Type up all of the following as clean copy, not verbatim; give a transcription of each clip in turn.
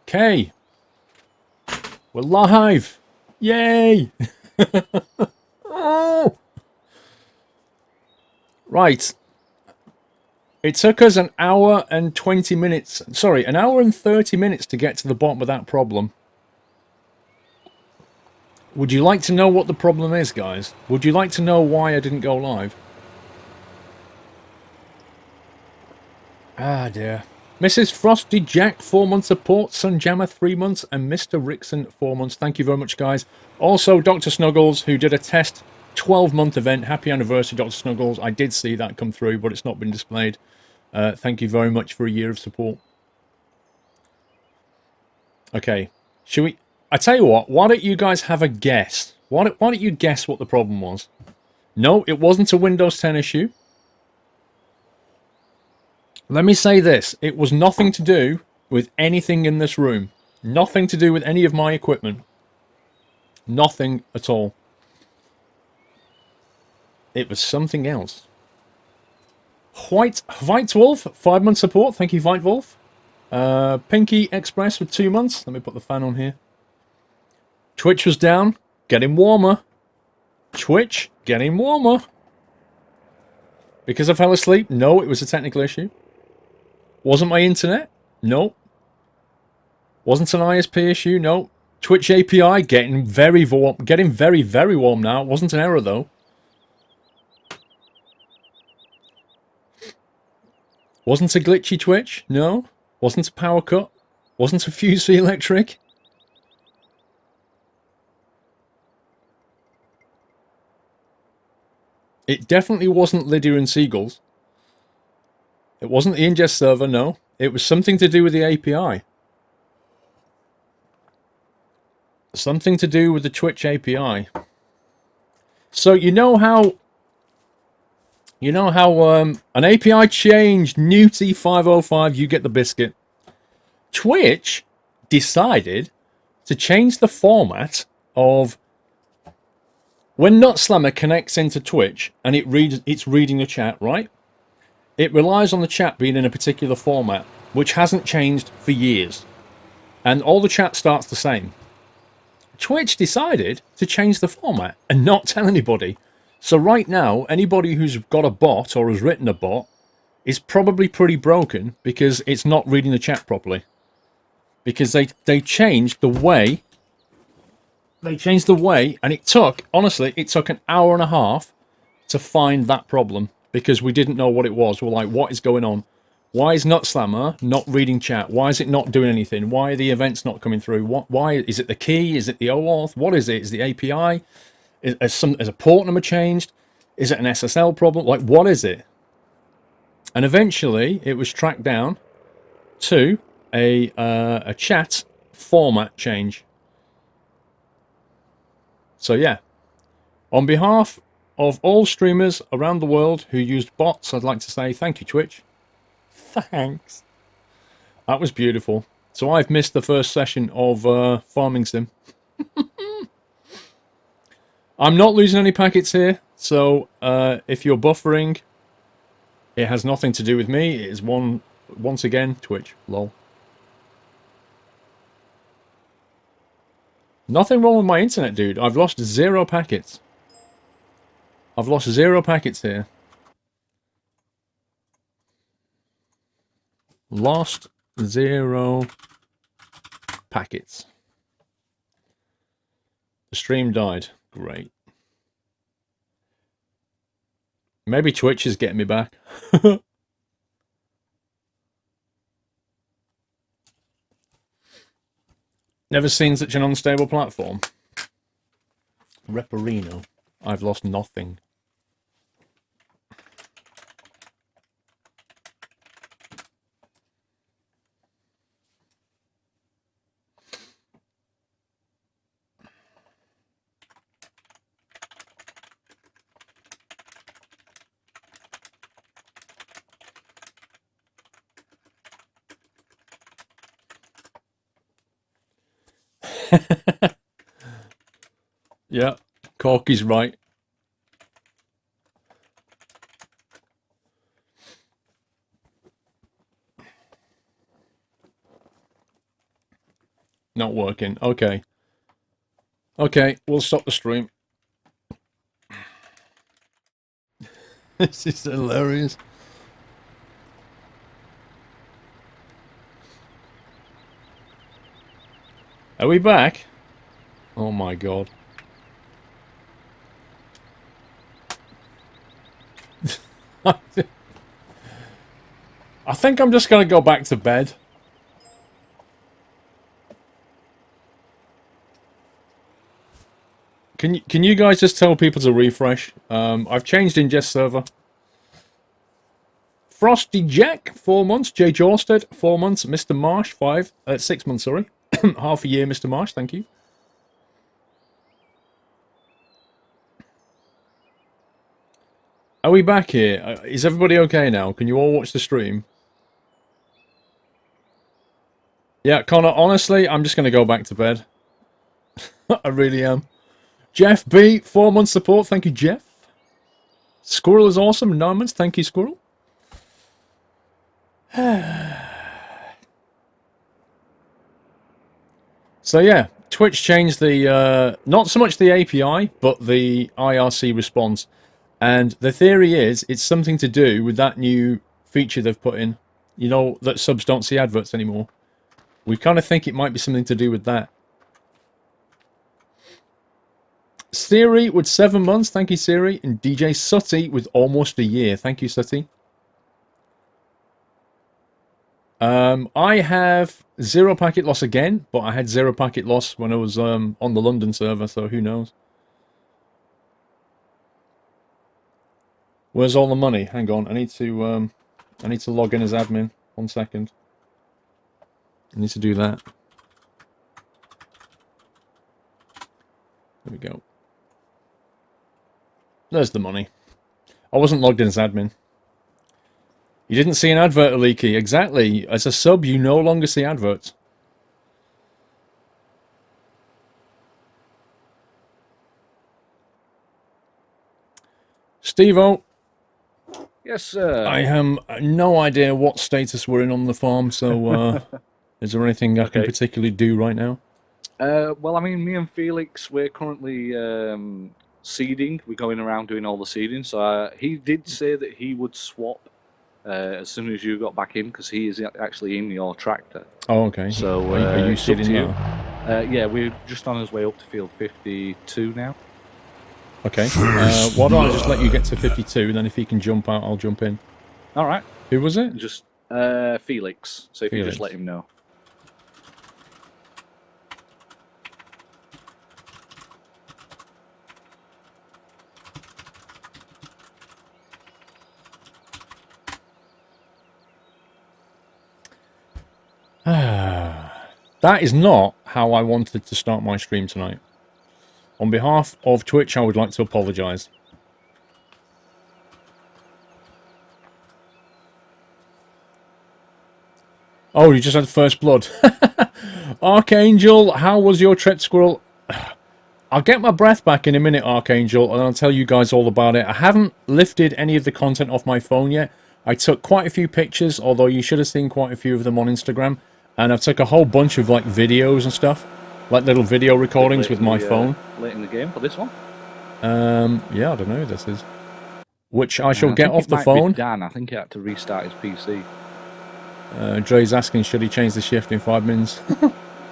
Okay. We're live. Yay. Oh. Right. It took us an hour and 20 minutes. Sorry, an hour and 30 minutes to get to the bottom of that problem. Would you like to know what the problem is, guys? Would you like to know why I didn't go live? Ah, dear. Mrs. Frosty Jack, 4 months support. Sunjammer, 3 months. And Mr. Rickson, 4 months. Thank you very much, guys. Also, Dr. Snuggles, who did a test 12-month event. Happy anniversary, Dr. Snuggles. I did see that come through, but it's not been displayed. Thank you very much for a year of support. Okay. Should we... I tell you what, why don't you guys have a guess? Why don't you guess what the problem was? No, it wasn't a Windows 10 issue. Let me say this. It was nothing to do with anything in this room. Nothing to do with any of my equipment. Nothing at all. It was something else. White Wolf, 5 months support. Thank you, White Wolf. Pinky Express with 2 months. Let me put the fan on here. Twitch was down. Getting warmer. Twitch, getting warmer. Because I fell asleep? No, it was a technical issue. Wasn't my internet? No. Wasn't an ISP issue? No. Twitch API getting very warm. Getting very, very warm now. Wasn't an error, though. Wasn't a glitchy Twitch? No. Wasn't a power cut? Wasn't a fuse for electric? It definitely wasn't Lydia and Seagulls. It wasn't the ingest server, no. It was something to do with the API. Something to do with the Twitch API. So you know how an API change, Newty 505, you get the biscuit. Twitch decided to change the format of when NutSlammer connects into Twitch and it's reading the chat, right? It relies on the chat being in a particular format, which hasn't changed for years. And all the chat starts the same. Twitch decided to change the format and not tell anybody. So right now, anybody who's got a bot or has written a bot is probably pretty broken because it's not reading the chat properly. Because they changed the way. They changed the way, and it took, honestly, it took an hour and a half to find that problem because we didn't know what it was. We're like, what is going on? Why is NutSlammer not reading chat? Why is it not doing anything? Why are the events not coming through? Why is it the key? Is it the OAuth? What is it? Is it the API? Has a port number changed? Is it an SSL problem? Like, what is it? And eventually, it was tracked down to a chat format change. So yeah, on behalf of all streamers around the world who used bots, I'd like to say thank you, Twitch. Thanks. That was beautiful. So I've missed the first session of Farming Sim. I'm not losing any packets here, so if you're buffering, it has nothing to do with me. It is once again Twitch. Lol. Nothing wrong with my internet, dude. I've lost 0 packets. I've lost 0 packets here. Lost 0 packets. The stream died. Great. Maybe Twitch is getting me back. Never seen such an unstable platform. Reparino. I've lost nothing. Yeah, Corky's right. Not working. Okay. Okay, we'll stop the stream. This is hilarious. Are we back? Oh my god. I think I'm just going to go back to bed. Can you guys just tell people to refresh? I've changed ingest server. Frosty Jack, 4 months. Jay Jorsted, 4 months. Mr. Marsh, 6 months, sorry. Half a year, Mr. Marsh, thank you. Are we back here? Is everybody okay now? Can you all watch the stream? Yeah, Connor, honestly, I'm just going to go back to bed. I really am. Jeff B, 4 months support. Thank you, Jeff. Squirrel is awesome. 9 months. Thank you, Squirrel. So, yeah, Twitch changed the, not so much the API, but the IRC response. And the theory is it's something to do with that new feature they've put in. You know, that subs don't see adverts anymore. We kind of think it might be something to do with that. Siri with 7 months, thank you Siri, and DJ Sutty with almost a year, thank you Sutty. I have 0 packet loss again, but I had 0 packet loss when I was on the London server, so who knows. Where's all the money? Hang on, I need to log in as admin. 1 second. I need to do that. There we go. There's the money. I wasn't logged in as admin. You didn't see an advert, Aliki. Exactly. As a sub, you no longer see adverts. Steve-O. Yes, sir. I have no idea what status we're in on the farm, so is there anything I can particularly do right now? Well, I mean, me and Felix, we're currently seeding. We're going around doing all the seeding. So he did say that he would swap as soon as you got back in, because he is actually in your tractor. Oh, okay. So are you seeding now? Yeah, we're just on his way up to field 52 now. Okay. Why don't I just let you get to 52, and then if he can jump out, I'll jump in. All right. Who was it? Just Felix. So if you just let him know. That is not how I wanted to start my stream tonight. On behalf of Twitch, I would like to apologise. Oh, you just had first blood. Archangel, how was your trip, Squirrel? I'll get my breath back in a minute, Archangel, and I'll tell you guys all about it. I haven't lifted any of the content off my phone yet. I took quite a few pictures, although you should have seen quite a few of them on Instagram. And I've took a whole bunch of like videos and stuff, like little video recordings with my phone. Late in the game for this one? Yeah, I don't know who this is. Which I shall get off the phone. Dan, I think he had to restart his PC. Dre's asking, should he change the shift in 5 minutes?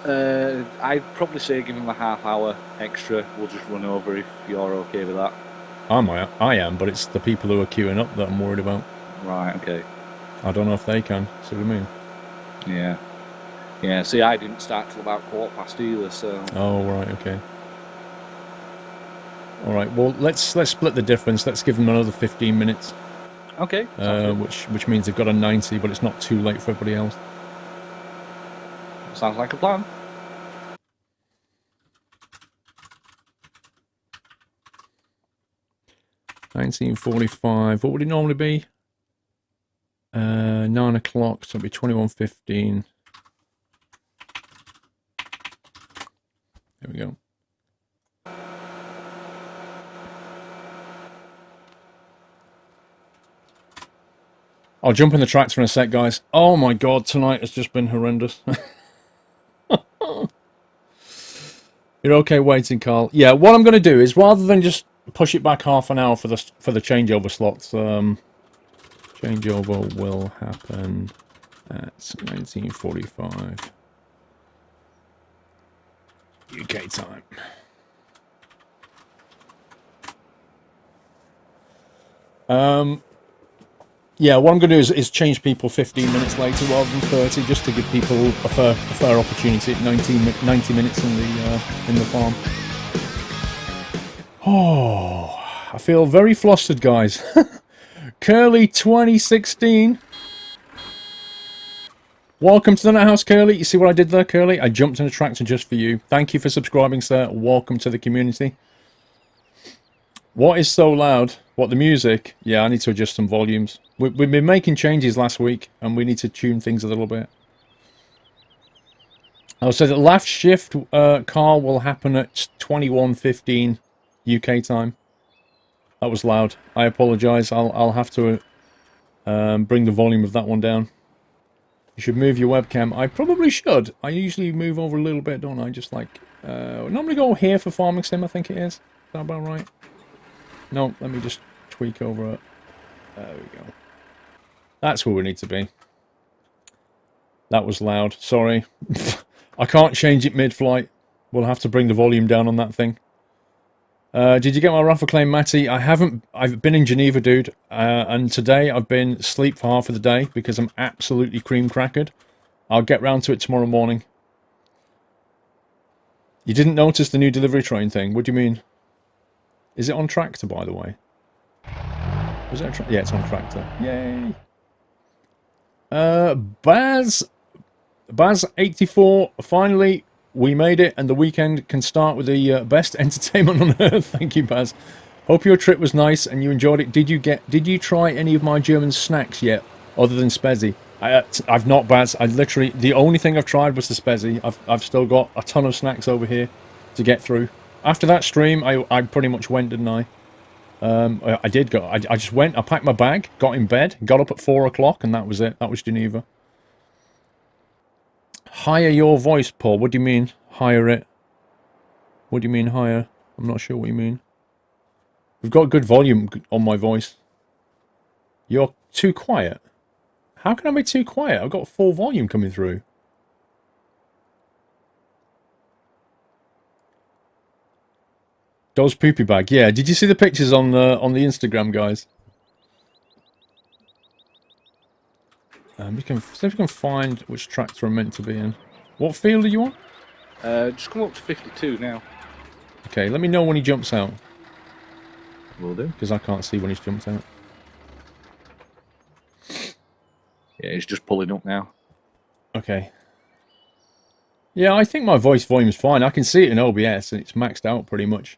I'd probably say give him a half hour extra. We'll just run over if you're okay with that. I am, but it's the people who are queuing up that I'm worried about. Right, okay. I don't know if they can. See what I mean? Yeah. Yeah, see, I didn't start till about 1:15 either, so... Oh, right, okay. Alright, well, let's split the difference. Let's give them another 15 minutes. Okay. Which means they've got a 90, but it's not too late for everybody else. Sounds like a plan. $19.45. What would it normally be? 9 o'clock, so it'll be 21:15. There we go. I'll jump in the tractor in a sec, guys. Oh my god, tonight has just been horrendous. You're okay waiting, Carl. Yeah, what I'm going to do is rather than just push it back half an hour for the changeover slots, changeover will happen at 19:45 UK time. Yeah, what I'm going to do is change people 15 minutes later rather than 30, just to give people a fair opportunity at 90 minutes in the farm. Oh, I feel very flustered, guys. Curly 2016. Welcome to the Net House, Curly. You see what I did there, Curly? I jumped in a tractor just for you. Thank you for subscribing, sir. Welcome to the community. What is so loud? What, the music? Yeah, I need to adjust some volumes. We've been making changes last week, and we need to tune things a little bit. Oh, so the last shift, Carl, will happen at 21:15 UK time. That was loud. I apologise. I'll have to bring the volume of that one down. You should move your webcam. I probably should. I usually move over a little bit, don't I? Just like normally go here for farming sim. I think it is. Is that about right? No, let me just tweak over it. There we go. That's where we need to be. That was loud. Sorry. I can't change it mid-flight. We'll have to bring the volume down on that thing. Did you get my raffle claim, Matty? I haven't. I've been in Geneva, dude. And today I've been asleep for half of the day because I'm absolutely cream-crackered. I'll get round to it tomorrow morning. You didn't notice the new delivery train thing? What do you mean? Is it on tractor, by the way? Was it yeah, it's on tractor. Yay! Baz84, finally, we made it, and the weekend can start with the best entertainment on earth. Thank you, Baz. Hope your trip was nice and you enjoyed it. Did you try any of my German snacks yet, other than Spezi? I've not, Baz. The only thing I've tried was the Spezi. I've still got a ton of snacks over here to get through. After that stream, I pretty much went, didn't I? I did go. I just went, I packed my bag, got in bed, got up at 4 o'clock, and that was it. That was Geneva. Higher your voice, Paul. What do you mean, higher it? What do you mean, higher? I'm not sure what you mean. We've got good volume on my voice. You're too quiet. How can I be too quiet? I've got full volume coming through. Doe's poopy bag. Yeah, did you see the pictures on the Instagram, guys? We can see if we can find which tractor I'm meant to be in. What field are you on? Just come up to 52 now. Okay, let me know when he jumps out. Will do. Because I can't see when he's jumped out. Yeah, he's just pulling up now. Okay. Yeah, I think my voice volume is fine. I can see it in OBS, and it's maxed out pretty much.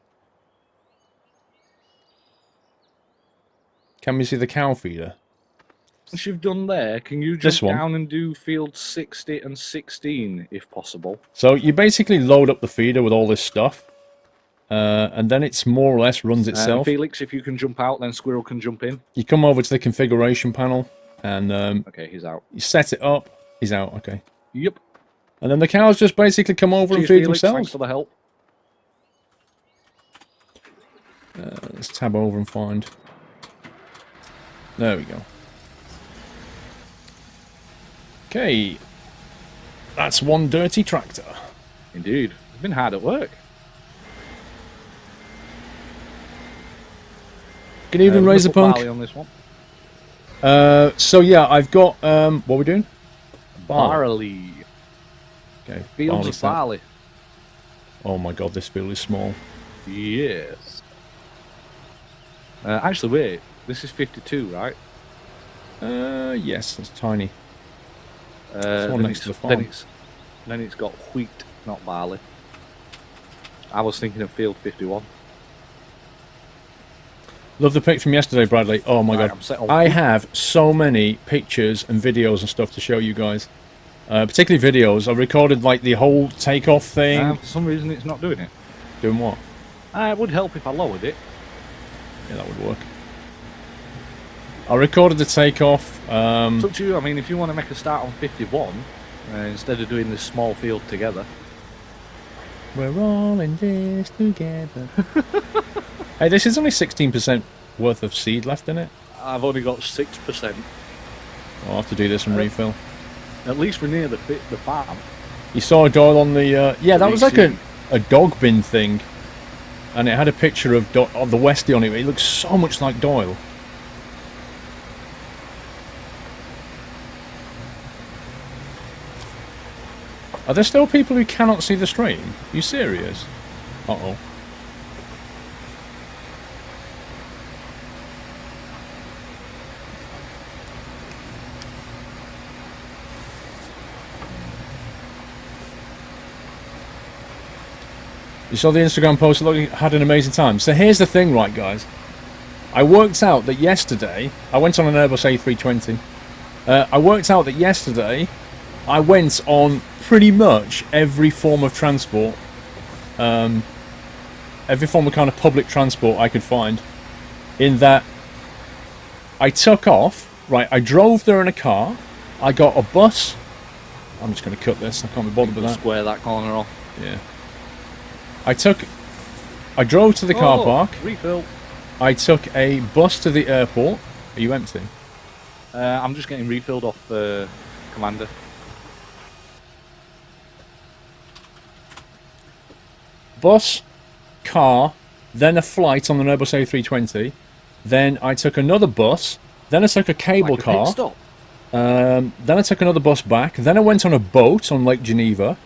Can we see the cow feeder? Once you've done there, can you jump down and do field 60 and 16 if possible? So you basically load up the feeder with all this stuff, and then it's more or less runs itself. Felix, if you can jump out, then Squirrel can jump in. You come over to the configuration panel, and okay, he's out. You set it up. He's out. Okay. Yep. And then the cows just basically come over and feed Felix, themselves. Thanks for the help. Let's tab over and find. There we go. Okay. That's one dirty tractor. Indeed. It's been hard at work. Good evening, Razorpunk. On this one. So yeah, I've got what are we doing? Barley. Okay. Fields of barley. Oh my god, this field is small. Yes. Actually, wait. This is 52, right? Yes, it's tiny. It's one next to the farm. Then it's got wheat, not barley. I was thinking of field 51. Love the pic from yesterday, Bradley. Oh my god. I have so many pictures and videos and stuff to show you guys. Particularly videos. I recorded like the whole takeoff thing. For some reason it's not doing it. Doing what? It would help if I lowered it. Yeah, that would work. I recorded the takeoff. It's up to you. I mean, if you want to make a start on 51, instead of doing this small field together. We're all in this together. Hey, this is only 16% worth of seed left in it. I've only got 6%. I'll have to do this and refill. At least we're near the farm. You saw a Doyle on the... yeah, that was like Reseed. a dog bin thing. And it had a picture of the Westie on it. It looks so much like Doyle. Are there still people who cannot see the stream? Are you serious? Uh-oh. You saw the Instagram post, look, you had an amazing time. So here's the thing, right, guys. I worked out that yesterday, I went on an Airbus A320. I worked out that yesterday, I went on pretty much every form of transport. Every form of kind of public transport I could find. In that, I took off, right, I drove there in a car. I got a bus. I'm just going to cut this, I can't be bothered with that. Square that corner off. Yeah. I drove to the car park. Refill. I took a bus to the airport. Are you empty? I'm just getting refilled off Commander. Bus, car, then a flight on an Airbus A320. Then I took another bus. Then I took a cable Like a car. pit stop. Then I took another bus back. Then I went on a boat on Lake Geneva.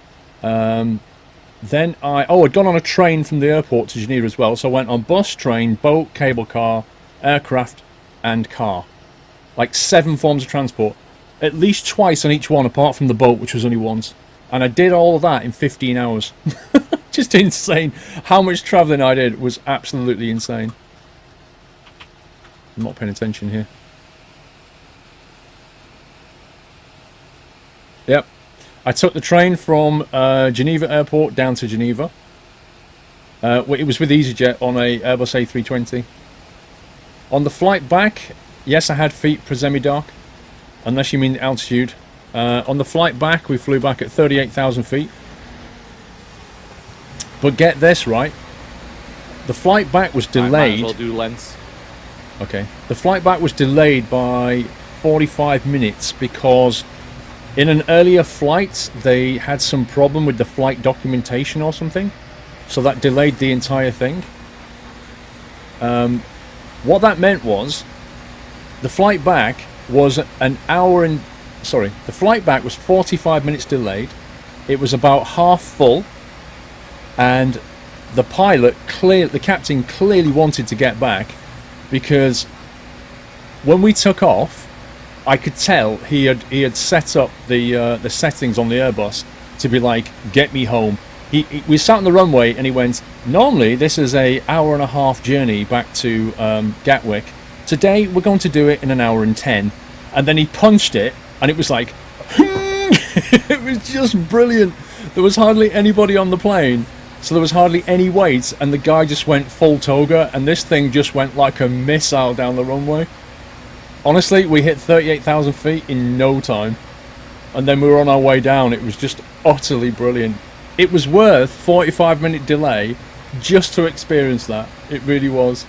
Then I'd gone on a train from the airport to Geneva as well. So I went on bus, train, boat, cable car, aircraft, and car. Like 7 forms of transport. At least twice on each one, apart from the boat, which was only once. And I did all of that in 15 hours. Just insane. How much travelling I did was absolutely insane. I'm not paying attention here. Yep. I took the train from Geneva Airport down to Geneva. It was with EasyJet on a Airbus A320. On the flight back, yes, I had feet for semi-dark, unless you mean altitude. On the flight back, we flew back at 38,000 feet. But get this, right? The flight back was delayed. I might as well do lengths. Okay. The flight back was delayed by 45 minutes because in an earlier flight, they had some problem with the flight documentation or something. So that delayed the entire thing. What that meant was, the flight back was an hour and... Sorry, the flight back was 45 minutes delayed. It was about half full. And the captain clearly wanted to get back. Because when we took off, I could tell he had set up the settings on the Airbus to be like, get me home. We sat on the runway and he went, normally this is a hour and a half journey back to Gatwick. Today we're going to do it in an hour and 10. And then he punched it and it was like, it was just brilliant. There was hardly anybody on the plane. So there was hardly any weight and the guy just went full toga and this thing just went like a missile down the runway. Honestly, we hit 38,000 feet in no time. And then we were on our way down. It was just utterly brilliant. It was worth 45-minute delay just to experience that. It really was.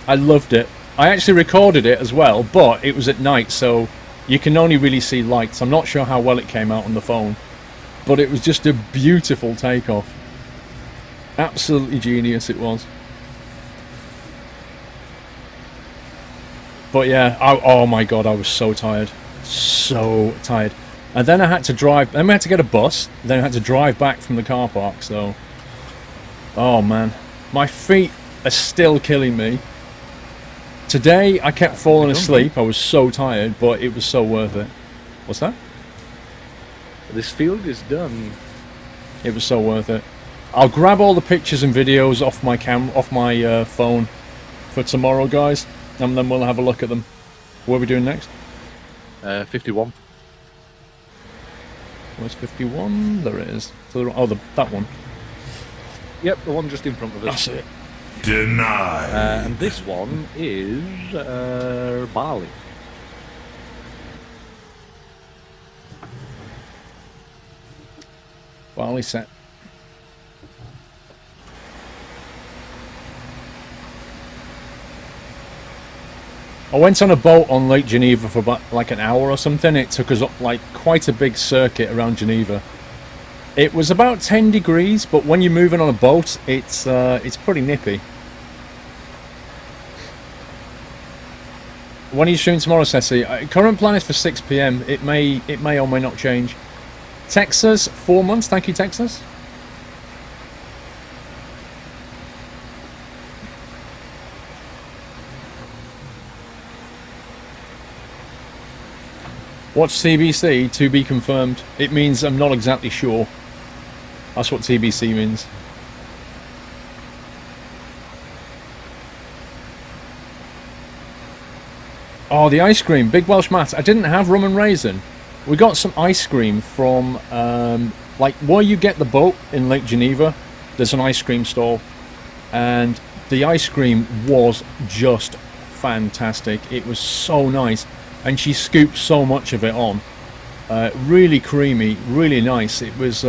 I loved it. I actually recorded it as well, but it was at night, so you can only really see lights. I'm not sure how well it came out on the phone. But it was just a beautiful takeoff. Absolutely genius it was. But yeah, oh my god, I was so tired. So tired. And then I had to drive, then we had to get a bus, then I had to drive back from the car park, so... Oh man. My feet are still killing me. Today, I kept falling asleep, I was so tired, but it was so worth it. What's that? This field is done. It was so worth it. I'll grab all the pictures and videos off my phone for tomorrow, guys, and then we'll have a look at them. What are we doing next? 51. Where's 51? There it is. Oh, that one. Yep, the one just in front of us. That's it. Denied. And this one is barley. Barley set. I went on a boat on Lake Geneva for about like an hour or something. It took us up like quite a big circuit around Geneva. It was about 10 degrees, but when you're moving on a boat, it's pretty nippy. When are you shooting tomorrow, Ceci? Current plan is for 6 PM. It may or may not change. Texas, 4 months. Thank you, Texas. Watch TBC, to be confirmed. It means I'm not exactly sure. That's what TBC means. Oh, the ice cream. Big Welsh Matt. I didn't have rum and raisin. We got some ice cream from, like, where you get the boat in Lake Geneva. There's an ice cream stall. And the ice cream was just fantastic. It was so nice. And she scooped so much of it on. Really creamy, really nice. It was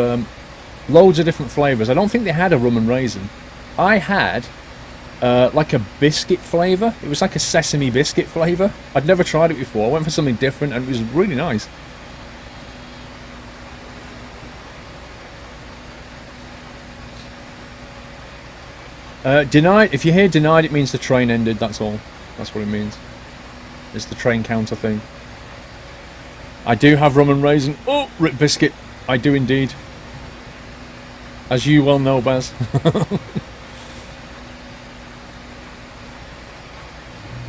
loads of different flavours. I don't think they had a rum and raisin. I had like a biscuit flavour. It was like a sesame biscuit flavour. I'd never tried it before. I went for something different and it was really nice. Denied. If you hear denied, it means the train ended. That's all. That's what it means. It's the train counter thing. I do have rum and raisin. Oh, rip biscuit. I do indeed. As you well know, Baz.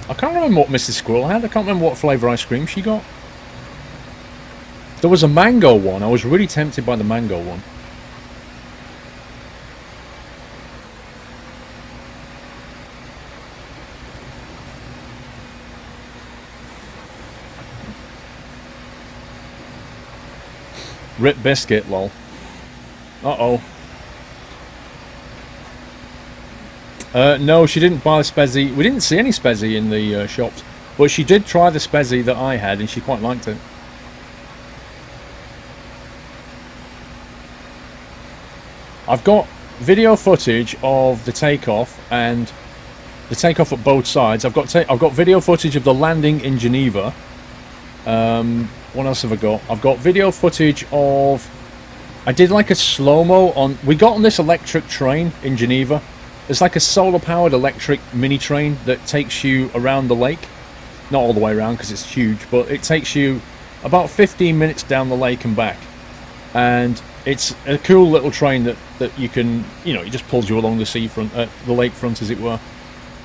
I can't remember what Mrs. Squirrel had. I can't remember what flavour ice cream she got. There was a mango one. I was really tempted by the mango one. Rip biscuit, lol. Uh-oh. No, she didn't buy the Spezzy. We didn't see any Spezzy in the shops. But she did try the Spezzy that I had, and she quite liked it. I've got video footage of the takeoff, and the takeoff at both sides. I've got video footage of the landing in Geneva. What else have I got? I've got video footage of... I did like a slow-mo on... We got on this electric train in Geneva. It's like a solar-powered electric mini-train that takes you around the lake. Not all the way around because it's huge, but it takes you about 15 minutes down the lake and back. And it's a cool little train that you can... You know, it just pulls you along the seafront, the lakefront as it were.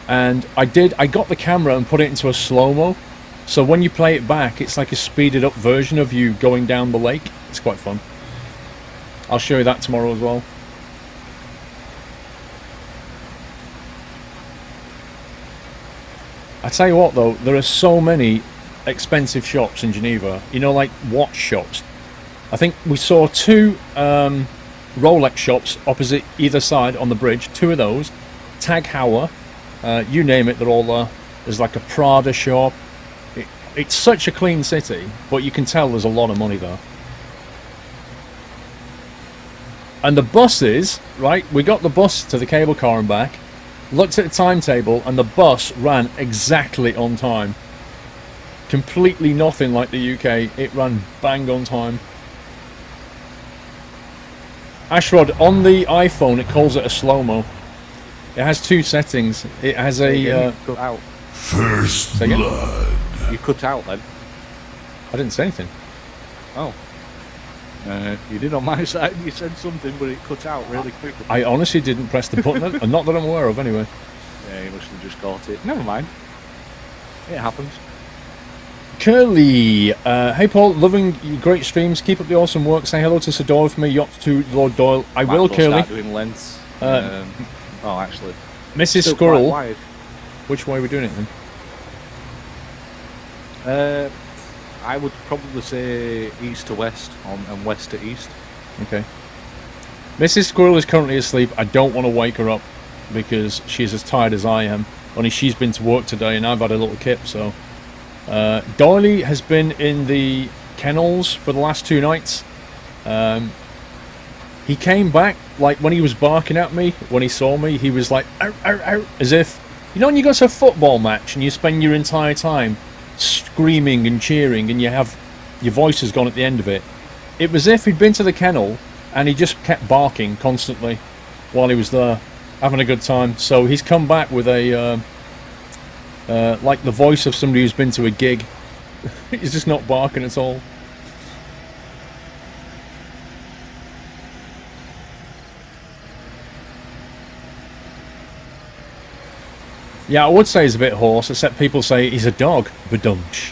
And I got the camera and put it into a slow-mo. So when you play it back, it's like a speeded up version of you going down the lake. It's quite fun. I'll show you that tomorrow as well. I tell you what though, there are so many expensive shops in Geneva. You know, like watch shops. I think we saw 2 Rolex shops opposite either side on the bridge. 2 of those. Tag Heuer. You name it, they're all there. There's like a Prada shop. It's such a clean city, but you can tell there's a lot of money there. And the buses, right? We got the bus to the cable car and back, looked at the timetable, and the bus ran exactly on time. Completely nothing like the UK. It ran bang on time. Ashrod, on the iPhone, it calls it a slow-mo. It has 2 settings. It has a... cut out. First blood. You cut out then? I didn't say anything. Oh. You did on my side. You said something, but it cut out really quickly. I honestly didn't press the button. Not that I'm aware of, anyway. Yeah, you must have just caught it. Never mind. It happens. Curly, hey Paul, loving your great streams. Keep up the awesome work. Say hello to Sir Doyle for me. Yacht to Lord Doyle. I will, Curly. Start doing lengths. Oh, actually, Mrs. still Squirrel. quite wide. Which way are we doing it then? I would probably say east to west and west to east. Okay. Mrs. Squirrel is currently asleep. I don't want to wake her up because she's as tired as I am. Only she's been to work today and I've had a little kip, so... Doily has been in the kennels for the last 2 nights. He came back, like when he was barking at me, when he saw me, he was like, ow, ow, ow, as if You know when you go to a football match and you spend your entire time screaming and cheering and you have your voice has gone at the end of it? It was as if he'd been to the kennel and he just kept barking constantly while he was there, having a good time. So he's come back with a like the voice of somebody who's been to a gig. He's just not barking at all. Yeah, I would say he's a bit hoarse, except people say he's a dog. Badumsh.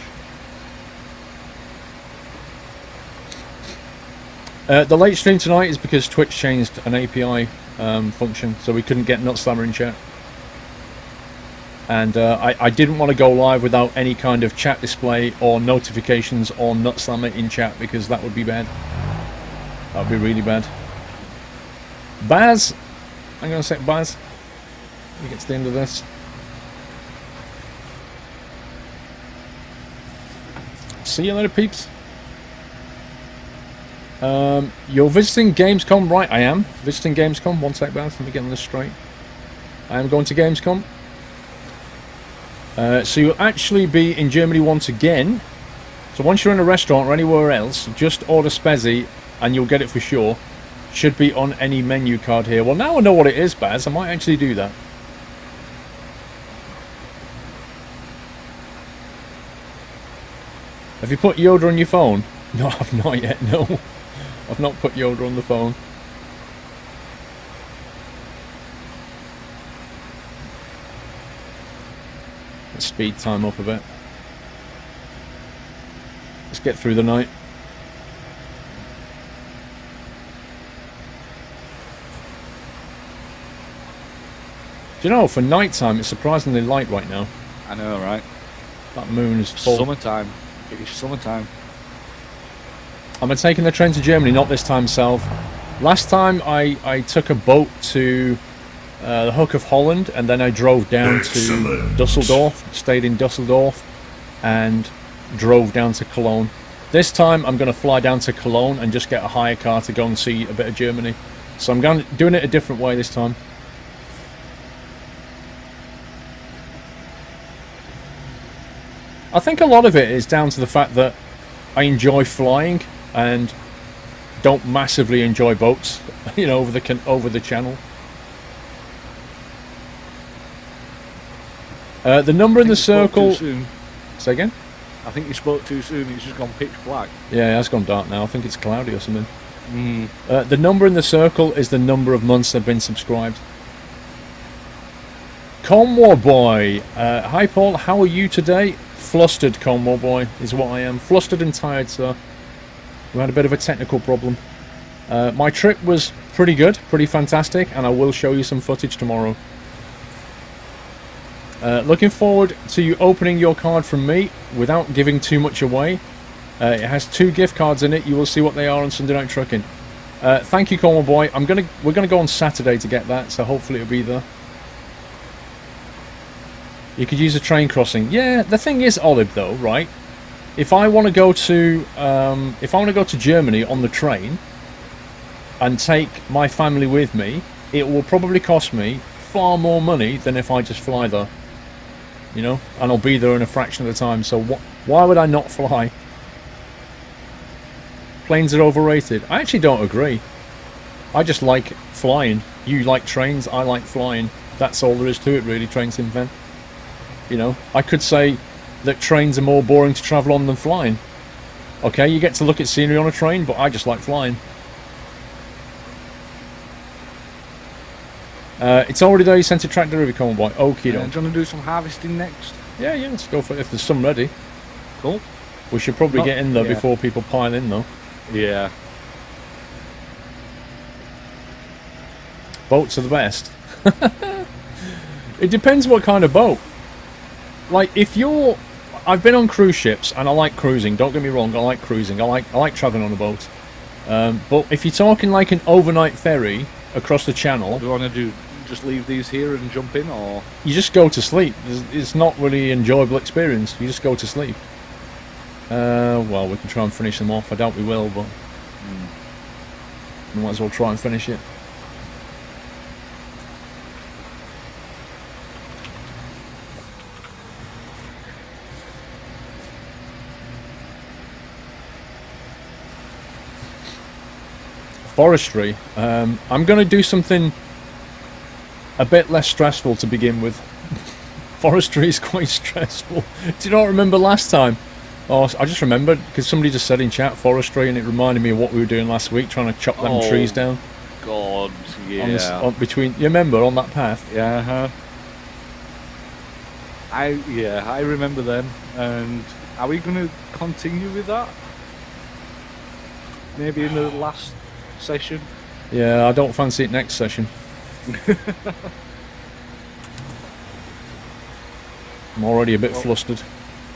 The late stream tonight is because Twitch changed an API function, so we couldn't get Nutslammer in chat. And I didn't want to go live without any kind of chat display or notifications on Nutslammer in chat, because that would be bad. That would be really bad. Baz, I'm going to say Baz. We get to the end of this. See you later, peeps. You're visiting Gamescom, right? I am visiting Gamescom. One sec, Baz. Let me get on this straight. I am going to Gamescom. So you'll actually be in Germany once again. So once you're in a restaurant or anywhere else, just order Spezzy and you'll get it for sure. Should be on any menu card here. Well, now I know what it is, Baz. I might actually do that. Have you put Yoda on your phone? No, I've not yet, no. I've not put Yoda on the phone. Let's speed time up a bit. Let's get through the night. Do you know, for night time, it's surprisingly light right now. I know, right? That moon is full. Summertime. It's summertime. I'm taking the train to Germany, not this time, Self. Last time I took a boat to the Hook of Holland, and then I drove down to Dusseldorf, stayed in Dusseldorf, and drove down to Cologne. This time I'm going to fly down to Cologne and just get a hire car to go and see a bit of Germany. So I'm doing it a different way this time. I think a lot of it is down to the fact that I enjoy flying and don't massively enjoy boats, you know, over the channel. The number in the circle. Say again? I think you spoke too soon. It's just gone pitch black. Yeah, it has gone dark now. I think it's cloudy or something. The number in the circle is the number of months they've been subscribed. Conmore Boy. Hi, Paul. How are you today? Flustered, Conmore Boy, is what I am. Flustered and tired, sir. We had a bit of a technical problem. My trip was pretty good, pretty fantastic, and I will show you some footage tomorrow. Looking forward to you opening your card from me without giving too much away. It has 2 gift cards in it. You will see what they are on Sunday Night Trucking. Thank you, Conmore Boy. We're gonna go on Saturday to get that, so hopefully it'll be there. You could use a train crossing. Yeah, the thing is, Olive, though, right? If I want to go to Germany on the train and take my family with me, it will probably cost me far more money than if I just fly there. You know, and I'll be there in a fraction of the time. So why would I not fly? Planes are overrated. I actually don't agree. I just like flying. You like trains. I like flying. That's all there is to it, really. Train sim fan. You know, I could say that trains are more boring to travel on than flying. Okay, you get to look at scenery on a train, but I just like flying. It's already there. You sent a tractor review, Common Boy. Okie doke. Do you want to do some harvesting next? Yeah, let's go for it. If there's some ready. Cool. We should probably get in there before people pile in, though. Yeah. Boats are the best. It depends what kind of boat. Like, if you're... I've been on cruise ships, and I like cruising. Don't get me wrong, I like cruising. I like travelling on a boat. But if you're talking like an overnight ferry across the channel... What do you want to do? Just leave these here and jump in, or...? You just go to sleep. It's not really an enjoyable experience. You just go to sleep. Well, we can try and finish them off. I doubt we will, but... We might as well try and finish it. forestry. I'm going to do something a bit less stressful to begin with. Forestry is quite stressful. Do you not remember last time? Oh, I just remembered because somebody just said in chat forestry, and it reminded me of what we were doing last week, trying to chop them trees down. God, yeah. Between, you remember on that path? Yeah. I remember them. And are we going to continue with that? Maybe in the last session? Yeah, I don't fancy it next session. I'm already a bit flustered.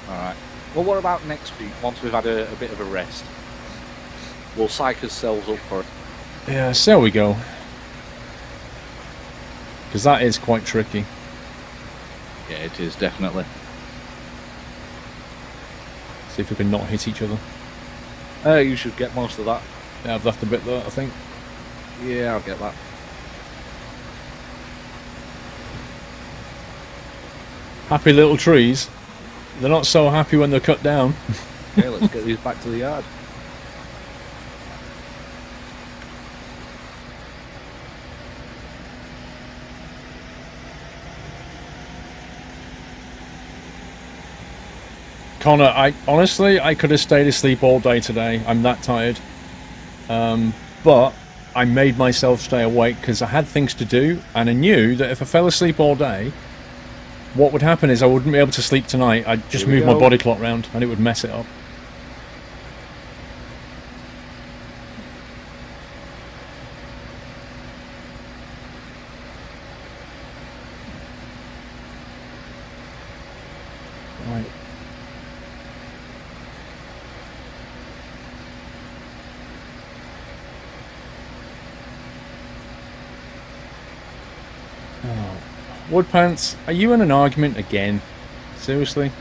Alright. Well, what about next week, once we've had a bit of a rest? We'll psych ourselves up for it. Yeah, so there we go. Because that is quite tricky. Yeah, it is, definitely. See if we can not hit each other. You should get most of that. Yeah, I've left a bit there, I think. Yeah, I'll get that. Happy little trees. They're not so happy when they're cut down. Okay, let's get these back to the yard. Connor, I could have stayed asleep all day today. I'm that tired. But I made myself stay awake because I had things to do, and I knew that if I fell asleep all day, what would happen is I wouldn't be able to sleep tonight. I'd just move my body clock round and it would mess it up. Right. Woodpants, are you in an argument again? Seriously?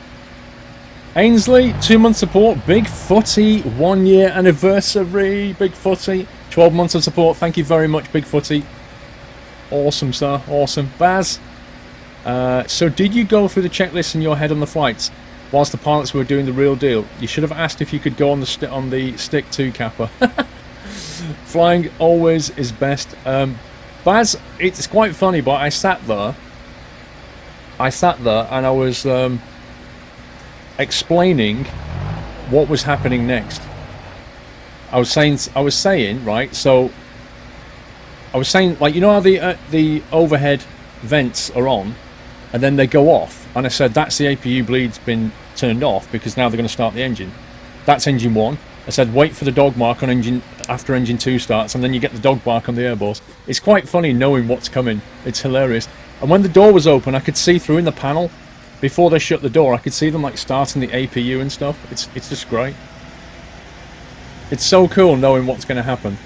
Ainsley, 2-month support. Big Footy, 1 year anniversary. Big Footy, 12 months of support. Thank you very much, Big Footy. Awesome, sir. Awesome. Baz, so did you go through the checklist in your head on the flights whilst the pilots were doing the real deal? You should have asked if you could go on the stick too, Kappa. Flying always is best. Baz, it's quite funny, but I sat there and I was explaining what was happening next. I was saying, right, so I was saying, like, you know how the overhead vents are on and then they go off, and I said that's the APU bleed's been turned off because now they're going to start the engine. That's engine 1. I said wait for the dog mark on engine after engine 2 starts, and then you get the dog bark on the airboss. It's quite funny knowing what's coming. It's hilarious. And when the door was open, I could see through in the panel before they shut the door. I could see them like starting the APU and stuff. It's just great. It's so cool knowing what's going to happen.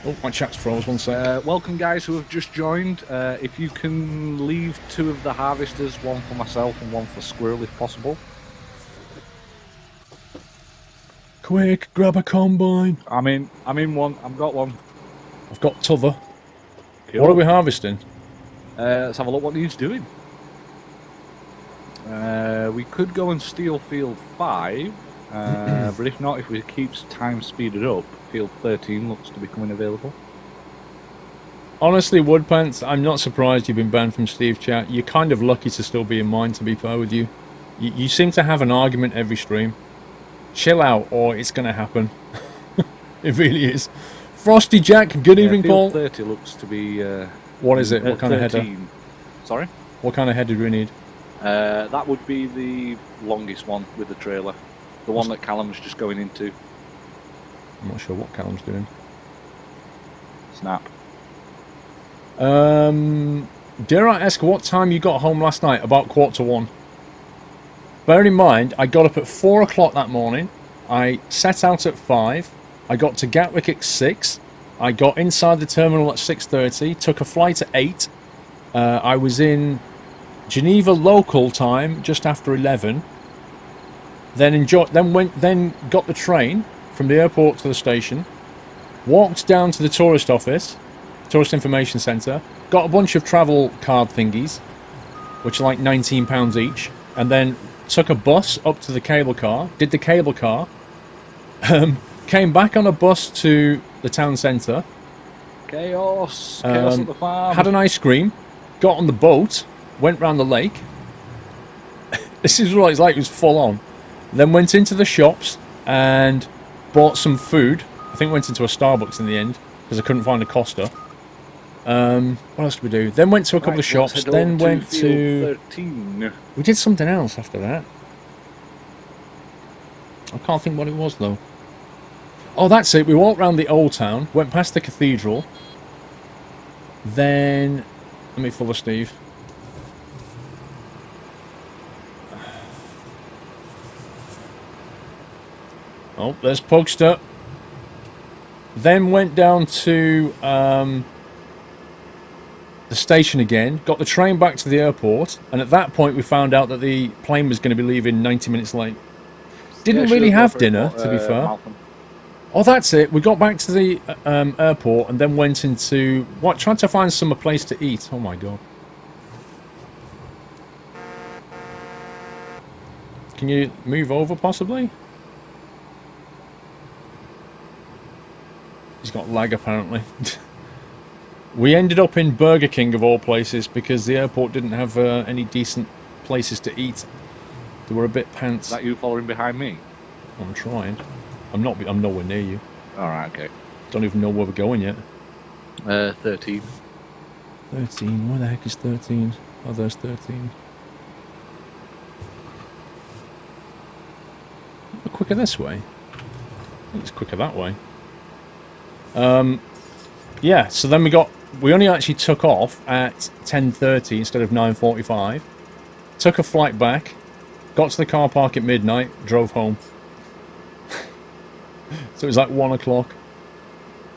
Oh, my chat's froze. One sec. Welcome, guys who have just joined. If you can leave 2 of the harvesters, one for myself and one for Squirrel, if possible. Quick, grab a combine. I'm in one. I've got one. I've got t'other. Cool. What are we harvesting? Let's have a look what he's doing. We could go and steal field 5, but if not, if we keep time speeded up, field 13 looks to be coming available. Honestly, Woodpants, I'm not surprised you've been banned from Steve chat. You're kind of lucky to still be in mine, to be fair with you. You seem to have an argument every stream. Chill out, or it's going to happen. It really is. Frosty Jack, good evening, Paul. Field 30 looks to be... what is it? What kind 13. of header? Sorry? What kind of header do we need? That would be the longest one with the trailer. The one that Callum's just going into. I'm not sure what Callum's doing. Snap. Dare I ask what time you got home last night? About 1:45. Bear in mind, I got up at 4 o'clock that morning. I set out at 5. I got to Gatwick at 6. I got inside the terminal at 6:30. Took a flight at 8. I was in Geneva local time just after 11. Then got the train from the airport to the station. Walked down to the tourist office, tourist information centre. Got a bunch of travel card thingies, which are like £19 each, and then took a bus up to the cable car. Did the cable car. Came back on a bus to the town centre. Chaos at the farm. Had an ice cream. Got on the boat. Went round the lake. This is what it's like. It was full on. Then went into the shops and bought some food. I think went into a Starbucks in the end because I couldn't find a Costa. What else did we do? Then went to a couple of shops. Then went to 13. We did something else after that. I can't think what it was though. Oh, that's it. We walked around the old town. Went past the cathedral. Then let me follow Steve. Oh, there's Pugster. Then went down to the station again. Got the train back to the airport. And at that point we found out that the plane was going to be leaving 90 minutes late. Didn't really have dinner, to be fair. Malcolm. Oh, that's it. We got back to the airport and then went into... Tried to find some place to eat. Oh my god. Can you move over, possibly? He's got lag, apparently. We ended up in Burger King, of all places, because the airport didn't have any decent places to eat. They were a bit pants. Is that you following behind me? I'm trying. I'm nowhere near you. Alright, okay. Don't even know where we're going yet. 13. 13? Where the heck is 13? Oh, there's 13. Quicker this way? I think it's quicker that way. Yeah, so then we only actually took off at 10:30 instead of 9:45. Took a flight back, got to the car park at midnight, drove home. So it was like 1 o'clock.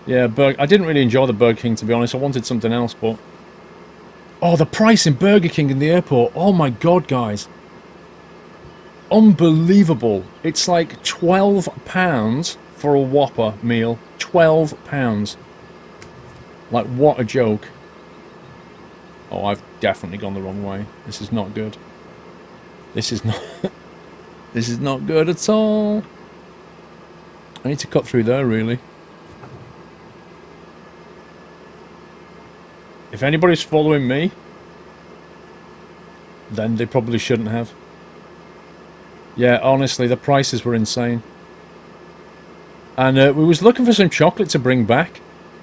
Yeah, I didn't really enjoy the Burger King, to be honest. I wanted something else, but... Oh, the price in Burger King in the airport. Oh my god, guys. Unbelievable. It's like £12 for a Whopper meal. £12. Like, what a joke. Oh, I've definitely gone the wrong way. This is not good. This is not... This is not good at all. I need to cut through there, really. If anybody's following me, then they probably shouldn't have. Yeah, honestly, the prices were insane. And we was looking for some chocolate to bring back.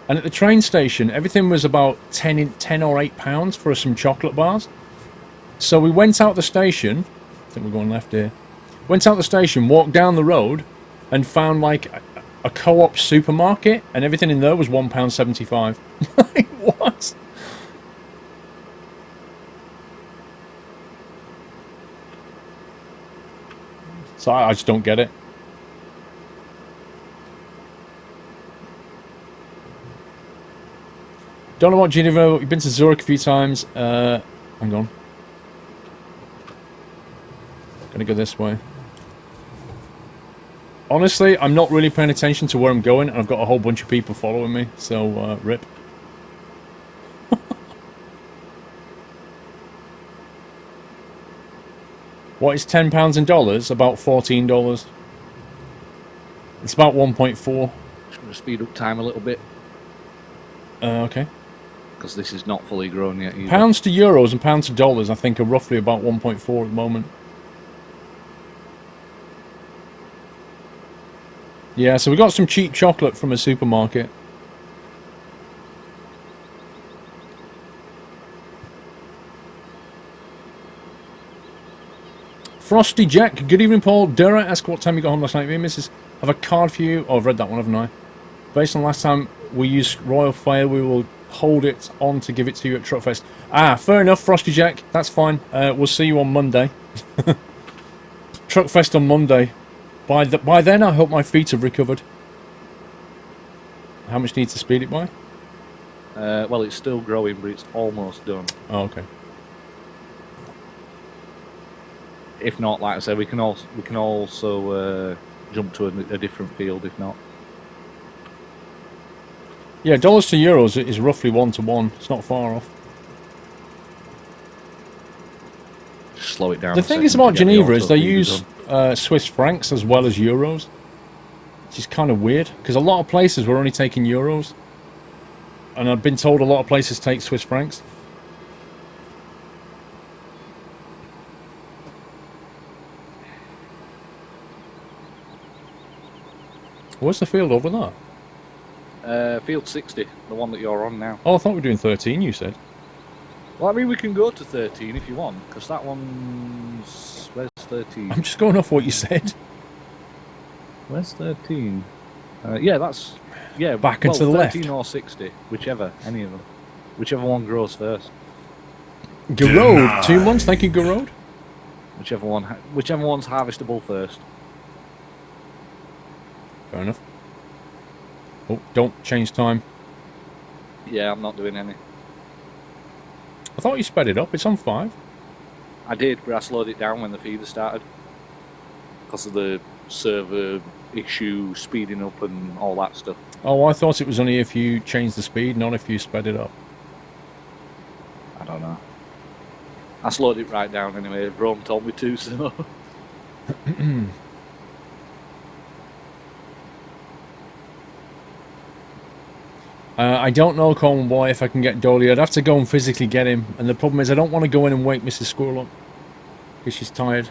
And at the train station, everything was about 10 or £8 for some chocolate bars. So we went out the station. I think we're going left here. Went out the station, walked down the road, and found like a co-op supermarket, and everything in there was £1.75. Like, what? So I just don't get it. Don't know what Geneva. We've been to Zurich a few times. Hang on. Gonna go this way. Honestly, I'm not really paying attention to where I'm going, and I've got a whole bunch of people following me, so rip. What is £10 in dollars? About $14. It's about 1.4. Just going to speed up time a little bit. Okay. Because this is not fully grown yet either. Pounds to euros and pounds to dollars, I think, are roughly about 1.4 at the moment. Yeah, so we got some cheap chocolate from a supermarket. Frosty Jack, good evening, Paul. Dura, ask what time you got home last night. Me and Mrs. have a card for you. Oh, I've read that one, haven't I? Based on last time we used Royal Fire, we will hold it on to give it to you at Truckfest. Ah, fair enough, Frosty Jack. That's fine. We'll see you on Monday. Truckfest on Monday. By then, I hope my feet have recovered. How much do you need to speed it by? Well, it's still growing, but it's almost done. Oh, okay. If not, like I said, we can also jump to a different field. If not, yeah, dollars to euros is roughly 1 to 1. It's not far off. Just slow it down. The thing is about Geneva is they use Swiss francs as well as euros. which is kind of weird, because a lot of places were only taking euros. And I've been told a lot of places take Swiss francs. Where's the field over there? Field 60, the one that you're on now. Oh, I thought we were doing 13, you said. Well, I mean, we can go to 13 if you want, because that one's... Where's 13? I'm just going off what you said. Where's 13? Yeah, that's... Yeah, back and to the 13 left. or 60, whichever, any of them. Whichever one grows first. Garode, 2 months, thank you, Garode. Whichever one's harvestable first. Fair enough. Oh, don't change time. Yeah, I'm not doing any. I thought you sped it up, it's on 5. I did, but I slowed it down when the feeder started. Because of the server issue, speeding up and all that stuff. Oh, I thought it was only if you changed the speed, not if you sped it up. I don't know. I slowed it right down anyway. Rome told me to, so... I don't know, Coleman Boy, if I can get Dolly. I'd have to go and physically get him. And the problem is I don't want to go in and wake Mrs. Squirrel up. Because she's tired.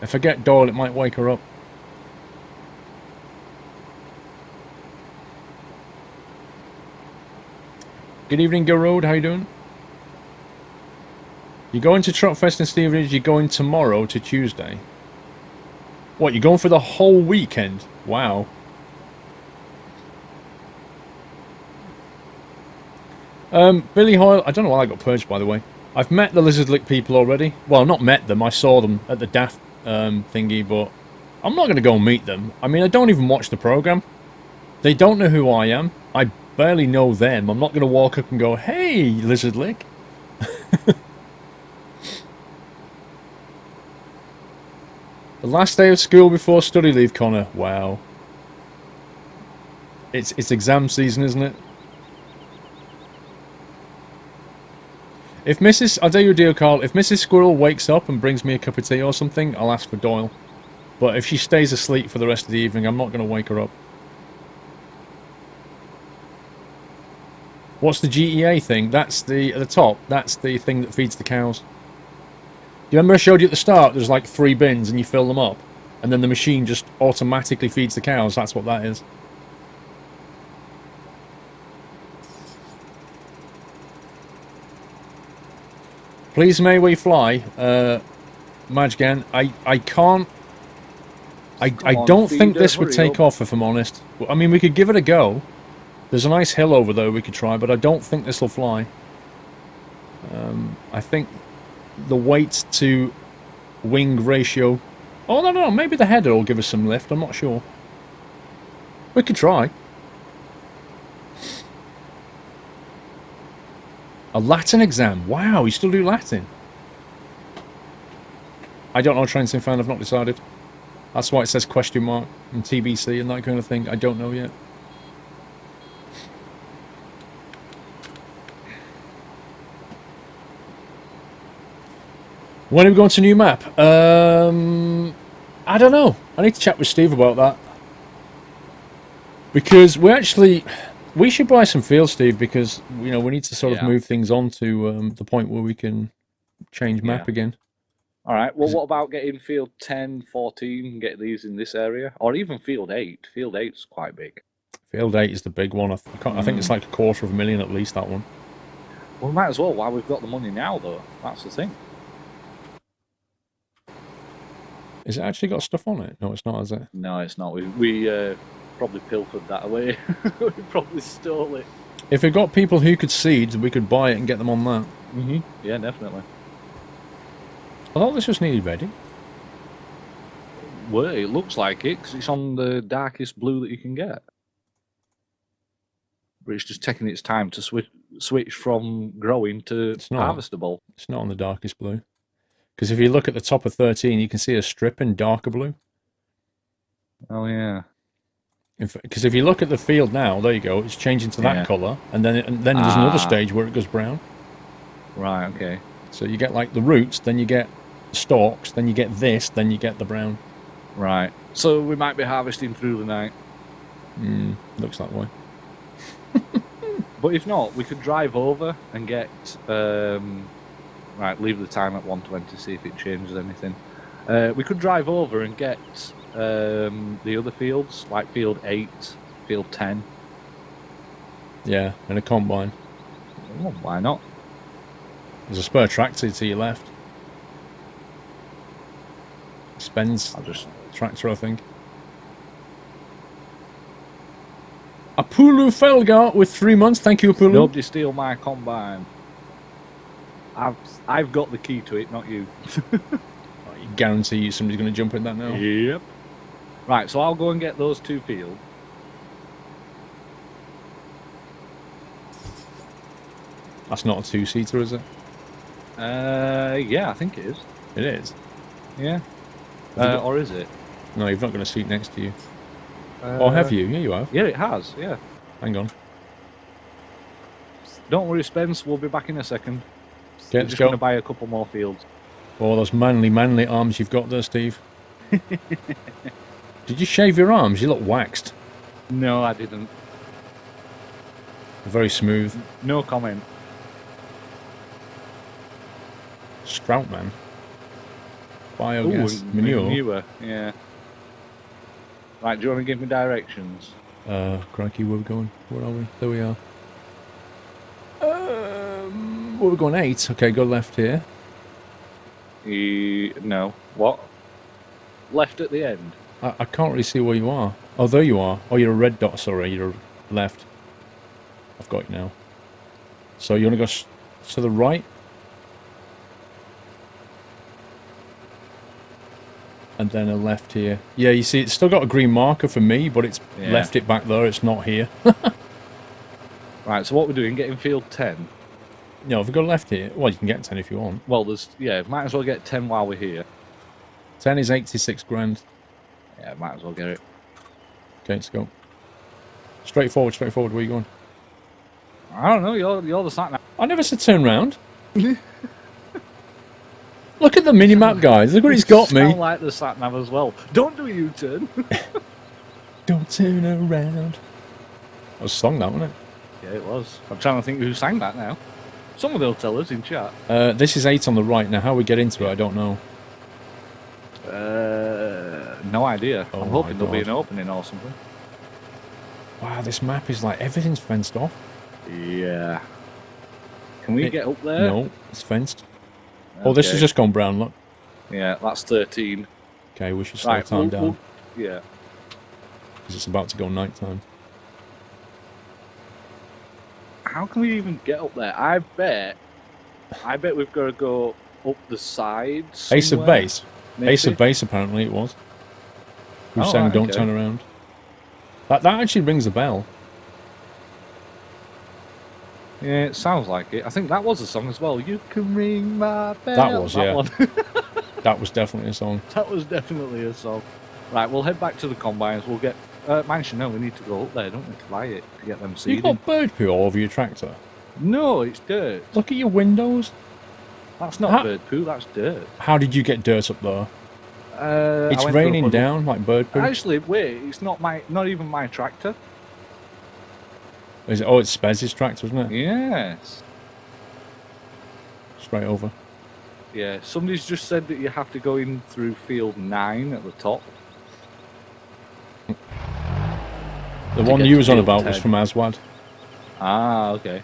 If I get Doyle, it might wake her up. Good evening, Garode. How you doing? You're going to Trotfest in Stevenage. You're going tomorrow to Tuesday. What, you're going for the whole weekend? Wow. Billy Hoyle, I don't know why I got purged, by the way. I've met the Lizard Lick people already. Well, not met them, I saw them at the Daft thingy, but I'm not going to go and meet them. I mean, I don't even watch the program. They don't know who I am. I barely know them. I'm not going to walk up and go, hey, Lizard Lick. The last day of school before study leave, Connor. Wow. It's exam season, isn't it? If Mrs... I'll tell you a deal, Carl. If Mrs. Squirrel wakes up and brings me a cup of tea or something, I'll ask for Doyle. But if she stays asleep for the rest of the evening, I'm not going to wake her up. What's the GEA thing? That's the... At the top, that's the thing that feeds the cows. Do you remember I showed you at the start? There's like 3 bins and you fill them up. And then the machine just automatically feeds the cows. That's what that is. Please may we fly, Majgan. I can't... I don't think this would take off, if I'm honest. I mean, we could give it a go. There's a nice hill over there we could try, but I don't think this will fly. I think the weight to wing ratio... Oh, no, maybe the header will give us some lift. I'm not sure. We could try. A Latin exam. Wow, you still do Latin? I don't know, Train Sim fan. I've not decided. That's why it says question mark and TBC and that kind of thing. I don't know yet. When are we going to new map? I don't know. I need to chat with Steve about that. Because we should buy some field, Steve, because, you know, we need to sort of move things on to the point where we can change map again. All right. Well, what about getting field 10, 14, and get these in this area? Or even field 8. Field 8's quite big. Field 8 is the big one. I think it's like $250,000 at least, that one. Well, we might as well while we've got the money now, though. That's the thing. Is it actually got stuff on it? No, it's not, is it? No, it's not. We probably pilfered that away. We probably stole it. If we got people who could seed, we could buy it and get them on that. Yeah, definitely. I thought this was nearly ready. Well, it looks like it, because it's on the darkest blue that you can get. But it's just taking its time to switch from growing to harvestable. It's not on the darkest blue. Because if you look at the top of 13, you can see a strip in darker blue. Oh, yeah. Because if you look at the field now, there you go, it's changing to that colour. And then there's another stage where it goes brown. Right, okay. So you get like the roots, then you get stalks, then you get this, then you get the brown. Right. So we might be harvesting through the night. Looks that way. But if not, we could drive over and get... right, leave the time at 1:20, see if it changes anything. We could drive over and get the other fields, like field 8, field 10. Yeah, and a combine. Well, why not? There's a spare tractor to your left. Spence I'll just... tractor, I think. Apulu Felgar with 3 months. Thank you, Apulu. Nobody steal my combine. I've got the key to it, not you. I guarantee you somebody's going to jump in that now. Yep. Right, so I'll go and get those 2 fields. That's not a 2-seater, is it? Yeah, I think it is. It is. Yeah. Or is it? No, you've not got a seat next to you. Or have you? Yeah, you have. Yeah, it has, yeah. Hang on. Don't worry, Spence, we'll be back in a second. Okay, We're let's just go. going to buy a couple more fields. Oh, those manly arms you've got there, Steve. Did you shave your arms? You look waxed. No, I didn't. Very smooth. No comment. Sprout man. Biogas. Manure. Manure, yeah. Right, do you want to give me directions? Crikey, where are we going? Where are we? There we are. Where are we going? 8. Okay, go left here. No. What? Left at the end? I can't really see where you are. Oh, there you are. Oh, you're a red dot. Sorry, you're left. I've got you now. So you want to go to the right? And then a left here. Yeah, you see, it's still got a green marker for me, but it's left it back there. It's not here. Right, so what we're doing, getting field 10. No, if we go left here, well, you can get 10 if you want. Well, might as well get 10 while we're here. 10 is 86 grand. Yeah, might as well get it. Okay, let's go. Straight forward, where are you going? I don't know, you're the sat nav. I never said turn round. Look at the mini-map, guys. Look what he's got me. Sound like the sat nav as well. Don't do a U-turn. Don't turn around. That was a song, that, wasn't it? Yeah, it was. I'm trying to think who sang that now. Someone will tell us in chat. This is 8 on the right. Now, how we get into it, I don't know. No idea. Oh I'm hoping my there'll be God. an opening or something. Wow, this map is like, everything's fenced off. Yeah. Can we get up there? No, it's fenced. Oh, this has Okay. just gone brown, look. Yeah, that's 13. Okay, we should slow Right, time down. yeah. Because it's about to go night time. How can we even get up there? I bet we've got to go up the sides. Ace of Base. Maybe? Ace of Base, apparently it was. Who Oh, sang right, Don't okay. Turn Around. That actually rings a bell. Yeah, it sounds like it. I think that was a song as well. You can ring my bell. That was, yeah. one. That was definitely a song. That was definitely a song. Right, we'll head back to the combines. We'll get... Mansion, no, we need to go up there, don't we, to buy it, to get them You seeded. got bird poo all over your tractor. No, it's dirt. Look at your windows. That's not bird poo, that's dirt. How did you get dirt up there? I It's went for a raining puddle. down like bird poo. Actually, wait, it's not even my tractor. Is it? Oh, it's Spez's tractor, isn't it? Yes. Straight over. Yeah, somebody's just said that you have to go in through field 9 at the top. The To one get you to was on field about was 10. from Aswad. Ah, okay.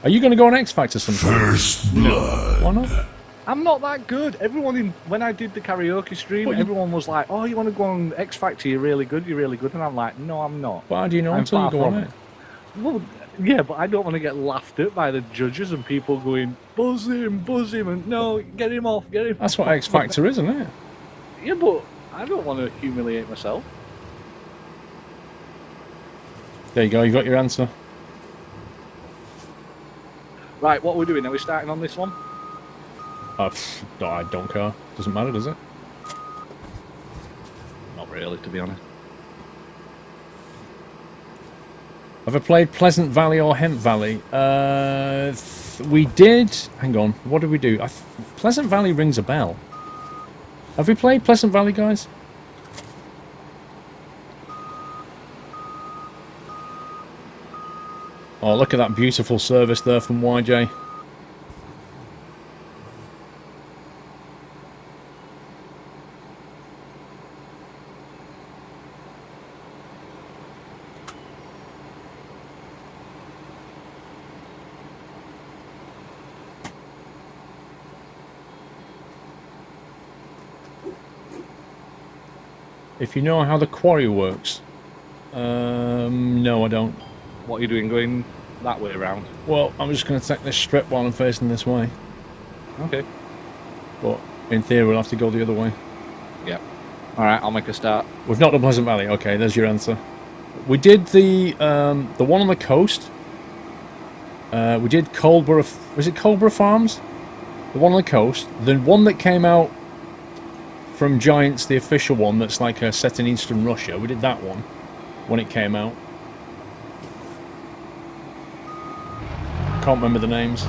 Are you going to go on X Factor sometime? First blood. Why not? I'm not that good. When I did the karaoke stream, What, you- everyone was like, "Oh, you want to go on X Factor? You're really good. You're really good." And I'm like, "No, I'm not." Well, how do you know I'm until you far go on from it? Well, yeah, but I don't want to get laughed at by the judges and people going, buzz him, and no, get him off, get him That's off. what X Factor is, isn't it? Yeah, but I don't want to humiliate myself. There you go, you got your answer. Right, what are we doing? Are we starting on this one? I don't care. Doesn't matter, does it? Not really, to be honest. Have I played Pleasant Valley or Hemp Valley? We did. Hang on. What did we do? Pleasant Valley rings a bell. Have we played Pleasant Valley, guys? Oh, look at that beautiful service there from YJ. If you know how the quarry works. No, I don't. What are you doing going that way around? Well, I'm just going to take this strip while I'm facing this way. Okay. But in theory, we'll have to go the other way. Yep. Alright, I'll make a start. We've not done Pleasant Valley. Okay, there's your answer. We did the one on the coast. We did Coldborough. Was it Coldborough Farms? The one on the coast. The one that came out from Giants, the official one that's like set in Eastern Russia. We did that one when it came out. Can't remember the names.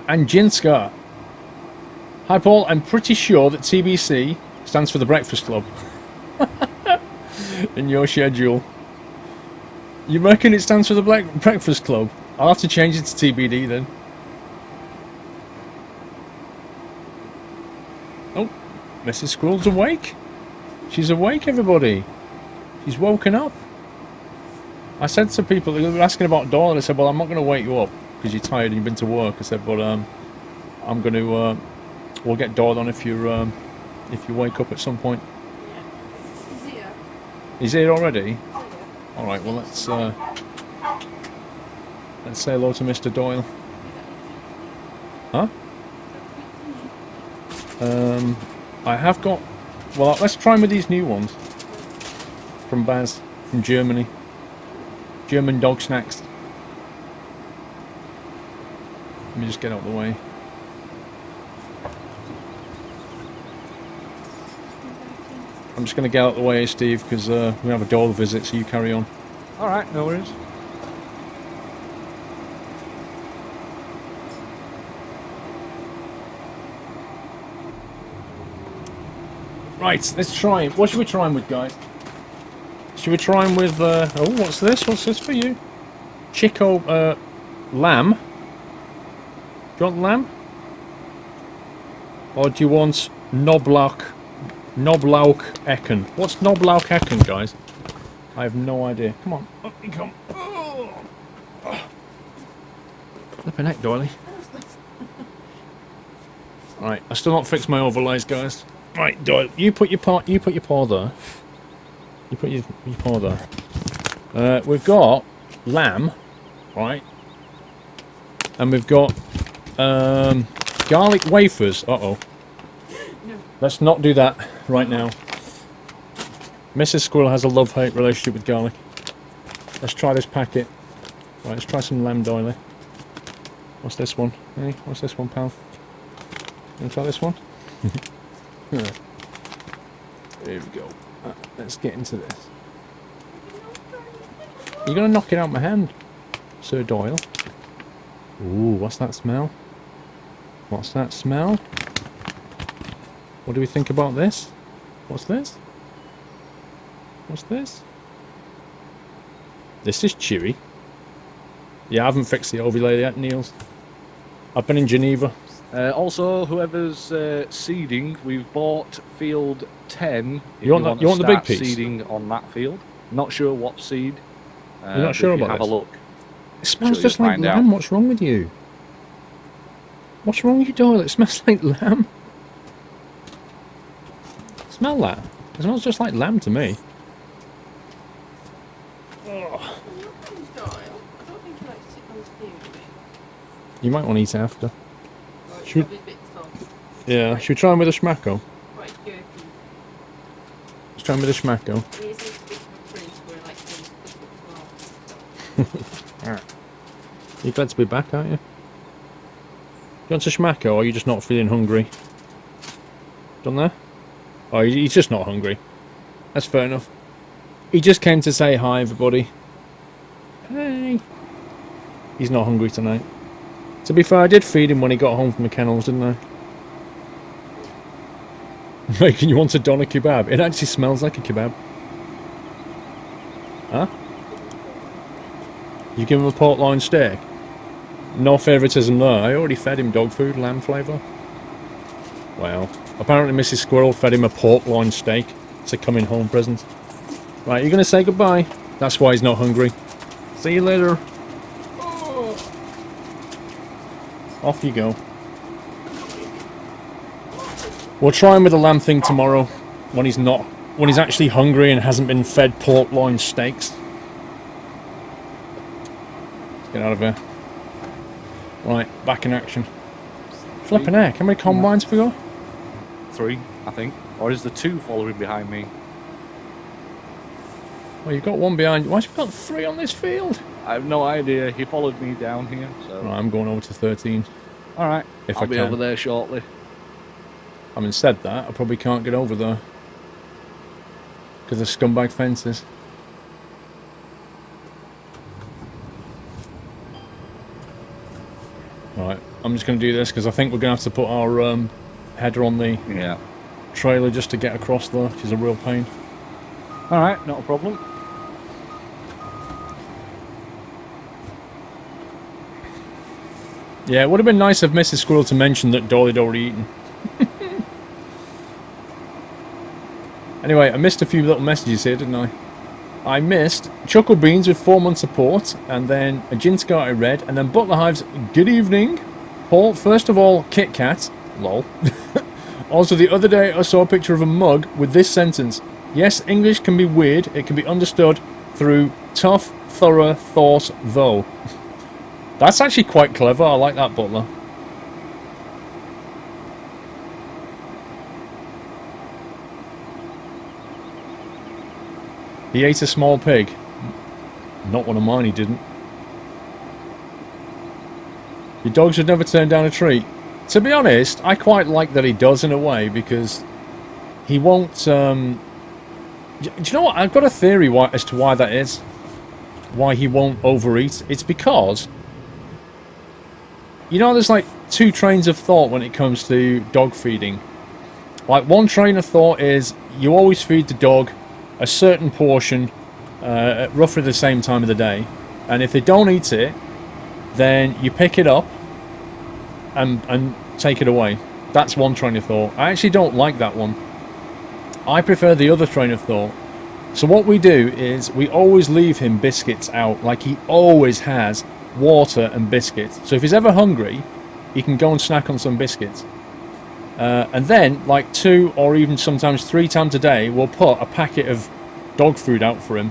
Anjinska. Hi Paul, I'm pretty sure that TBC stands for the Breakfast Club. In your schedule. You reckon it stands for the Breakfast Club? I'll have to change it to TBD then. Oh, Mrs. Squirrel's awake. She's awake, everybody. She's woken up. I said to people, they were asking about Dawn, and I said, well, I'm not going to wake you up because you're tired and you've been to work. I said, but I'm going to, we'll get Dawn on if you wake up at some point. He's here. He's here already? Alright, well let's say hello to Mr. Doyle. Huh? I have got... Well, let's try him with these new ones. From Baz, from Germany. German dog snacks. Let me just get out of the way. I'm just going to get out of the way, Steve, because we have a Doyle visit, so you carry on. Alright, no worries. Right, let's try him. What should we try him with, guys? Should we try him with... oh, what's this? What's this for you? Chico, lamb? Do you want lamb? Or do you want Knobloch Ecken? What's Knobloch Ecken, guys? I have no idea. Come on, up you come. Flipping heck, Doily. Right, I still not fixed my overlays, guys. Right, Doyle, you put your paw there. You put your paw there. We've got lamb, right? And we've got garlic wafers. Uh-oh. No. Let's not do that right now. Mrs. Squirrel has a love-hate relationship with garlic. Let's try this packet. Right, let's try some lamb, Doily. What's this one? Hey, what's this one, pal? You want to try this one? There we go. Let's get into this. You're going to knock it out my hand, Sir Doyle. Ooh, what's that smell? What's that smell? What do we think about this? What's this? What's this? This is chewy. Yeah, I haven't fixed the overlay yet, Niels. I've been in Geneva. Also, whoever's seeding, we've bought field 10. If You want the big piece? Seeding on that field. Not sure what seed. You're not sure about have this? a look. It smells Sure, just you'll like find lamb. out. What's wrong with you? What's wrong with you, Doyle? It smells like lamb. Smell that? It smells just like lamb to me. You might want to eat after. Should, yeah, should we try him with a schmacko? Let's try him with a schmacko. You're glad to be back, aren't you? You want a schmacko, or are you just not feeling hungry? Done there? Oh, he's just not hungry. That's fair enough. He just came to say hi, everybody. Hey. He's not hungry tonight. To be fair, I did feed him when he got home from the kennels, didn't I? Making you want to don a kebab. It actually smells like a kebab. Huh? You give him a pork loin steak? No favouritism there. I already fed him dog food, lamb flavour. Wow. Apparently Mrs. Squirrel fed him a pork loin steak. It's a coming home present. Right, you're going to say goodbye? That's why he's not hungry. See you later. Oh. Off you go. We'll try him with the lamb thing tomorrow. When he's actually hungry and hasn't been fed pork loin steaks. Let's get out of here. Right, back in action. Flipping heck, how many combines have we got? 3, I think. Or is there 2 following behind me? Well, you've got 1 behind you. Why have you got 3 on this field? I have no idea. He followed me down here, so... Right, I'm going over to 13. Alright, If I'll I be can. over there shortly. Having said that, I probably can't get over there. Because of scumbag fences. Right, I'm just going to do this because I think we're going to have to put our header on the trailer just to get across there, which is a real pain. Alright, not a problem. Yeah, it would have been nice of Mrs. Squirrel to mention that Dolly had already eaten. Anyway, I missed a few little messages here, didn't I? I missed Chuckle Beans with 4 months support, and then a Jinska I read, and then Butler Hives, good evening. Paul, first of all, Kit Kat, lol. Also, the other day I saw a picture of a mug with this sentence. Yes, English can be weird, it can be understood through tough, thorough thought, though. That's actually quite clever, I like that, Butler. He ate a small pig. Not one of mine, he didn't. Your dog should never turn down a treat. To be honest, I quite like that he does in a way, because he won't... Do you know what? I've got a theory as to why that is. Why he won't overeat. It's because... You know, there's like 2 trains of thought when it comes to dog feeding. Like, one train of thought is you always feed the dog a certain portion at roughly the same time of the day, and if they don't eat it, then you pick it up and take it away. That's one train of thought. I actually don't like that one. I prefer the other train of thought. So what we do is we always leave him biscuits out, like he always has water and biscuits. So if he's ever hungry, he can go and snack on some biscuits. And then, like 2 or even sometimes 3 times a day, we'll put a packet of dog food out for him.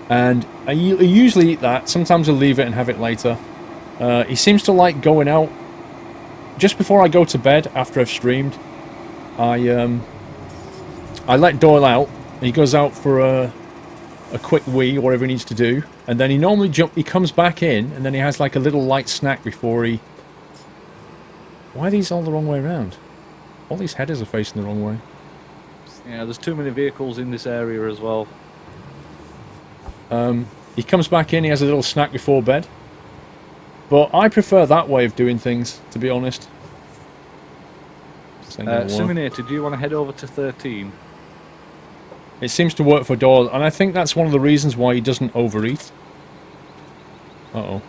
And I usually eat that. Sometimes I'll leave it and have it later. He seems to like going out. Just before I go to bed, after I've streamed, I let Doyle out. He goes out for a quick wee, or whatever he needs to do. And then he normally he comes back in, and then he has like a little light snack before he... Why are these all the wrong way around? All these headers are facing the wrong way. Yeah, there's too many vehicles in this area as well. He comes back in, he has a little snack before bed. But I prefer that way of doing things, to be honest. Siminator, do you want to head over to 13? It seems to work for Doyle, and I think that's one of the reasons why he doesn't overeat. Uh-oh.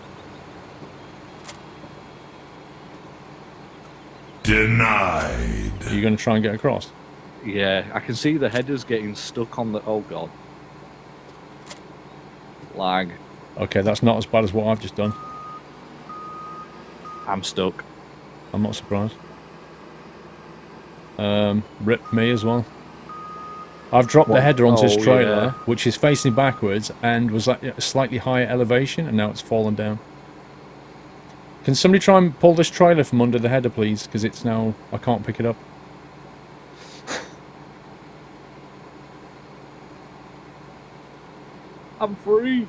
Denied. Are you going to try and get across? Yeah, I can see the headers getting stuck on the... Oh, God. Lag. Okay, that's not as bad as what I've just done. I'm stuck. I'm not surprised. Rip me as well. I've dropped the header onto his trailer, which is facing backwards, and was at a slightly higher elevation, and now it's fallen down. Can somebody try and pull this trailer from under the header, please? Because it's now... I can't pick it up. I'm free.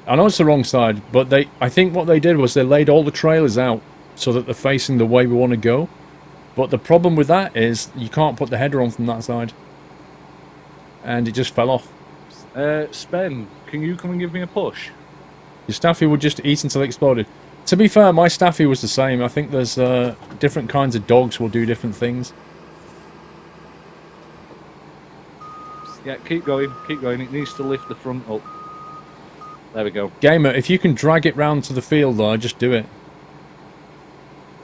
I know it's the wrong side, but I think what they did was they laid all the trailers out so that they're facing the way we want to go. But the problem with that is you can't put the header on from that side. And it just fell off. Spen, can you come and give me a push? Your staffy would just eat until it exploded. To be fair, my staffy was the same. I think there's different kinds of dogs will do different things. Yeah, keep going, keep going. It needs to lift the front up. There we go. Gamer, if you can drag it round to the field, though, just do it.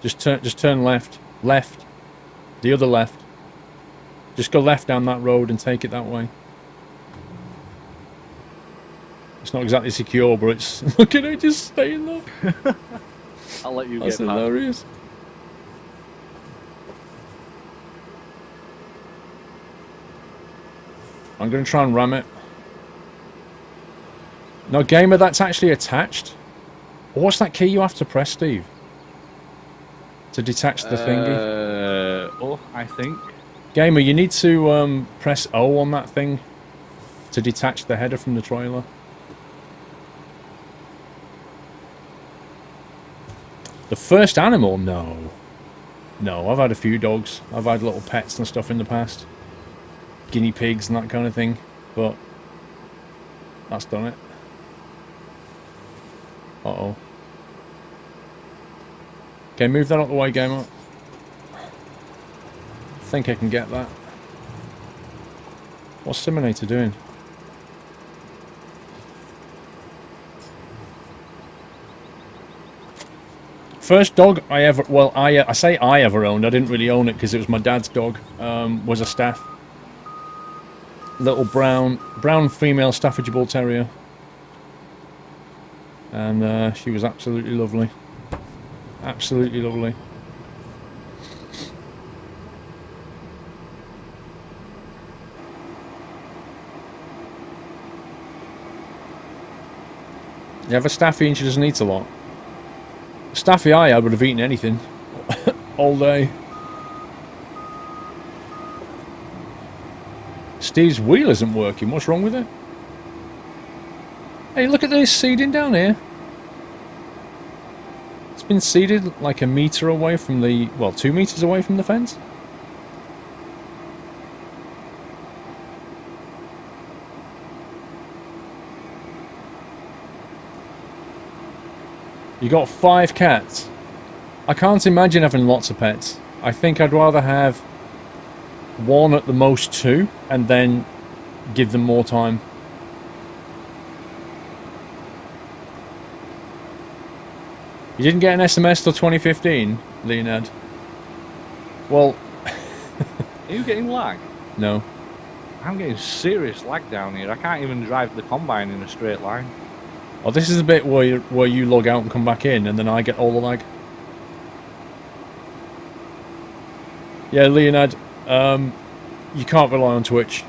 Just turn left. Left. The other left. Just go left down that road and take it that way. It's not exactly secure, but it's... Look at it just staying there. I'll let you That's get past. hilarious. I'm going to try and ram it. No, Gamer, that's actually attached. What's that key you have to press, Steve? To detach the thingy? Oh, I think. Gamer, you need to press O on that thing to detach the header from the trailer. The first animal? No. No, I've had a few dogs. I've had little pets and stuff in the past. Guinea pigs and that kind of thing. But that's done it. Uh-oh. Okay, move that out the way, Gamer. I think I can get that. What's Simulator doing? First dog I ever, well, I say I ever owned. I didn't really own it because it was my dad's dog. Was a Staff. Little brown female Staffordshire Bull Terrier. And she was absolutely lovely. Absolutely lovely. You have a Staffy and she doesn't eat a lot. Staffy I would have eaten anything. All day. Steve's wheel isn't working. What's wrong with it? Hey, look at this seeding down here. It's been seeded like a metre away from the... Well, 2 metres away from the fence. You got 5 cats. I can't imagine having lots of pets. I think I'd rather have 1 at the most 2 and then give them more time. You didn't get an SMS till 2015, Leonard? Well... Are you getting lag? No. I'm getting serious lag down here. I can't even drive the combine in a straight line. Oh, this is the bit where you log out and come back in, and then I get all the lag. Yeah, Leonard, you can't rely on Twitch.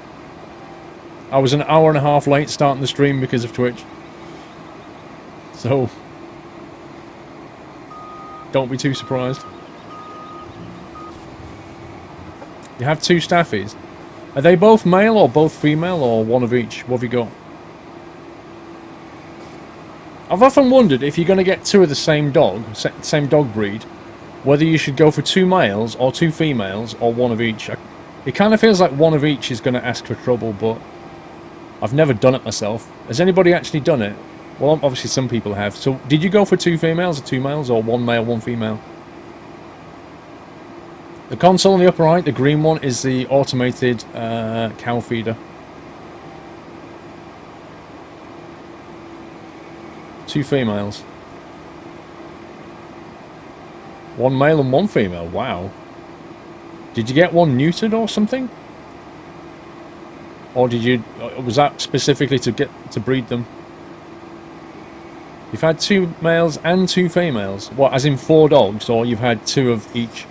I was an hour and a half late starting the stream because of Twitch. So, don't be too surprised. You have 2 Staffies. Are they both male or both female or one of each? What have you got? I've often wondered if you're going to get 2 of the same dog, same dog breed, whether you should go for 2 males or 2 females or 1 of each. It kind of feels like 1 of each is going to ask for trouble, but I've never done it myself. Has anybody actually done it? Well, obviously some people have. So, did you go for 2 females or 2 males or 1 male, 1 female? The console on the upper right, the green one, is the automated cow feeder. 2 females. 1 male and 1 female. Wow. Did you get 1 neutered or something? Or did you... Was that specifically to breed them? You've had 2 males and 2 females. What, as in 4 dogs? Or you've had 2 of each?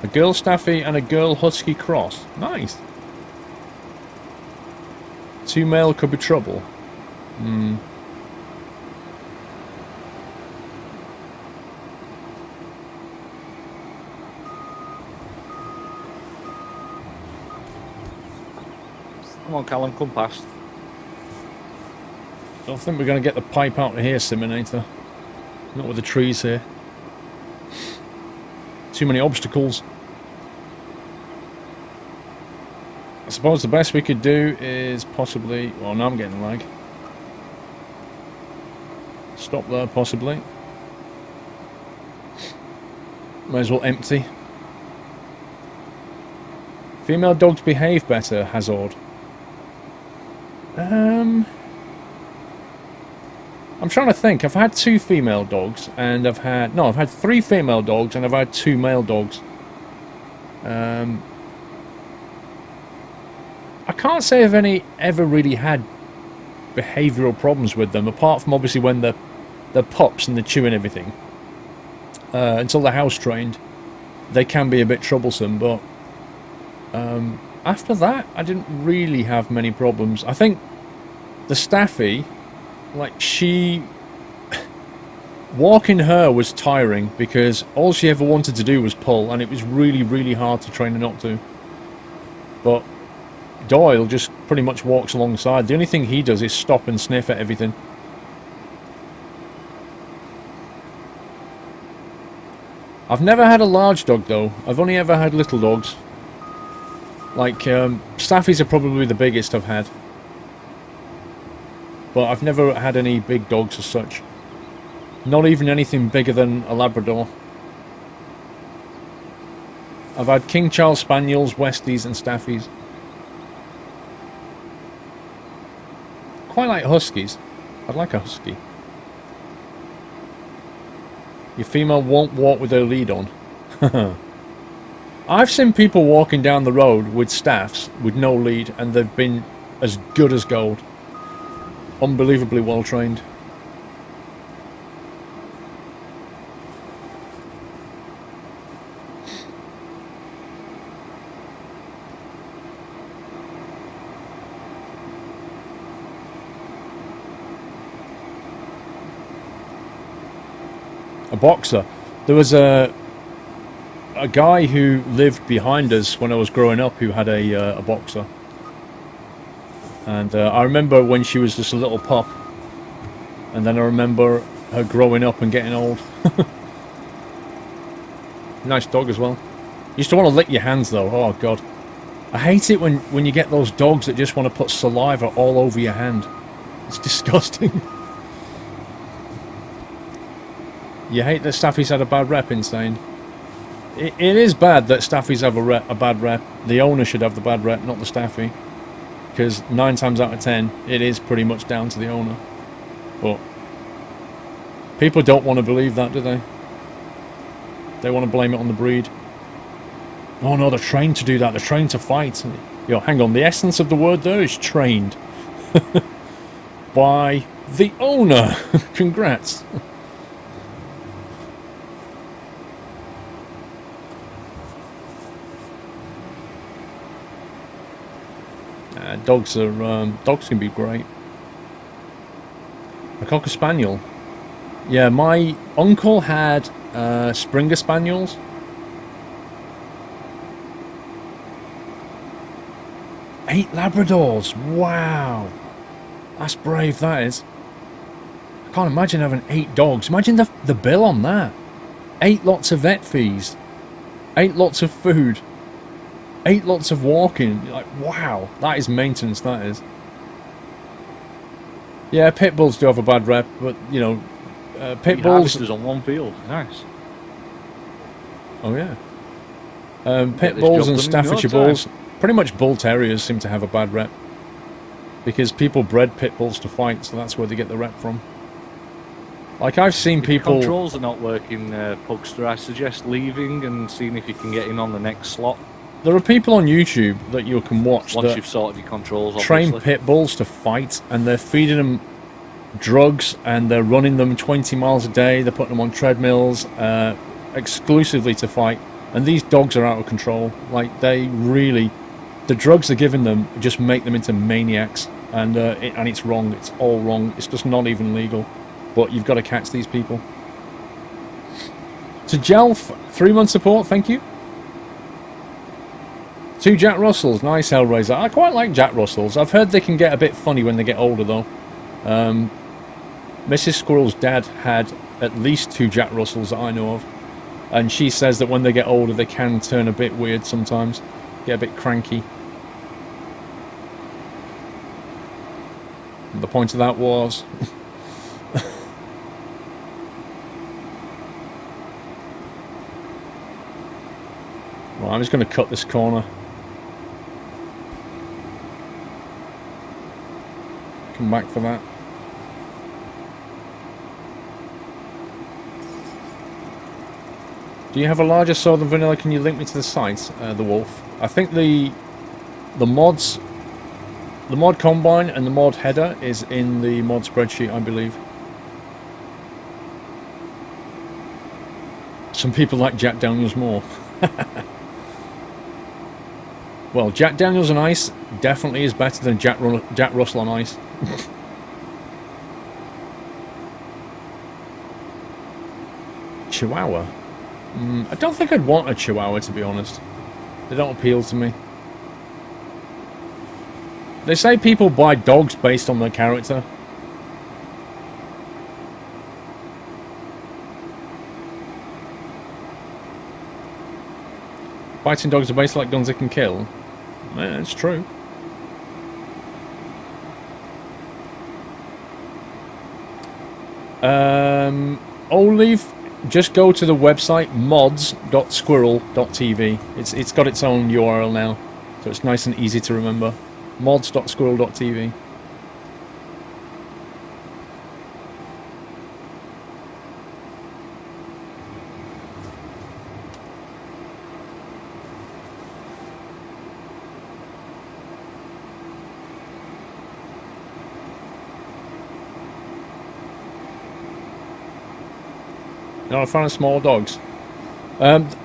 A girl Staffy and a girl Husky cross. Nice. 2 male could be trouble. Hmm. Come on, Callum, come past. I don't think we're going to get the pipe out of here, Siminator. Not with the trees here. Too many obstacles. I suppose the best we could do is possibly... Well, now I'm getting lag. Stop there, possibly. Might as well empty. Female dogs behave better, Hazard. I'm trying to think. I've had 2 female dogs, and I've had 3 female dogs, and I've had 2 male dogs. I can't say I've ever really had behavioural problems with them, apart from obviously when they're pups and they're chewing everything. Until they're house trained, they can be a bit troublesome, but after that, I didn't really have many problems. I think the Staffy, like, walking her was tiring because all she ever wanted to do was pull, and it was really, really hard to train her not to. But Doyle just pretty much walks alongside. The only thing he does is stop and sniff at everything. I've never had a large dog though. I've only ever had little dogs. Like, Staffies are probably the biggest I've had. But I've never had any big dogs as such. Not even anything bigger than a Labrador. I've had King Charles Spaniels, Westies and Staffies. Quite like Huskies. I'd like a Husky. Your female won't walk with her lead on. I've seen people walking down the road with staffs with no lead, and they've been as good as gold. Unbelievably well trained. A boxer. There was a guy who lived behind us when I was growing up who had a boxer. And I remember when she was just a little pup. And then I remember her growing up and getting old. Nice dog as well. Used to want to lick your hands though. Oh god. I hate it when you get those dogs that just want to put saliva all over your hand. It's disgusting. You hate that Staffies had a bad rep, Insane. It is bad that Staffies have a bad rep. The owner should have the bad rep, not the Staffy. Because 9 times out of 10, it is pretty much down to the owner. But people don't want to believe that, do they? They want to blame it on the breed. Oh no, they're trained to do that. They're trained to fight. Yo, hang on. The essence of the word there is trained. By the owner. Congrats. Dogs can be great. A Cocker Spaniel. Yeah, my uncle had Springer Spaniels. Eight Labradors. Wow. That's brave, that is. I can't imagine having 8 dogs. Imagine the bill on that. 8 lots of vet fees. 8 lots of food. 8 lots of walking. Like, wow. That is maintenance, that is. Yeah, pit bulls do have a bad rep, but, you know, pit bulls... on one field. Nice. Oh, yeah. Pit bulls and Staffordshire bulls... Pretty much bull terriers seem to have a bad rep. Because people bred pit bulls to fight, so that's where they get the rep from. Like, I've seen people... If controls are not working, Pugster, I suggest leaving and seeing if you can get in on the next slot. There are people on YouTube that you can watch once you've sorted your controls, train pit bulls to fight, and they're feeding them drugs, and they're running them 20 miles a day, they're putting them on treadmills, exclusively to fight. And these dogs are out of control. Like, they really... The drugs they're giving them just make them into maniacs, and it's wrong. It's all wrong. It's just not even legal. But you've got to catch these people. To Jelf, 3-month support, thank you. 2 Jack Russells, nice Hellraiser. I quite like Jack Russells. I've heard they can get a bit funny when they get older, though. Mrs. Squirrel's dad had at least 2 Jack Russells that I know of. And she says that when they get older, they can turn a bit weird sometimes. Get a bit cranky. The point of that was... Right, I'm just going to cut this corner. Come back for that. Do you have a larger Southern Vanilla? Can you link me to the site, the Wolf? I think the mods, the mod combine and the mod header is in the mod spreadsheet, I believe. Some people like Jack Daniels more. Well, Jack Daniels on ice definitely is better than Jack Russell on ice. Chihuahua? I don't think I'd want a Chihuahua, to be honest. They don't appeal to me. They say people buy dogs based on their character. Fighting dogs are based like guns that can kill. Yeah, it's true. Olive, just go to the website mods.squirrel.tv. It's got its own URL now, so it's nice and easy to remember. Mods.squirrel.tv. No, I found small dogs.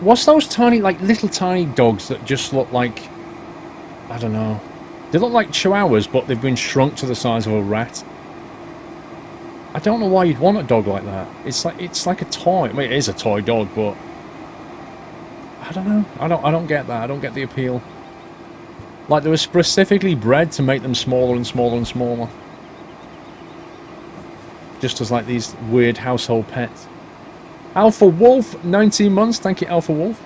What's those tiny, like little tiny dogs that just look like, I don't know. They look like chihuahuas, but they've been shrunk to the size of a rat. I don't know why you'd want a dog like that. It's like a toy. I mean, it is a toy dog, but I don't know. I don't get that. I don't get the appeal. Like they were specifically bred to make them smaller and smaller and smaller. Just as like these weird household pets. Alpha Wolf, 19 months. Thank you, Alpha Wolf.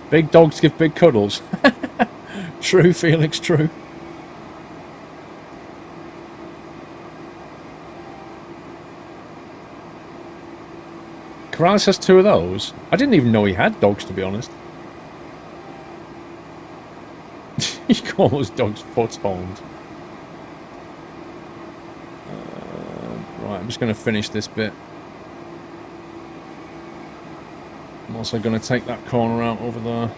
Big dogs give big cuddles. True, Felix, true. Corrales has 2 of those. I didn't even know he had dogs, to be honest. You call those dogs footbones. Right, I'm just going to finish this bit. I'm also going to take that corner out over there.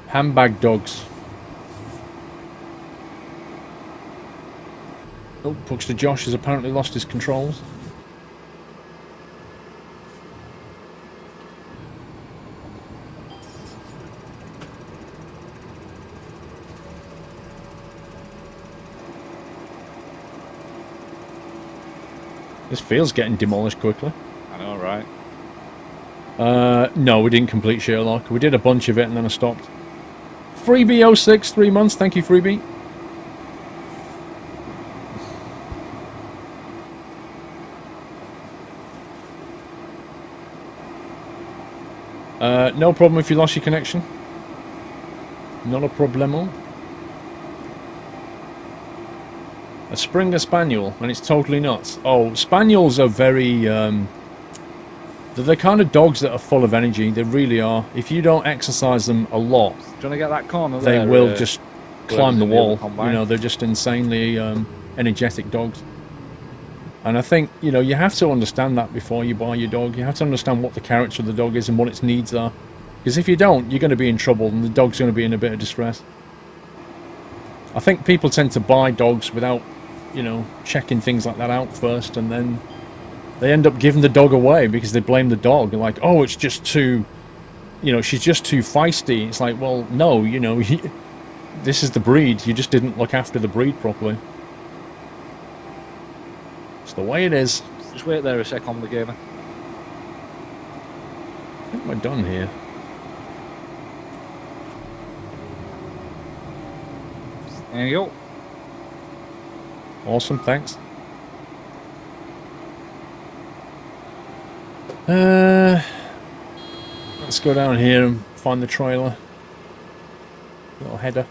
Handbag dogs. Oh, Puckster Josh has apparently lost his controls. This field's getting demolished quickly. I know, right? No, we didn't complete Sherlock. We did a bunch of it and then I stopped. Freebie06, 3 months. Thank you, Freebie. No problem if you lost your connection. Not a problemo. A Springer Spaniel, and it's totally nuts. Oh, Spaniels are very... they're the kind of dogs that are full of energy. They really are. If you don't exercise them a lot... Do you want to get that corner they there? will just climb the wall. Combine? You know, they're just insanely energetic dogs. And I think, you know, you have to understand that before you buy your dog. You have to understand what the character of the dog is and what its needs are. Because if you don't, you're going to be in trouble and the dog's going to be in a bit of distress. I think people tend to buy dogs without, you know, checking things like that out first, and then they end up giving the dog away because they blame the dog. They're like, oh, it's just too, you know, she's just too feisty. It's like, well, no, you know, this is the breed. You just didn't look after the breed properly. It's the way it is. Just wait there a sec on the gamer. I think we're done here. There you go. Awesome, thanks. Let's go down here and find the trailer. Little header.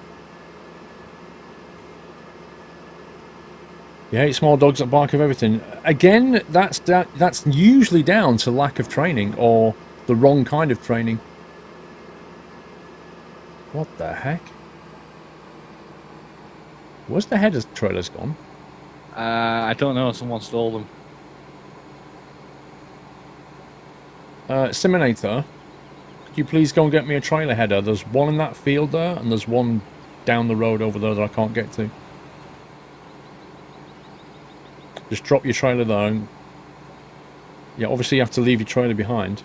You hate small dogs that bark of everything. Again, that's usually down to lack of training or the wrong kind of training. What the heck? Where's the header trailers gone? I don't know. Someone stole them. Siminator, could you please go and get me a trailer header? There's one in that field there, and there's one down the road over there that I can't get to. Just drop your trailer there. And... yeah, obviously you have to leave your trailer behind.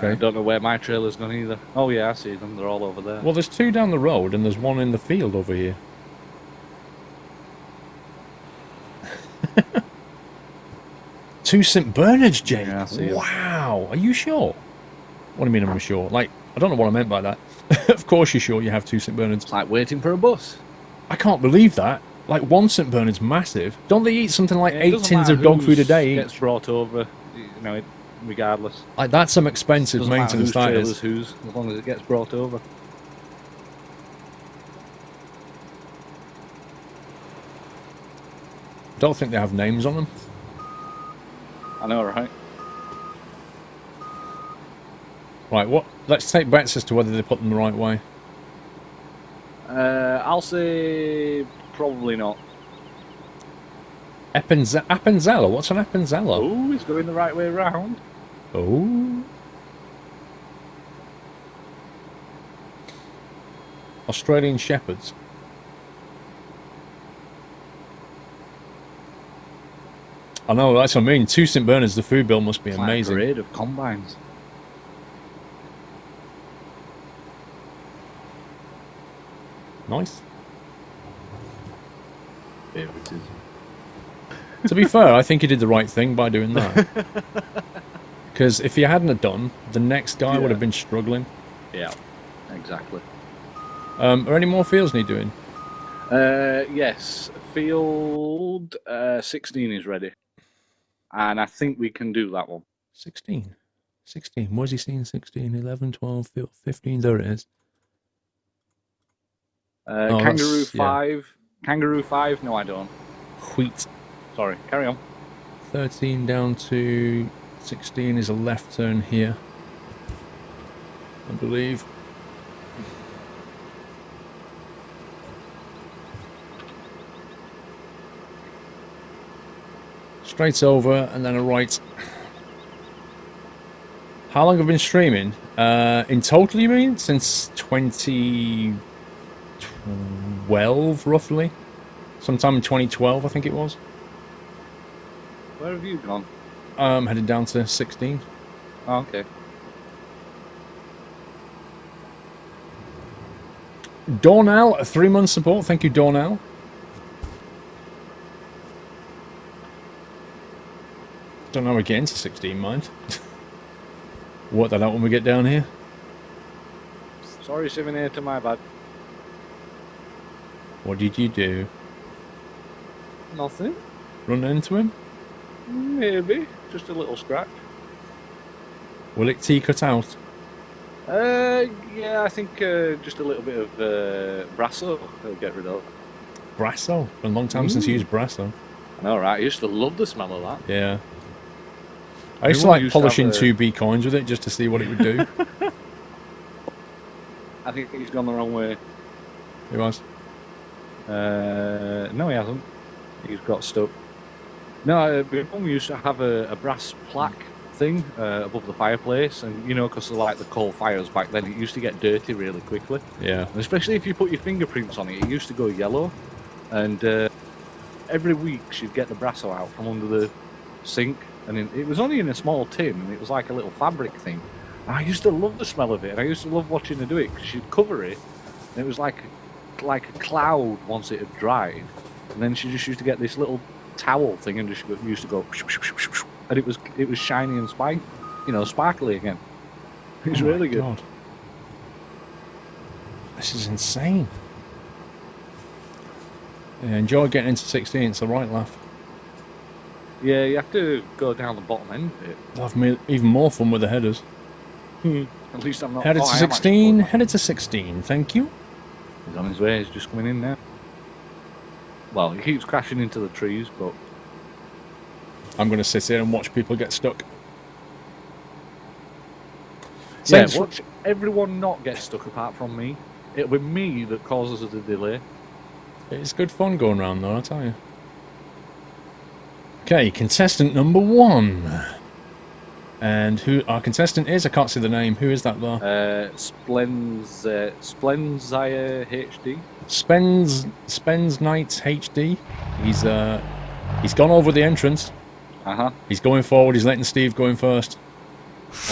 I don't know where my trailer's gone either. Oh yeah, I see them. They're all over there. Well, there's two down the road, and there's one in the field over here. Two St. Bernards, Jake. Yeah, I see them. Wow. Are you sure? What do you mean I'm sure? Like, I don't know what I meant by that. Of course you're sure you have two St. Bernards. It's like waiting for a bus. I can't believe that. Like, one St. Bernard's massive. Don't they eat something like Yeah, it 8 doesn't tins matter of dog whose food a day? gets brought over, you know, regardless. Like, that's some expensive Doesn't matter maintenance, whose that trailer's is. whose, as long as it gets brought over. Don't think they have names on them. I know, right? Right, what? Let's take bets as to whether they put them the right way. I'll say probably not. Appenzella? What's an Appenzella? Oh, he's going the right way round. Oh. Australian Shepherds. I know, that's what I mean. Two St. Bernards, the food bill must be It's like a amazing. parade of combines. Nice. Favoritism. To be fair, I think he did the right thing by doing that. Because if he hadn't have done, the next guy would Yeah. have been struggling. Yeah, exactly. Are any more fields need doing? Yes, field 16 is ready. And I think we can do that one. 16. 16. Where's he seen 16? 11, 12, 15. There it is. Kangaroo that's- yeah. 5. Kangaroo 5? No, I don't. Wheat. Sorry, carry on. 13 down to 16 is a left turn here, I believe. Straight over and then a right. How long have I been streaming? In total, you mean? Since 2012, roughly? Sometime in 2012, I think it was. Where have you gone? Headed down to 16. Oh, okay. Dornell, a 3-month support. Thank you, Dornell. Don't know, we're getting to 16, mind. Work that out when we get down here. Sorry, Siminator, my bad. What did you do? Nothing. Run into him? Maybe. Just a little scratch. Will it tea cut out? Yeah, I think just a little bit of Brasso will get rid of. Brasso? Been a long time since you used Brasso. I know, right? I used to love the smell of that. Yeah. I used to Everyone like used to polishing have 2B coins with it just to see what it would do. I think he's gone the wrong way. It was. No, he hasn't. He's got stuck. No, before we used to have a brass plaque thing above the fireplace, and you know, because of like the coal fires back then, it used to get dirty really quickly. Yeah. And especially if you put your fingerprints on it, it used to go yellow. And every week she'd get the Brasso out from under the sink, and it was only in a small tin, and it was like a little fabric thing. And I used to love the smell of it, and I used to love watching her do it because she'd cover it, and it was like a cloud once it had dried, and then she just used to get this little towel thing and just used to go, and it was shiny and sparkly again. It was really good. God. This is insane. Yeah, enjoy getting into 16. It's the right laugh. Yeah, you have to go down the bottom end of it. I'll have even more fun with the headers. At least I'm not. Headed oh, to I am actually 16. going. Headed to 16. Thank you. He's on his way. He's just coming in now. Well, he keeps crashing into the trees, but I'm going to sit here and watch people get stuck. yeah, Saints- watch everyone not get stuck apart from me. It'll be me that causes the delay. It's good fun going around though, I'll tell you. Okay, contestant number 1. And who our contestant is? I can't see the name. Who is that though? Splenzia HD. Spends Knights HD. He's gone over the entrance. He's going forward. He's letting Steve go in first.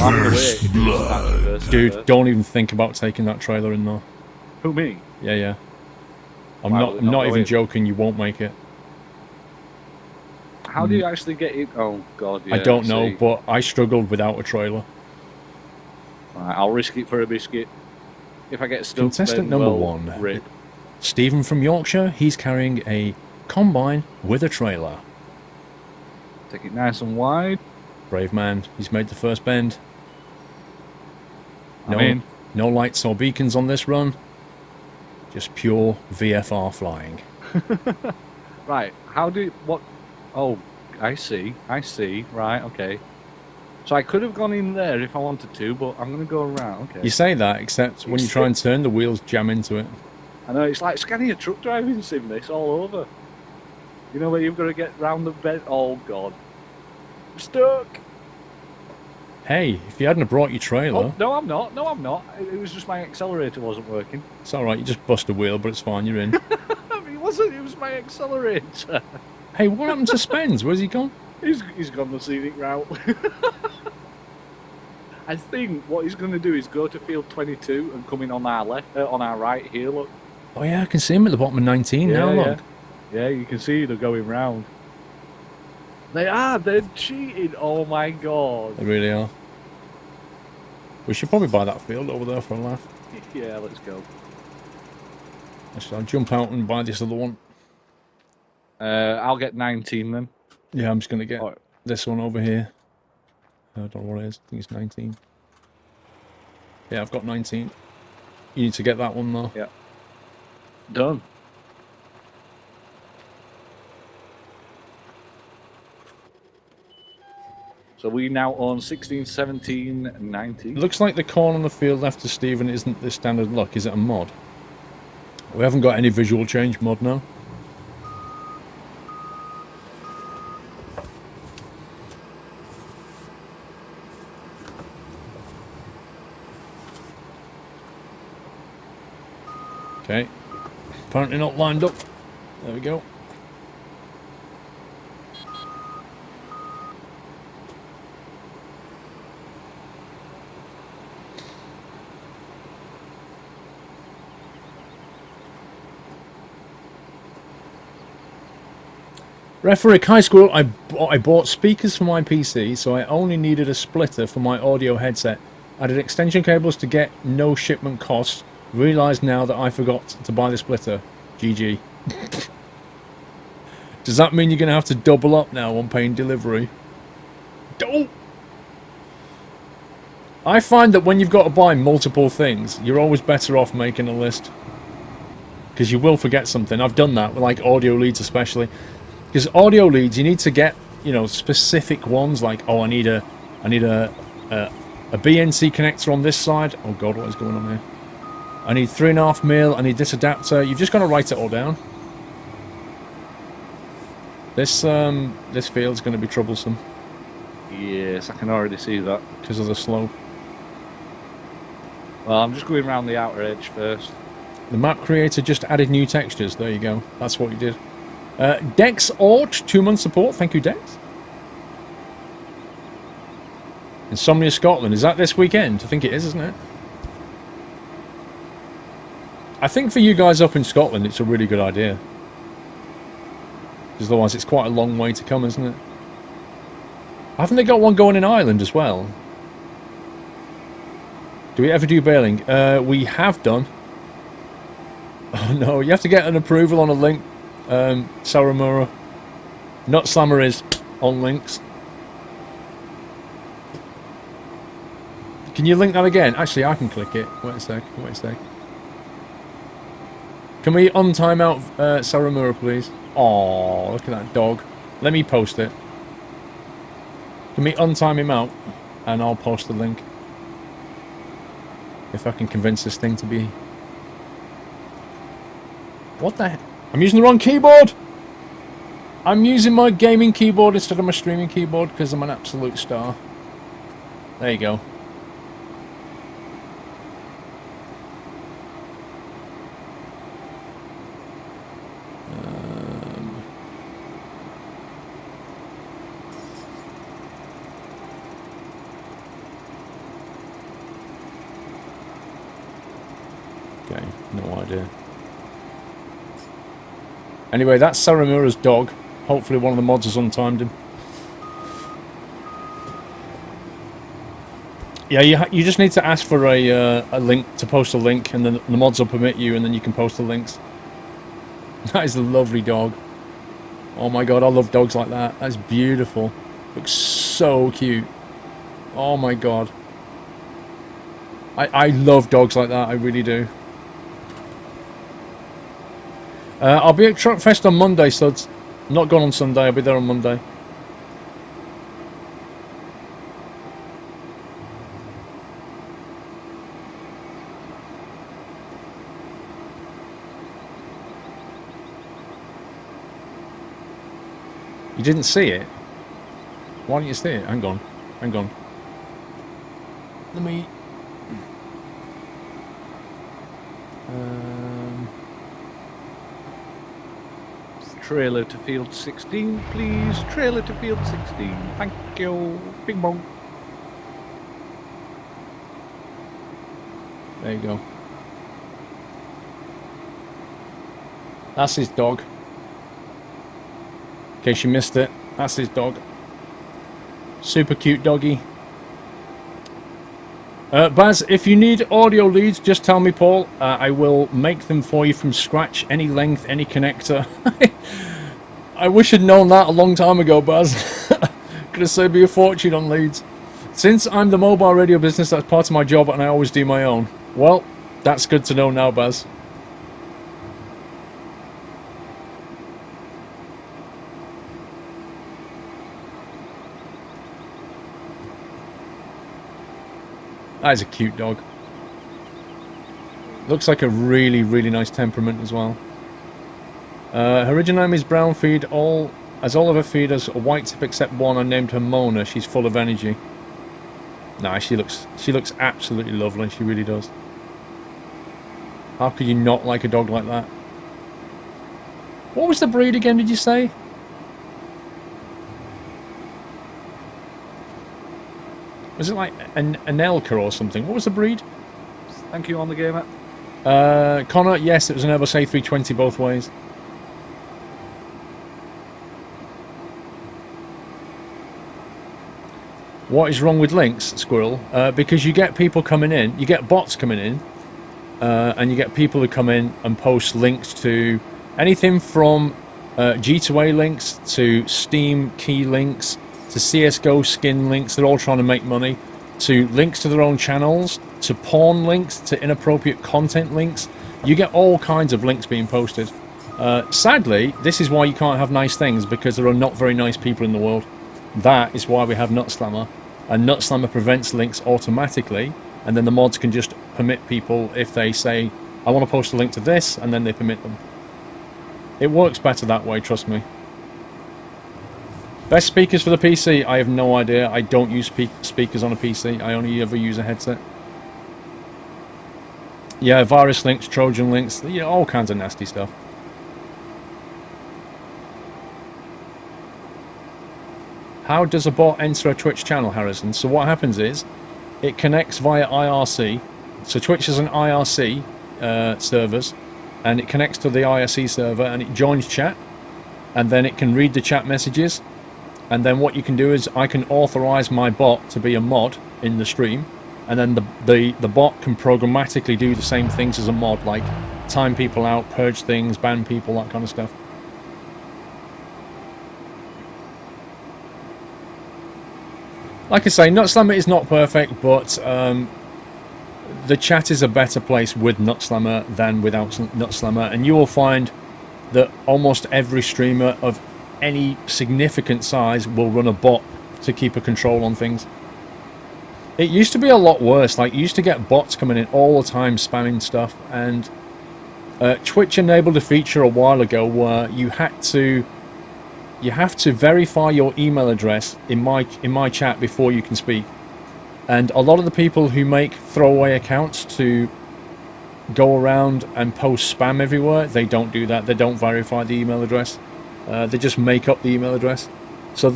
Well, I'm gonna wait if he starts first. Dude, don't even think about taking that trailer in though. Who, me? Yeah. I'm Why not. would I'm it not not go even in? joking. You won't make it. How do you actually get it? Oh god, yeah. I don't know, see. but I struggled without a trailer. Right, I'll risk it for a biscuit. If I get stuck, Contestant then number well, 1. Rip. Stephen from Yorkshire. He's carrying a combine with a trailer. Take it nice and wide. Brave man. He's made the first bend. I'm in. No lights or beacons on this run. Just pure VFR flying. Right, how do what? Oh, I see. Right, okay. So I could have gone in there if I wanted to, but I'm going to go around. Okay. You say that, except when you try and turn, the wheels jam into it. I know, it's like scanning a truck driving sim, this, all over. You know where you've got to get round the bend? Oh, God. I'm stuck. Hey, if you hadn't have brought your trailer, Oh, no, I'm not. No, I'm not. It was just my accelerator wasn't working. it's alright, you just bust a wheel, but it's fine, you're in. It wasn't. It was my accelerator. Hey, what happened to Spence? Where's he gone? He's gone the scenic route. I think what he's going to do is go to field 22 and come in on our left, on our right here. Look. Oh yeah, I can see him at the bottom of 19 now, look. Yeah, you can see they're going round. They're cheating. Oh my god. They really are. We should probably buy that field over there for a laugh. Yeah, let's go. Actually, I'll jump out and buy this other one. I'll get 19 then. Yeah, I'm just going to get Oh. this one over here. I don't know what it is. I think it's 19. Yeah, I've got 19. You need to get that one though. Yeah. Done. So we now own 16, 17, 19. It looks like the corn on the field left to Stephen isn't the standard look. Is it a mod? We haven't got any visual change mod now. Okay. Apparently not lined up. There we go. Referee, hi Squirrel, I bought speakers for my PC, so I only needed a splitter for my audio headset. Added extension cables to get no shipment costs. Realised now that I forgot to buy the splitter. GG. Does that mean you're going to have to double up now on paying delivery? Don't! I find that when you've got to buy multiple things, you're always better off making a list. Because you will forget something. I've done that with like audio leads especially. Because audio leads, you need to get, you know, specific ones like, oh, I need a BNC connector on this side. Oh god, what is going on here? I need 3.5 mil. I need this adapter. You've just got to write it all down. This field's going to be troublesome Yes, I can already see that. because of the slope. Well, I'm just going around the outer edge first. The map creator just added new textures. There you go. That's what you did. Dex Ort, 2-month support. Thank you, Dex. Insomnia Scotland. Is that this weekend? I think it is, isn't it? I think for you guys up in Scotland, it's a really good idea. Because otherwise it's quite a long way to come, isn't it? Haven't they got one going in Ireland as well? Do we ever do bailing? We have done. Oh no, you have to get an approval on a link. Saramura. Not Slammer is on links. Can you link that again? Actually, I can click it. Wait a sec. Can we on time out Saramura, please? Oh, look at that dog. Let me post it. Can we untime him out? And I'll post the link. If I can convince this thing to be... What the heck? I'm using the wrong keyboard! I'm using my gaming keyboard instead of my streaming keyboard because I'm an absolute star. There you go. Okay, no idea. Anyway, that's Saramura's dog. Hopefully one of the mods has untimed him. Yeah, you just need to ask for a link, to post a link, and then the mods will permit you, and then you can post the links. That is a lovely dog. Oh my god, I love dogs like that. That's beautiful. Looks so cute. Oh my god. I love dogs like that, I really do. I'll be at Truckfest on Monday, so it's not going on Sunday. I'll be there on Monday. You didn't see it? Why didn't you see it? Hang on. Hang on. Let me... Trailer to field 16, please. Trailer to field 16. Thank you. Bing bong. There you go. That's his dog. In case you missed it, that's his dog. Super cute doggy. Baz, if you need audio leads, just tell me, Paul. I will make them for you from scratch, any length, any connector. I wish I'd known that a long time ago, Baz. Could have saved me a fortune on leads. Since I'm the mobile radio business, that's part of my job, and I always do my own. Well, that's good to know now, Baz. That is a cute dog. Looks like a really, really nice temperament as well. Her original name is Brown Feed. As all of her feeders are white tip except one, I named her Mona. She's full of energy. Nah, she looks absolutely lovely. She really does. How could you not like a dog like that? What was the breed again, did you say? Was it like an Elka or something? What was the breed? Thank you, on the gamer. Connor, yes, it was an Airbus A320 both ways. What is wrong with links, Squirrel? Because you get people coming in, you get bots coming in, and you get people who come in and post links to anything from G2A links to Steam key links to CSGO skin links. They're all trying to make money. To links to their own channels, to porn links, to inappropriate content links. You get all kinds of links being posted. Sadly, this is why you can't have nice things, because there are not very nice people in the world. That is why we have Nutslammer. And Nutslammer prevents links automatically, and then the mods can just permit people if they say, I want to post a link to this, and then they permit them. It works better that way, trust me. Best speakers for the PC? I have no idea. I don't use speakers on a PC. I only ever use a headset. Yeah, virus links, Trojan links, you know, all kinds of nasty stuff. How does a bot enter a Twitch channel, Harrison? So what happens is, it connects via IRC. So Twitch is an IRC servers, and it connects to the IRC server, and it joins chat, and then it can read the chat messages. And then what you can do is I can authorize my bot to be a mod in the stream, and then the bot can programmatically do the same things as a mod, like time people out, purge things, ban people, that kind of stuff. Like I say, Nutslammer is not perfect, but the chat is a better place with Nutslammer than without Nutslammer, and you will find that almost every streamer of any significant size will run a bot to keep a control on things. It used to be a lot worse. Like, you used to get bots coming in all the time spamming stuff, and Twitch enabled a feature a while ago where you have to verify your email address in my chat before you can speak. And a lot of the people who make throwaway accounts to go around and post spam everywhere, they don't do that. They don't verify the email address. They just make up the email address. So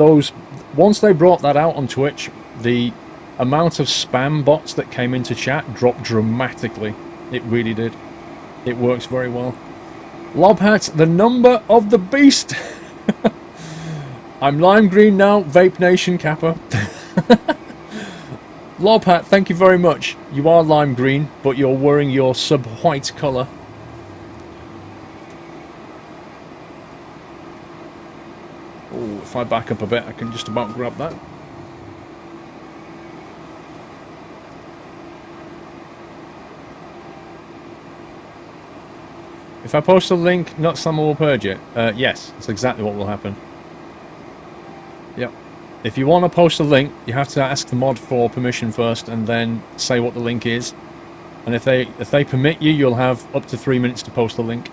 once they brought that out on Twitch, the amount of spam bots that came into chat dropped dramatically. It really did. It works very well. Lobhat, the number of the beast. I'm lime green now, Vape Nation Kappa. Lobhat, thank you very much. You are lime green, but you're wearing your sub-white colour. Oh, if I back up a bit, I can just about grab that. If I post a link, not someone will purge it. Yes, that's exactly what will happen. Yep. If you want to post a link, you have to ask the mod for permission first, and then say what the link is. And if they permit you, you'll have up to 3 minutes to post the link.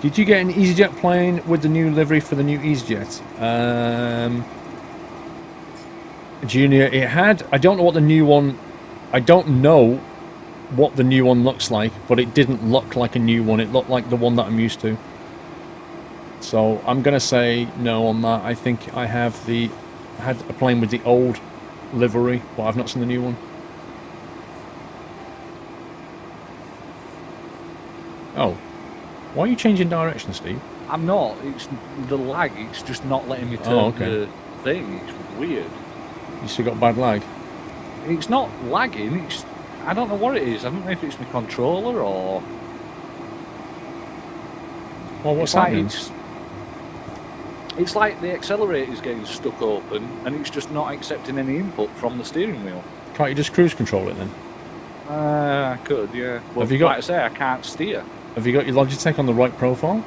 Did you get an EasyJet plane with the new livery for the new EasyJet? Junior, it had. I don't know what the new one. I don't know what the new one looks like, but it didn't look like a new one. It looked like the one that I'm used to. So I'm gonna say no on that. I think I had a plane with the old livery, but I've not seen the new one. Oh, why are you changing direction, Steve? I'm not. It's the lag. It's just not letting me turn the thing. It's weird. You still got bad lag? It's not lagging. I don't know what it is. I don't know if it's my controller or... Well, what's happening? It's like the accelerator is getting stuck open and it's just not accepting any input from the steering wheel. Can't you just cruise control it then? I could, yeah. Well, have you got, like I say, I can't steer. Have you got your Logitech on the right profile?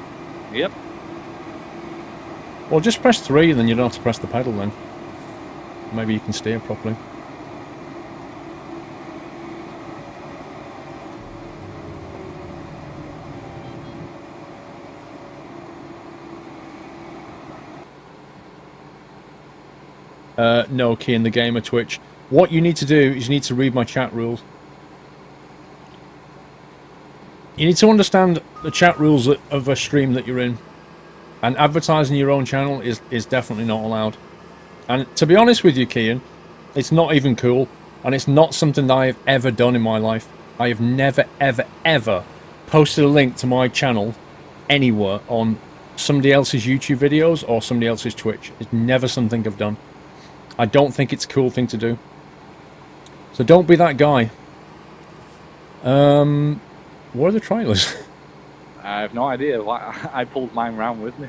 Yep. Well, just press 3 and then you don't have to press the pedal then. Maybe you can steer properly. No, Key in the Gamer Twitch. What you need to do is you need to read my chat rules. You need to understand the chat rules of a stream that you're in. And advertising your own channel is definitely not allowed. And to be honest with you, Kian, it's not even cool. And it's not something that I have ever done in my life. I have never, ever, ever posted a link to my channel anywhere on somebody else's YouTube videos or somebody else's Twitch. It's never something I've done. I don't think it's a cool thing to do. So don't be that guy. Where are the trailers? I have no idea. I pulled mine round with me.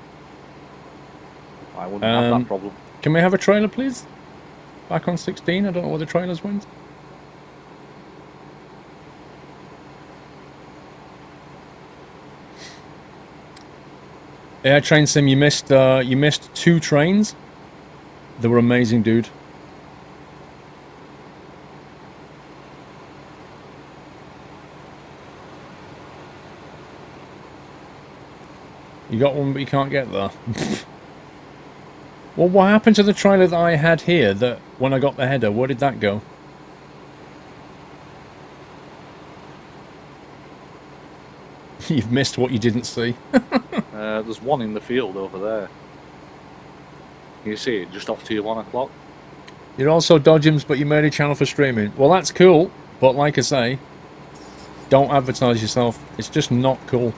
I wouldn't have that problem. Can we have a trailer, please? Back on 16? I don't know where the trailers went. Yeah, Train Sim, you missed 2 trains. They were amazing, dude. You got one, but you can't get there. Well, what happened to the trailer that I had here, that when I got the header, where did that go? You've missed what you didn't see. There's one in the field over there. Can you see it just off to your 1 o'clock? You're also Dodgems, but you made a channel for streaming. Well, that's cool, but like I say, don't advertise yourself. It's just not cool.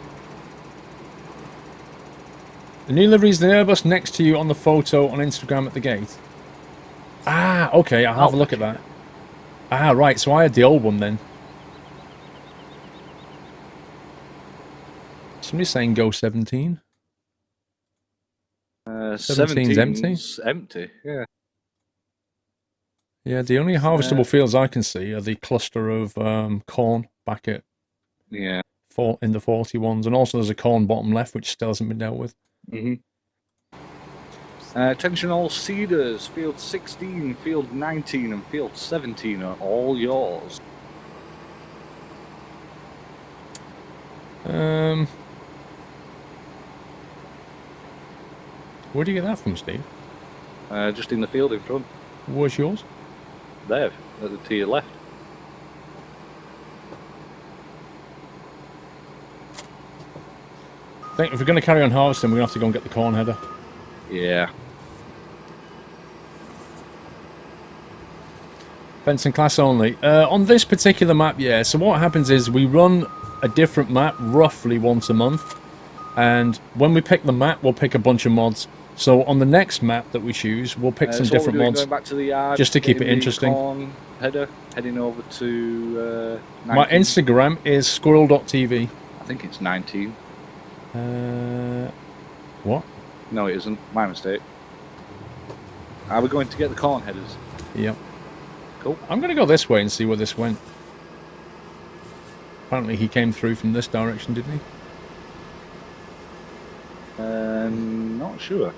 The new livery is the Airbus next to you on the photo on Instagram at the gate. Ah, okay, I'll have a look at that. Ah, right, so I had the old one then. Somebody's saying go 17. 17's empty. Empty, yeah. Yeah, the only harvestable fields I can see are the cluster of corn back at Yeah. in the 41s, and also there's a corn bottom left which still hasn't been dealt with. Attention all seeders, field 16, field 19 and field 17 are all yours. Where do you get that from, Steve? Just in the field in front. Where's yours? There, to your left. I think if we're going to carry on harvesting, we're going to have to go and get the corn header. Yeah. Fencing class only. On this particular map, yeah. So what happens is we run a different map roughly once a month. And when we pick the map, we'll pick a bunch of mods. So on the next map that we choose, we'll pick some different mods. Going back to the yard, just to keep it interesting. Corn header, heading over to... My Instagram is squirrel.tv. I think it's 19. What? No, it isn't. My mistake. Are we going to get the corn headers? Yep. Cool. I'm going to go this way and see where this went. Apparently he came through from this direction, didn't he? Not sure.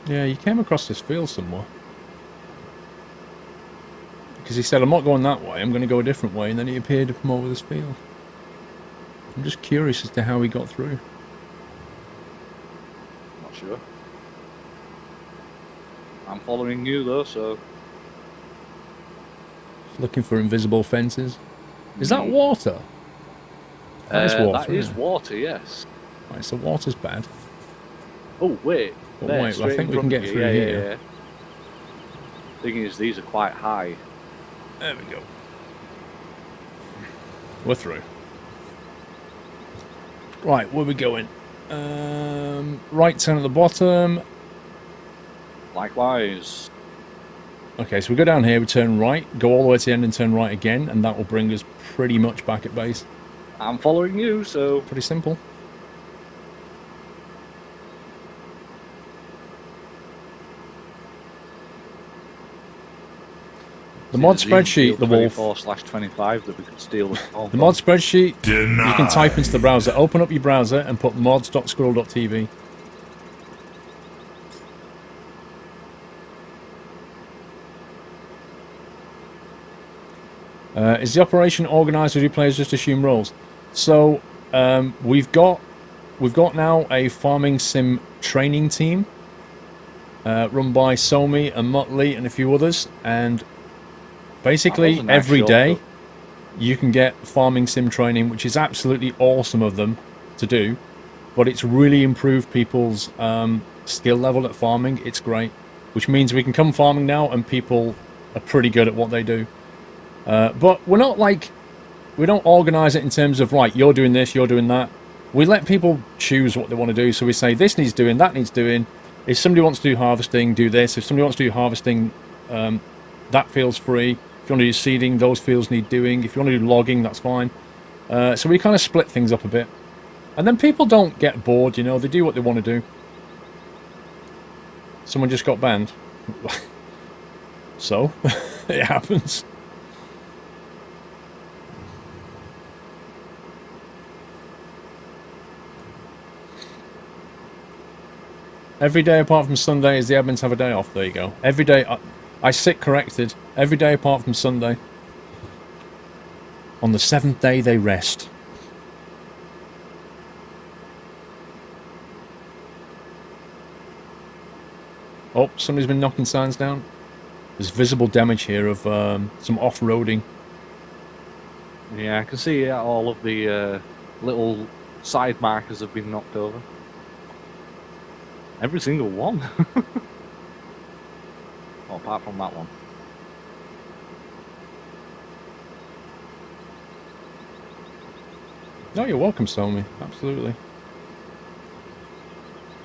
Yeah, he came across this field somewhere. Because he said, I'm not going that way, I'm going to go a different way, and then he appeared from over this field. I'm just curious as to how he got through. Not sure. I'm following you though, so... Looking for invisible fences. Is that water? That is water. That is water, yes. Right, so water's bad. Oh, wait. But There, wait, I straight think in we can front get of through you. here. Yeah. Thing is, these are quite high. There we go. We're through. Right, where are we going? Right turn at the bottom. Likewise. Okay, so we go down here, we turn right, go all the way to the end and turn right again, and that will bring us pretty much back at base. I'm following you, so... Pretty simple. The mod spreadsheet, the Wolf. 24/25 that we could steal The mod spreadsheet, Denied. you can type into the browser. Open up your browser and put mods.squirrel.tv. Is the operation organised or do players just assume roles? So we've got now a farming sim training team run by Somi and Motley and a few others, and basically every day you can get farming sim training, which is absolutely awesome of them to do, but it's really improved people's skill level at farming. It's great, which means we can come farming now and people are pretty good at what they do. But we're not like, we don't organise it in terms of, right, you're doing this, you're doing that. We let people choose what they want to do. So we say, this needs doing, that needs doing. If somebody wants to do harvesting, do this. If somebody wants to do harvesting, that field's free. If you want to do seeding, those fields need doing. If you want to do logging, that's fine. So we kind of split things up a bit. And then people don't get bored, you know, they do what they want to do. Someone just got banned. So, it happens. Every day apart from Sunday is the admins have a day off. There you go. Every day, I sit corrected. Every day apart from Sunday. On the 7th day they rest. Oh, somebody's been knocking signs down. There's visible damage here of some off-roading. Yeah, I can see all of the little side markers have been knocked over. Every single one. Well, apart from that one. No, you're welcome, Somi. Absolutely.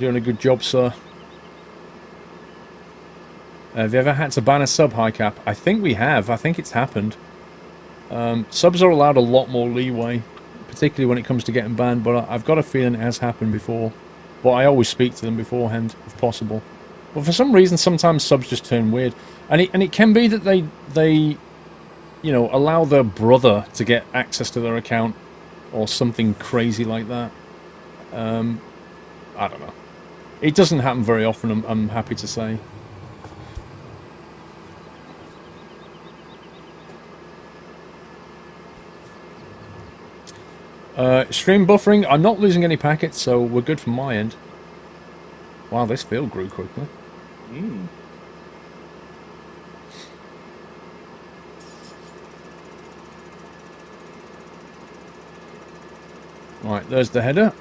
Doing a good job, sir. Have you ever had to ban a sub, high cap? I think we have. I think it's happened. Subs are allowed a lot more leeway, particularly when it comes to getting banned, but I've got a feeling it has happened before. But I always speak to them beforehand, if possible. But for some reason, sometimes subs just turn weird, and it can be that they allow their brother to get access to their account, or something crazy like that. I don't know. It doesn't happen very often. I'm happy to say. Stream buffering. I'm not losing any packets, so we're good from my end. Wow, this field grew quickly. Right, there's the header.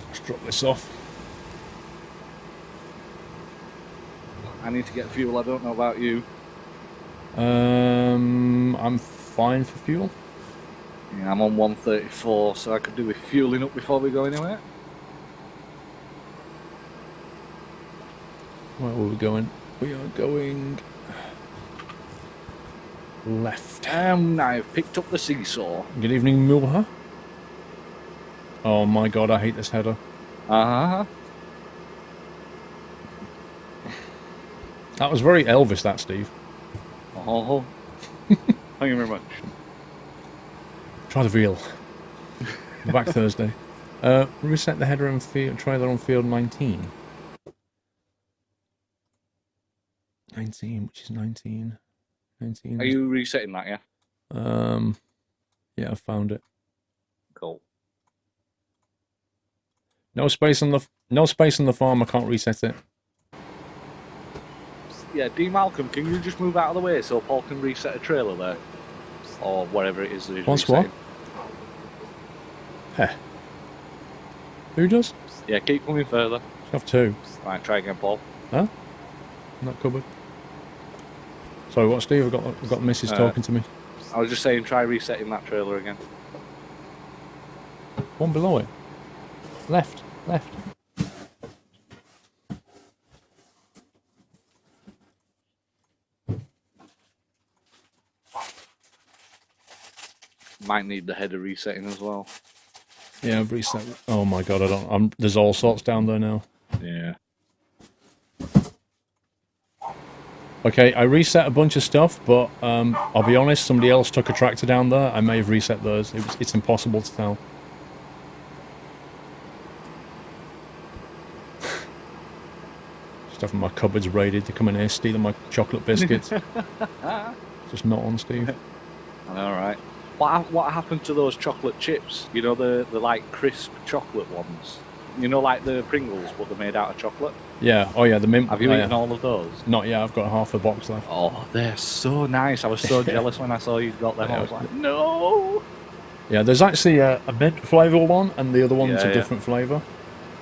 Let's drop this off. I need to get fuel. I don't know about you. I'm fine for fuel. Yeah, I'm on 134, so I could do with fueling up before we go anywhere. Where are we going? We are going left. I've picked up the seesaw. Good evening, Mulha. Oh my god, I hate this header. Uh-huh. That was very Elvis, that, Steve. Oh. Thank you very much. Try the veal. We're back Thursday. Reset the header and field, trailer on field 19. 19, which is 19. 19. Are you resetting that, yeah? Yeah, I found it. Cool. No space on the farm. I can't reset it. Yeah, D. Malcolm, can you just move out of the way so Paul can reset a trailer there? Or whatever it is that he's What's resetting. Heh. Who does? Yeah, keep coming further. I have two. Right, try again, Paul. Huh? Not cupboard. Sorry, what, Steve? I've got Mrs. talking to me. I was just saying, try resetting that trailer again. One below it. Left. Left. Might need the header resetting as well. Yeah, I've reset. Oh my god, there's all sorts down there now. Yeah. Okay, I reset a bunch of stuff, but I'll be honest, somebody else took a tractor down there. I may have reset theirs. It's impossible to tell. Just having my cupboards raided to come in here stealing my chocolate biscuits. Just not on, Steve. All right. What happened to those chocolate chips? You know, the like crisp chocolate ones. You know, like the Pringles, but they're made out of chocolate. Yeah. Oh yeah, the mint. Have you eaten all of those? Not yet. I've got half a box left. Oh, they're so nice. I was so jealous when I saw you got them. I was like, no. Yeah, there's actually a mint flavour one, and the other one's a Yeah. different flavour.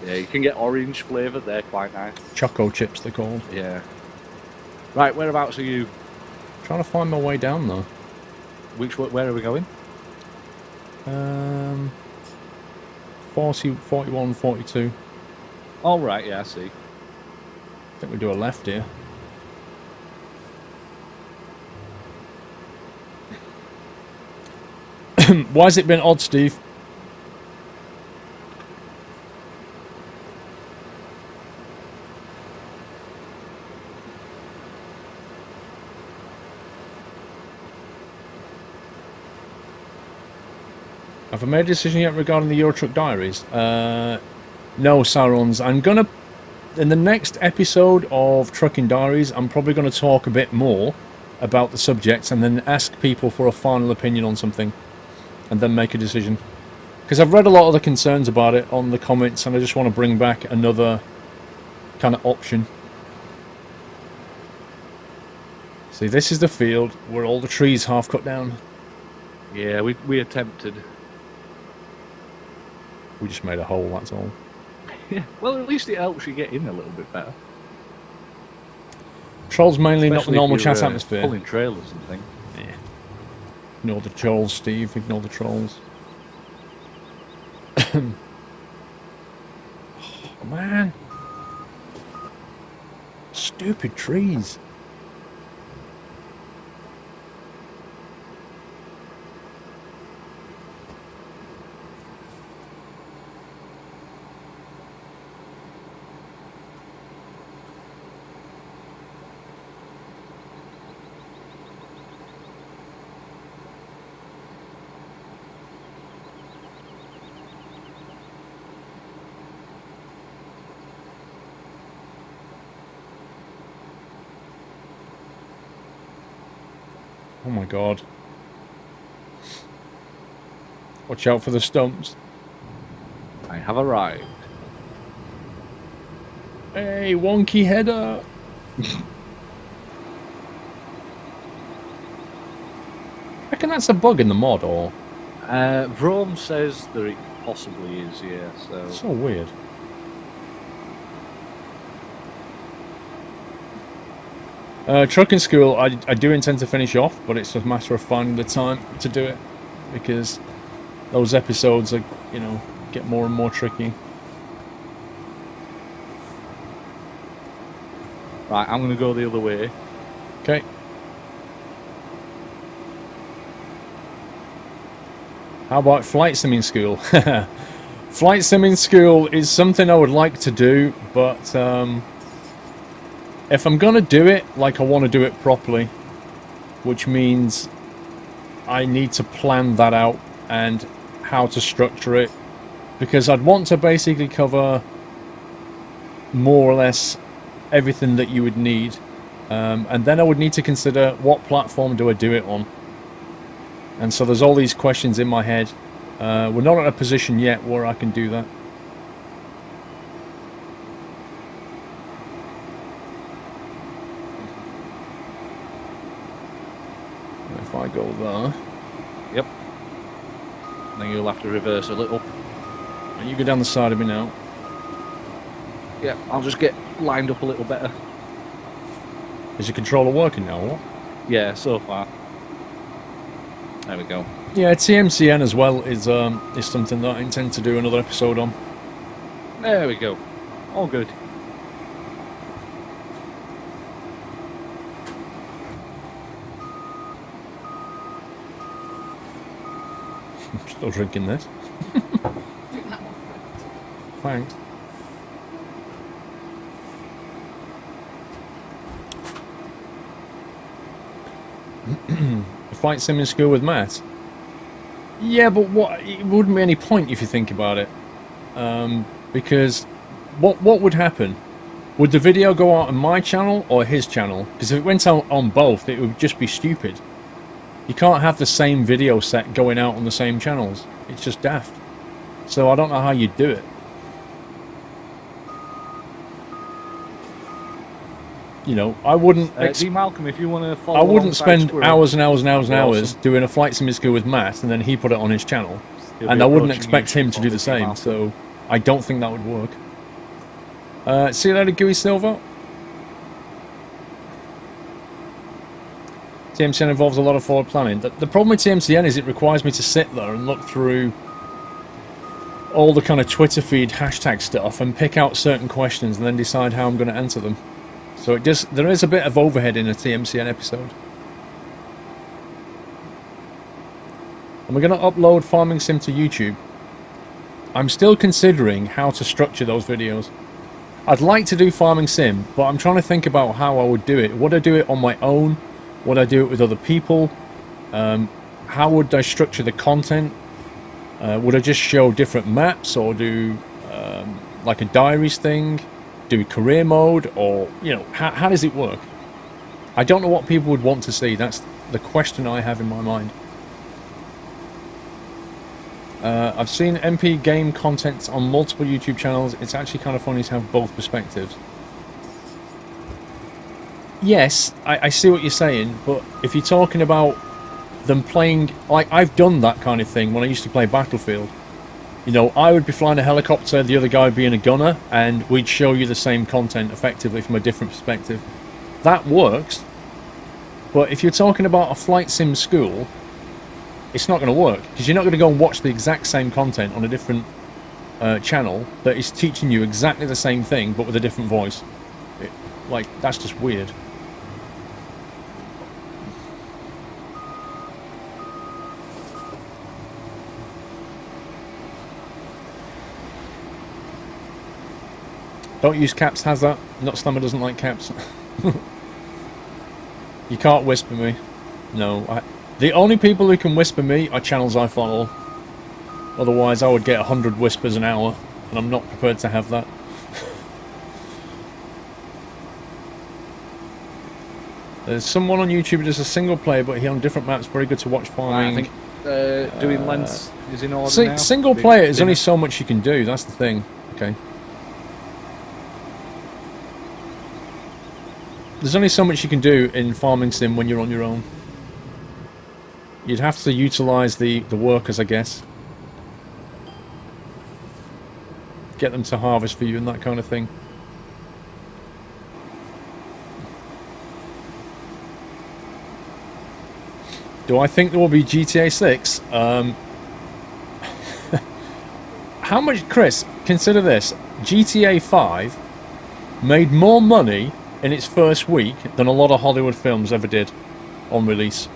Yeah, you can get orange flavoured. They're quite nice. Choco chips, they're called. Yeah. Right, whereabouts are you? Trying to find my way down though. Where are we going? 40, 41, 42. Oh, right, yeah, I see. I think we do a left here. Why has it been odd, Steve? Have I made a decision yet regarding the Euro Truck Diaries? No, Sarons. I'm gonna, in the next episode of Trucking Diaries, I'm probably going to talk a bit more about the subject and then ask people for a final opinion on something and then make a decision. Because I've read a lot of the concerns about it on the comments and I just want to bring back another kind of option. See, this is the field where all the trees half cut down. Yeah, we attempted. We just made a hole, that's all. Yeah, well, at least it helps you get in a little bit better. Trolls mainly, not the Especially if normal you're, chat atmosphere. Pulling trailers and things. Yeah. Ignore the trolls, Steve. Ignore the trolls. Oh, man. Stupid trees. Oh my god. Watch out for the stumps. I have arrived. Hey, wonky header. Reckon that's a bug in the mod, or? Vrome says that it possibly is, yeah, so... So weird. Trucking school, I do intend to finish off, but it's a matter of finding the time to do it, because those episodes are, you know, get more and more tricky. Right, I'm going to go the other way. Okay. How about flight simming school? Flight simming school is something I would like to do, but if I'm gonna do it, like I want to do it properly, which means I need to plan that out and how to structure it, because I'd want to basically cover more or less everything that you would need, and then I would need to consider what platform do I do it on. And so there's all these questions in my head. We're not in a position yet where I can do that. If I go there... Yep. Then you'll have to reverse a little. And you go down the side of me now. Yep, I'll just get lined up a little better. Is your controller working now, or what? Yeah, so far. There we go. Yeah, TMCN as well is something that I intend to do another episode on. There we go. All good. Still drinking this. Drink that one first. Thanks. Flight sim in school with Matt. Yeah, but what? It wouldn't be any point if you think about it, because what would happen? Would the video go out on my channel or his channel? Because if it went out on both, it would just be stupid. You can't have the same video set going out on the same channels. It's just daft. So I don't know how you'd do it. You know, I wouldn't... D. Malcolm, if you want to follow I wouldn't spend Squirrel, hours and hours and hours and awesome. hours doing a flight sim school with Matt, and then he put it on his channel. He'll And be I wouldn't approaching expect you him to do the shortly, D. same, Malcolm. so I don't think that would work. See you later, Gooey Silver. TMCN involves a lot of forward planning. The problem with TMCN is it requires me to sit there and look through all the kind of Twitter feed hashtag stuff and pick out certain questions and then decide how I'm going to answer them. So there is a bit of overhead in a TMCN episode. And we're going to upload Farming Sim to YouTube. I'm still considering how to structure those videos. I'd like to do Farming Sim, but I'm trying to think about how I would do it. Would I do it on my own? Would I do it with other people? How would I structure the content? Would I just show different maps, or do like a diaries thing? Do career mode, or, you know, how does it work? I don't know what people would want to see. That's the question I have in my mind. I've seen MP game content on multiple YouTube channels. It's actually kind of funny to have both perspectives. Yes, I see what you're saying, but if you're talking about them playing... Like, I've done that kind of thing when I used to play Battlefield. You know, I would be flying a helicopter, the other guy would be in a gunner, and we'd show you the same content effectively from a different perspective. That works, but if you're talking about a flight sim school, it's not going to work, because you're not going to go and watch the exact same content on a different channel that is teaching you exactly the same thing but with a different voice. Like, that's just weird. Don't use caps has that. Not Slammer doesn't like caps. You can't whisper me. No. The only people who can whisper me are channels I follow. Otherwise I would get 100 whispers an hour. And I'm not prepared to have that. There's someone on YouTube who does a single player, but he on different maps. Very good to watch farming. I think doing lens is in order now. Single player is only so much you can do. That's the thing. Okay. There's only so much you can do in farming sim when you're on your own. You'd have to utilise the workers, I guess. Get them to harvest for you and that kind of thing. Do I think there will be GTA 6? How much, Chris, consider this. GTA 5 made more money in its first week than a lot of Hollywood films ever did on release.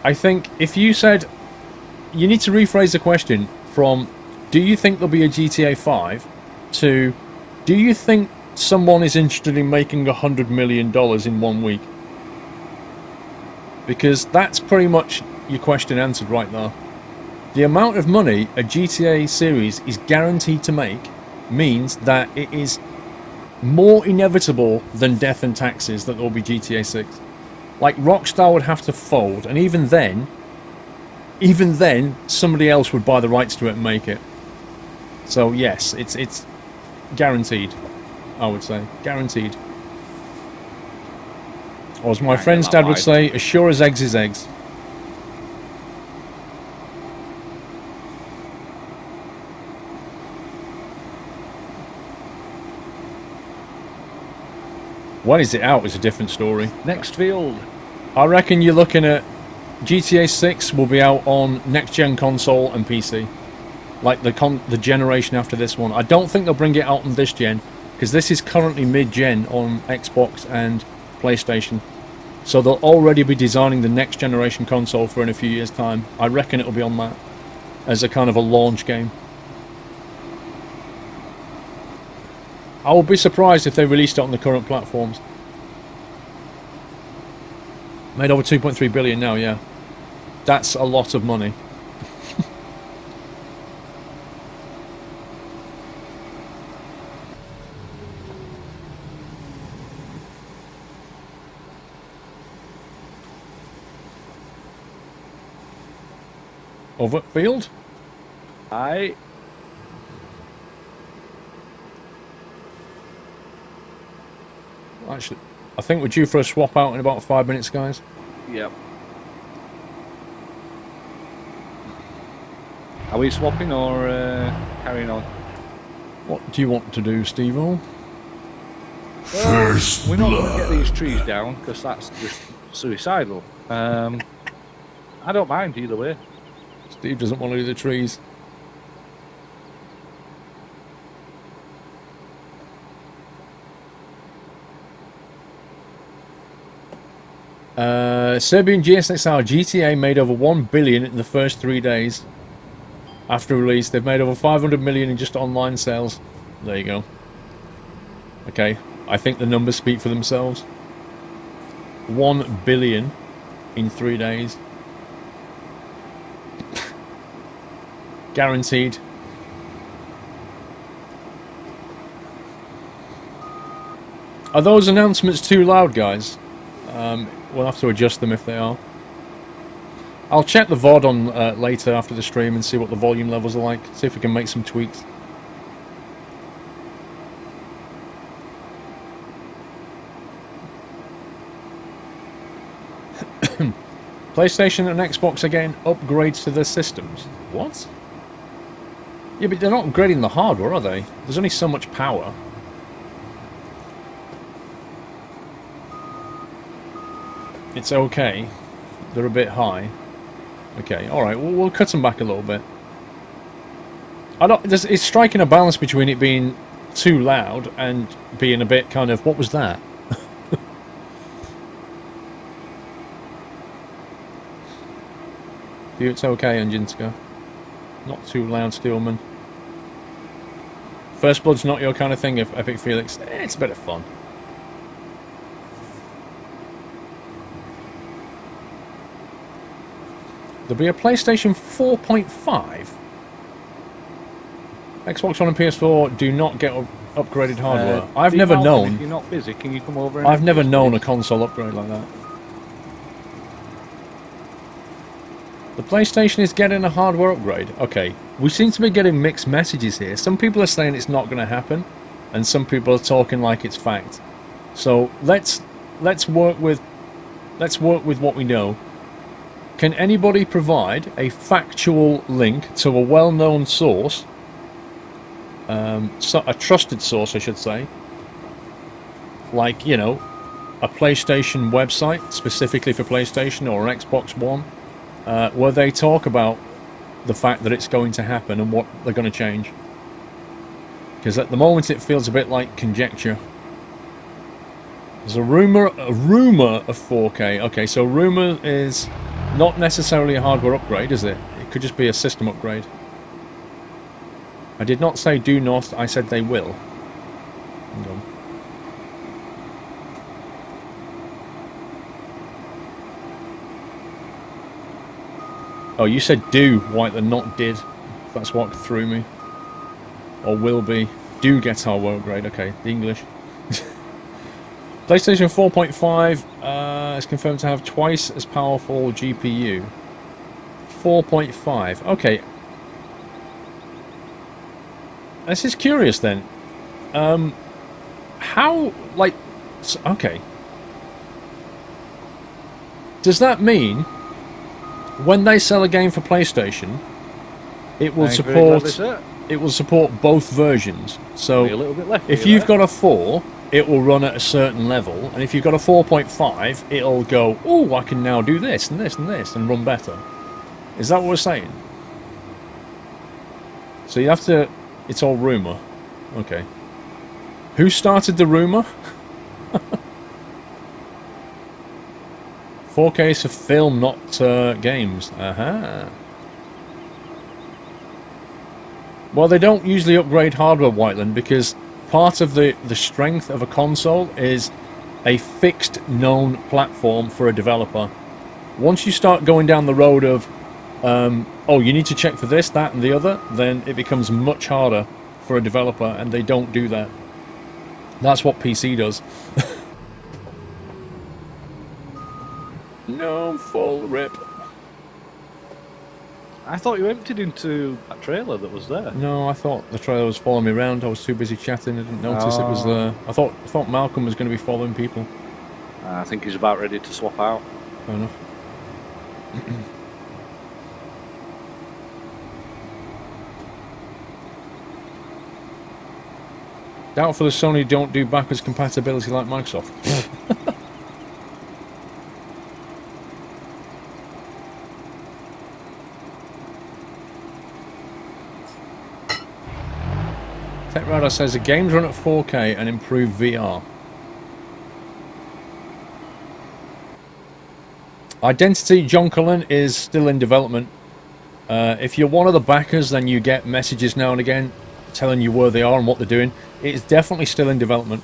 I think if you said... You need to rephrase the question from, do you think there'll be a GTA 5, to, do you think someone is interested in making $100 million in 1 week? Because that's pretty much your question answered right there. The amount of money a GTA series is guaranteed to make means that it is more inevitable than death and taxes that there will be GTA 6. Like, Rockstar would have to fold, and even then, somebody else would buy the rights to it and make it. So yes, it's guaranteed, I would say. Guaranteed. Or as my friend's dad would say, as sure as eggs is eggs. When is it out is a different story. Next field. I reckon you're looking at GTA 6 will be out on next-gen console and PC. Like the generation after this one. I don't think they'll bring it out on this gen, because this is currently mid-gen on Xbox and PlayStation. So they'll already be designing the next generation console for in a few years' time. I reckon it'll be on that as a kind of a launch game. I will be surprised if they released it on the current platforms. Made over 2.3 billion now, yeah. That's a lot of money. Overfield? Aye. Actually, I think we're due for a swap out in about 5 minutes, guys. Yep. Are we swapping or carrying on? What do you want to do, Steve-O? First We're not going to blood. get these trees down because that's just suicidal. I don't mind either way. Steve doesn't want to do the trees. Serbian GSXR GTA made over 1 billion in the first 3 days. After release, they've made over 500 million in just online sales. There you go. Okay, I think the numbers speak for themselves. 1 billion in 3 days. Guaranteed. Are those announcements too loud, guys? We'll have to adjust them if they are. I'll check the VOD on later after the stream and see what the volume levels are like. See if we can make some tweaks. PlayStation and Xbox again upgrades to their systems. What? Yeah, but they're not upgrading the hardware, are they? There's only so much power. It's okay. They're a bit high. Okay, alright, we'll cut them back a little bit. I don't. It's striking a balance between it being too loud and being a bit kind of, what was that? It's okay, Anjinska. Not too loud, Steelman. First Blood's not your kind of thing, if Epic Felix. It's a bit of fun. There'll be a PlayStation 4.5. Xbox One and PS4 do not get upgraded hardware. I've never known. If you're not busy, can you come over? And I've never known a console upgrade like that. The PlayStation is getting a hardware upgrade. Okay, we seem to be getting mixed messages here. Some people are saying it's not going to happen, and some people are talking like it's fact. So let's work with what we know. Can anybody provide a factual link to a well-known source, a trusted source, I should say, like, you know, a PlayStation website specifically for PlayStation or Xbox One, where they talk about the fact that it's going to happen and what they're going to change? Because at the moment it feels a bit like conjecture. There's a rumor of 4K. Okay, so rumor is not necessarily a hardware upgrade, is it? It could just be a system upgrade. I did not say do not, I said they will. Hang on. Oh, you said do, White, than not did. That's what threw me. Or will be. Do get hardware upgrade. Okay, the English. PlayStation 4.5 is confirmed to have twice as powerful GPU. 4.5. Okay. This is curious then. How, like... Okay. Does that mean when they sell a game for PlayStation, it will support both versions? So a little bit left if you've got a 4, it will run at a certain level, and if you've got a 4.5, it'll go, oh, I can now do this and this and this and run better. Is that what we're saying? So you have to... It's all rumour. Okay. Who started the rumour? 4K is for film, not games. Aha. Well, they don't usually upgrade hardware, Whiteland, because part of the strength of a console is a fixed, known platform for a developer. Once you start going down the road of, oh, you need to check for this, that, and the other, then it becomes much harder for a developer, and they don't do that. That's what PC does. No, full rip. I thought you emptied into that trailer that was there. No, I thought the trailer was following me around. I was too busy chatting. I didn't notice it was there. I thought Malcolm was going to be following people. I think he's about ready to swap out. Fair enough. Doubtful if Sony don't do backwards compatibility like Microsoft. Tech Radar says the games run at 4K and improve VR. Identity John Cullen is still in development. If you're one of the backers, then you get messages now and again telling you where they are and what they're doing. It's definitely still in development.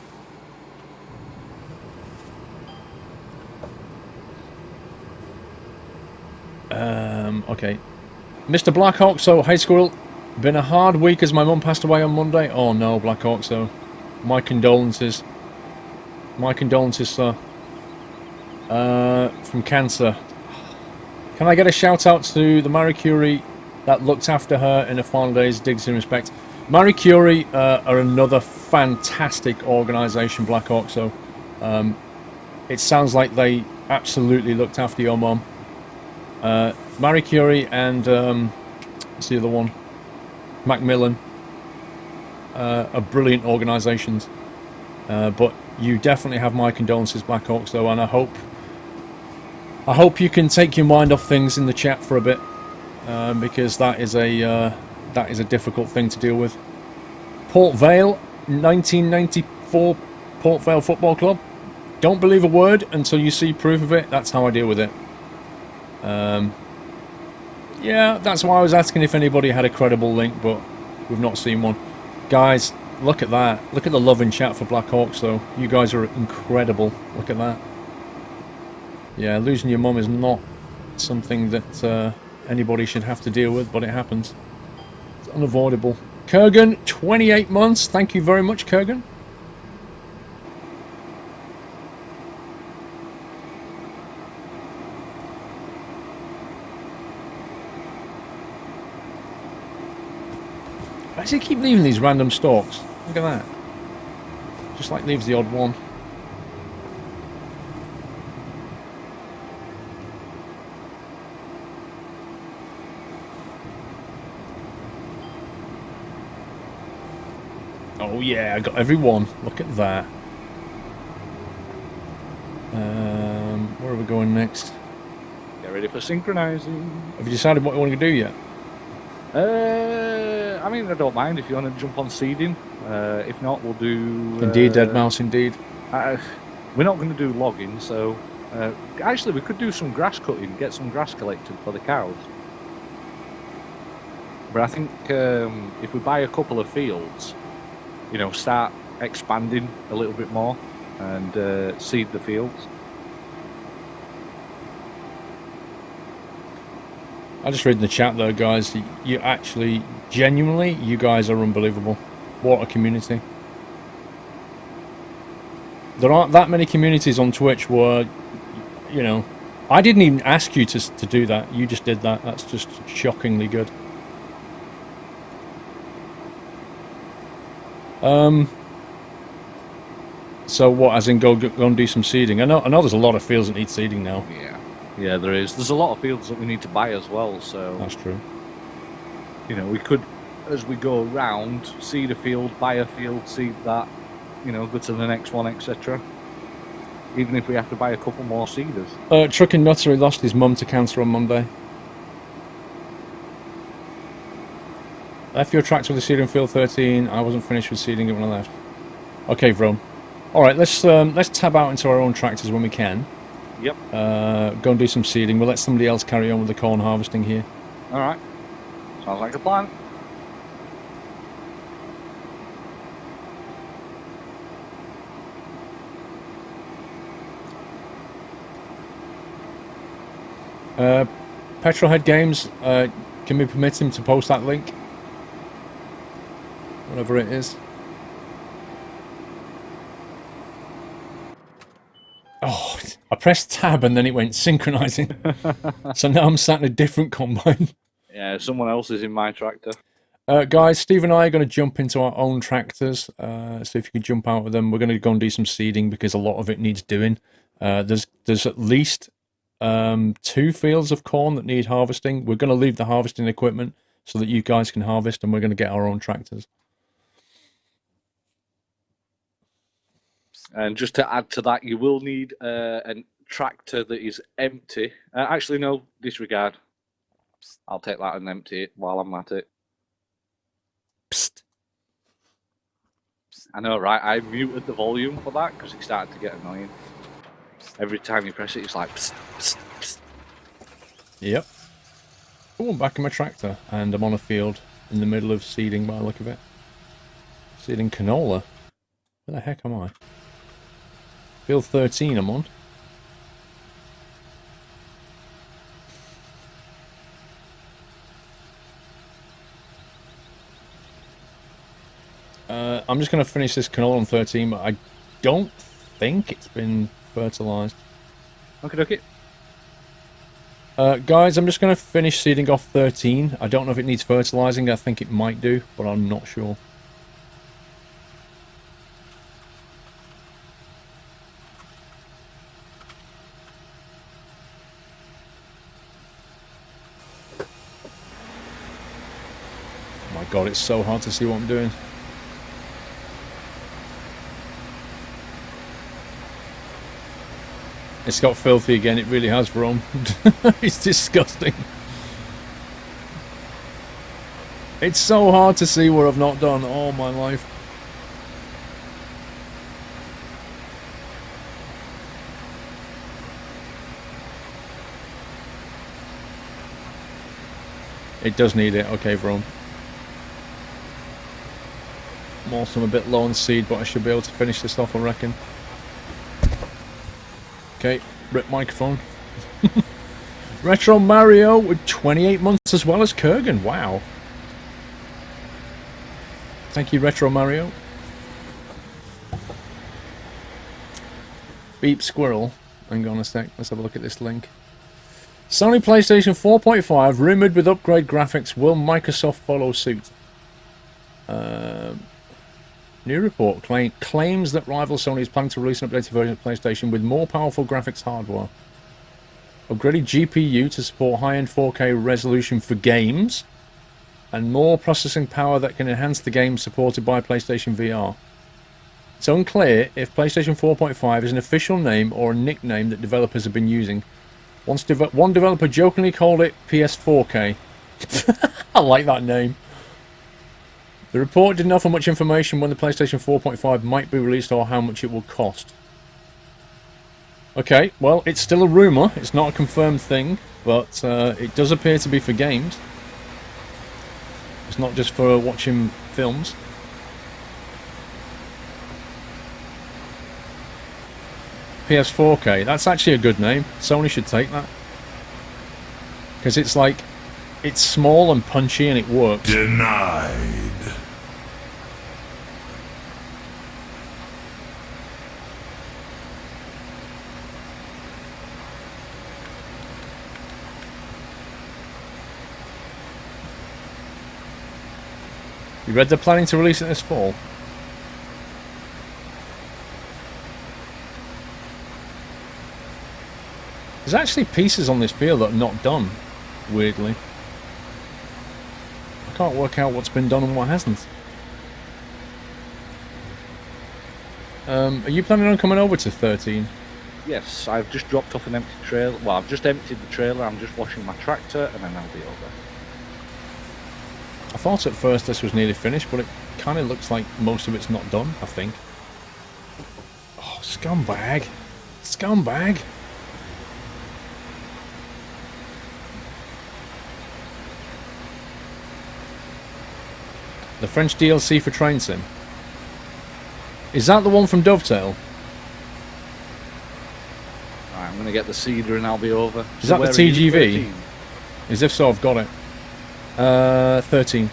Okay. Mr. Blackhawk, so, hey Squirrel. Been a hard week as my mum passed away on Monday. Oh no, Blackhawk, so. My condolences. My condolences, sir. From cancer. Can I get a shout out to the Marie Curie that looked after her in her final days? Digs in respect. Marie Curie are another fantastic organisation, Blackhawk, so it sounds like they absolutely looked after your mum. Marie Curie and what's the other one? Macmillan are brilliant organisations, but you definitely have my condolences, Blackhawks, though, and I hope you can take your mind off things in the chat for a bit, because that is a that is a difficult thing to deal with. Port Vale, 1994 Port Vale Football Club. Don't believe a word until you see proof of it. That's how I deal with it. Yeah, that's why I was asking if anybody had a credible link, but we've not seen one. Guys, look at that. Look at the love in chat for Black Hawks, though. You guys are incredible. Look at that. Yeah, losing your mum is not something that anybody should have to deal with, but it happens. It's unavoidable. Kurgan, 28 months. Thank you very much, Kurgan. Why does he keep leaving these random stalks? Look at that. Just like leaves the odd one. Oh yeah, I got every one. Look at that. Where are we going next? Get ready for synchronizing. Have you decided what you want to do yet? I mean, I don't mind if you want to jump on seeding. If not, we'll do... Indeed, Dead Mouse, indeed. We're not going to do logging, so... actually, we could do some grass cutting, get some grass collected for the cows. But I think if we buy a couple of fields, you know, start expanding a little bit more and seed the fields. I just read in the chat though, guys. You actually, genuinely, you guys are unbelievable. What a community. There aren't that many communities on Twitch where, you know, I didn't even ask you to do that. You just did that. That's just shockingly good. So what, as in go and do some seeding? I know there's a lot of fields that need seeding now. Yeah, there is. There's a lot of fields that we need to buy as well, so... That's true. You know, we could, as we go around, seed a field, buy a field, seed that, you know, go to the next one, etc. Even if we have to buy a couple more seeders. Trucking Nutter, he lost his mum to cancer on Monday. Left your tractor with the seeding field 13. I wasn't finished with seeding it when I left. Okay, Vrome. Alright, let's tab out into our own tractors when we can. Yep. Go and do some seeding. We'll let somebody else carry on with the corn harvesting here. Alright. Sounds like a plan. Petrolhead Games, can we permit him to post that link? Whatever it is. Oh, I pressed tab and then it went synchronizing. So now I'm sat in a different combine. Yeah, someone else is in my tractor. Guys, Steve and I are going to jump into our own tractors. So if you could jump out with them, we're going to go and do some seeding because a lot of it needs doing. There's at least 2 fields of corn that need harvesting. We're going to leave the harvesting equipment so that you guys can harvest, and we're going to get our own tractors. And just to add to that, you will need a tractor that is empty. Actually, no, disregard. I'll take that and empty it while I'm at it. Psst. I know, right? I muted the volume for that because it started to get annoying. Every time you press it, it's like... Psst, psst, psst. Yep. Oh, I'm back in my tractor, and I'm on a field in the middle of seeding by the look of it. Seeding canola. Where the heck am I? Field 13 I'm on. I'm just going to finish this canola on 13, but I don't think it's been fertilized. Okay. Guys, I'm just going to finish seeding off 13. I don't know if it needs fertilizing. I think it might do, but I'm not sure. Oh my god, it's so hard to see what I'm doing. It's got filthy again, it really has, Rome. It's disgusting. It's so hard to see what I've not done all my life. It does need it. Okay, Vrome. I'm also a bit low on seed, but I should be able to finish this off, I reckon. Okay, rip microphone. Retro Mario with 28 months as well as Kurgan. Wow. Thank you, Retro Mario. Beep Squirrel. Hang on a sec. Let's have a look at this link. Sony PlayStation 4.5 rumored with upgrade graphics. Will Microsoft follow suit? New report claims that rival Sony is planning to release an updated version of PlayStation with more powerful graphics hardware. Upgraded GPU to support high-end 4K resolution for games. And more processing power that can enhance the games supported by PlayStation VR. It's unclear if PlayStation 4.5 is an official name or a nickname that developers have been using. One developer jokingly called it PS4K. I like that name. The report didn't offer much information when the PlayStation 4.5 might be released or how much it will cost. Okay, well, it's still a rumour. It's not a confirmed thing, but it does appear to be for games. It's not just for watching films. PS4K, that's actually a good name. Sony should take that. Because it's like, it's small and punchy and it works. Denied. You read they're planning to release it this fall? There's actually pieces on this field that are not done, weirdly. I can't work out what's been done and what hasn't. Are you planning on coming over to 13? Yes, I've just dropped off an empty trailer. Well, I've just emptied the trailer. I'm just washing my tractor, and then I'll be over. I thought at first this was nearly finished, but it kind of looks like most of it's not done, I think. Oh, scumbag. Scumbag. The French DLC for Train Sim. Is that the one from Dovetail? Alright, I'm going to get the seeder and I'll be over. Is that the where are you, TGV? 13? As if so, I've got it. 13.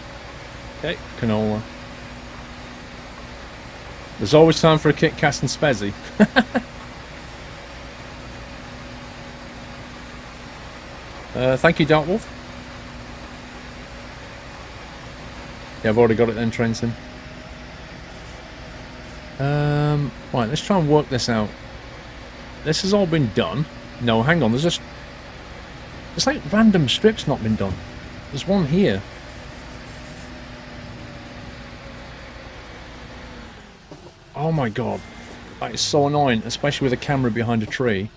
Okay. Canola. There's always time for a Kit Cast and Spezzy. Thank you, Darkwolf. Yeah, I've already got it then, Trenton. Right, let's try and work this out. This has all been done. No, hang on, there's just... There's like random strips not been done. There's one here. Oh my god. That is so annoying, especially with a camera behind a tree.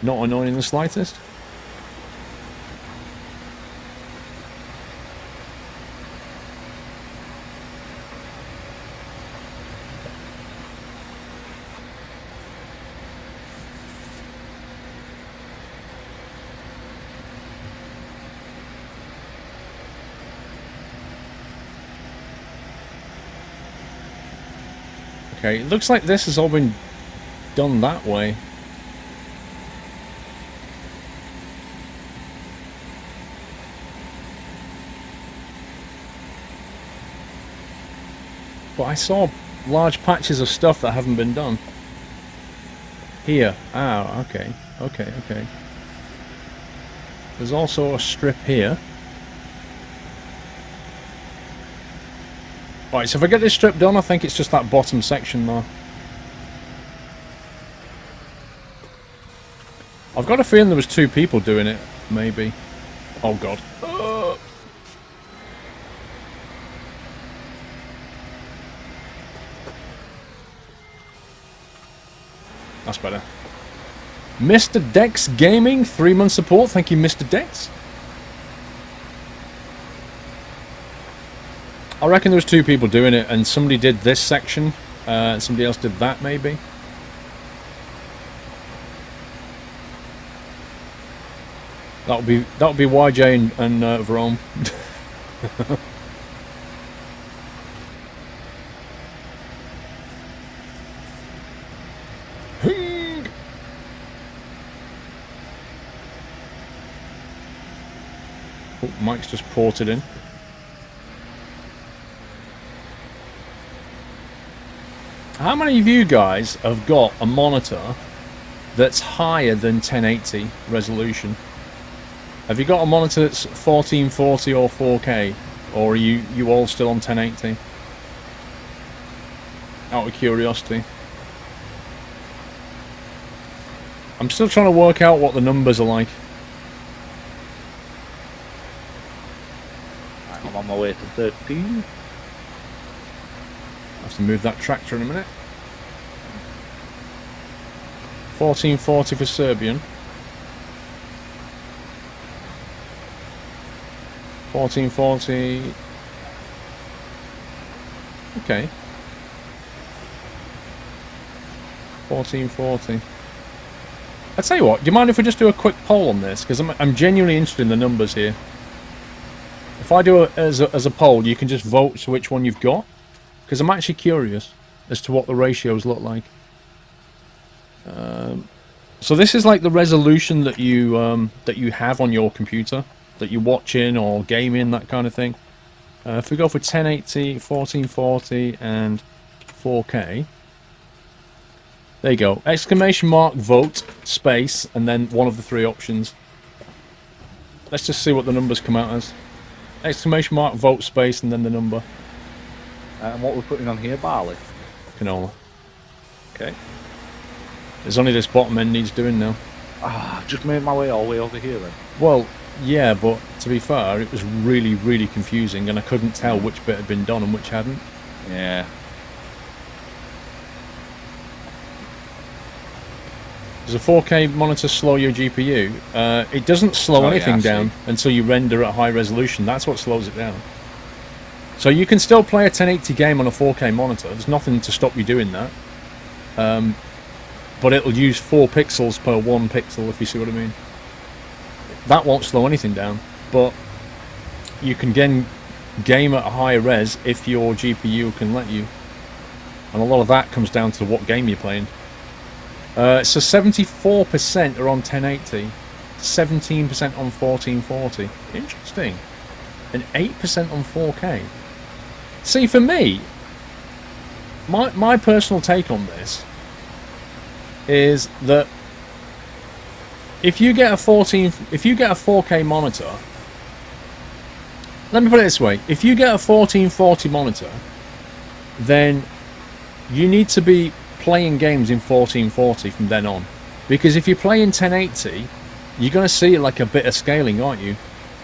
Not annoying in the slightest. Okay, it looks like this has all been done that way. But I saw large patches of stuff that haven't been done. Here. Ah, okay. Okay, okay. There's also a strip here. Right, so if I get this strip done, I think it's just that bottom section there. I've got a feeling there was 2 people doing it, maybe. Oh god. That's better. Mr. Dex Gaming, 3-month support. Thank you, Mr. Dex. I reckon there was 2 people doing it, and somebody did this section, and somebody else did that, maybe. That would be YJ and Verome. Oh, Mike's just ported in. How many of you guys have got a monitor that's higher than 1080 resolution? Have you got a monitor that's 1440 or 4K? Or are you all still on 1080? Out of curiosity. I'm still trying to work out what the numbers are like. I'm on my way to 13. I have to move that tractor in a minute. 1440 for Serbian. 1440. Okay. 1440. I tell you what, do you mind if we just do a quick poll on this? Because I'm genuinely interested in the numbers here. If I do it as a poll, you can just vote to which one you've got. Because I'm actually curious as to what the ratios look like. So this is like the resolution that you have on your computer, that you're watching or gaming, that kind of thing. If we go for 1080, 1440, and 4K. There you go. Exclamation mark, vote, space, and then one of the 3 options. Let's just see what the numbers come out as. Exclamation mark, vote, space, and then the number. And what we're putting on here, barley. Canola. Okay. There's only this bottom end needs doing now. Ah, I've just made my way all the way over here then. Well, yeah, but to be fair, it was really, really confusing, and I couldn't tell which bit had been done and which hadn't. Yeah. Does a 4K monitor slow your GPU? It doesn't slow anything down until you render at high resolution. That's what slows it down. So you can still play a 1080 game on a 4K monitor. There's nothing to stop you doing that. But it'll use 4 pixels per 1 pixel, if you see what I mean. That won't slow anything down. But you can game at a higher res if your GPU can let you. And a lot of that comes down to what game you're playing. So 74% are on 1080, 17% on 1440. Interesting. And 8% on 4K. See, for me, my personal take on this is that if you get a 4K monitor, let me put it this way: if you get a 1440 monitor, then you need to be playing games in 1440 from then on, because if you play in 1080, you're going to see like a bit of scaling, aren't you,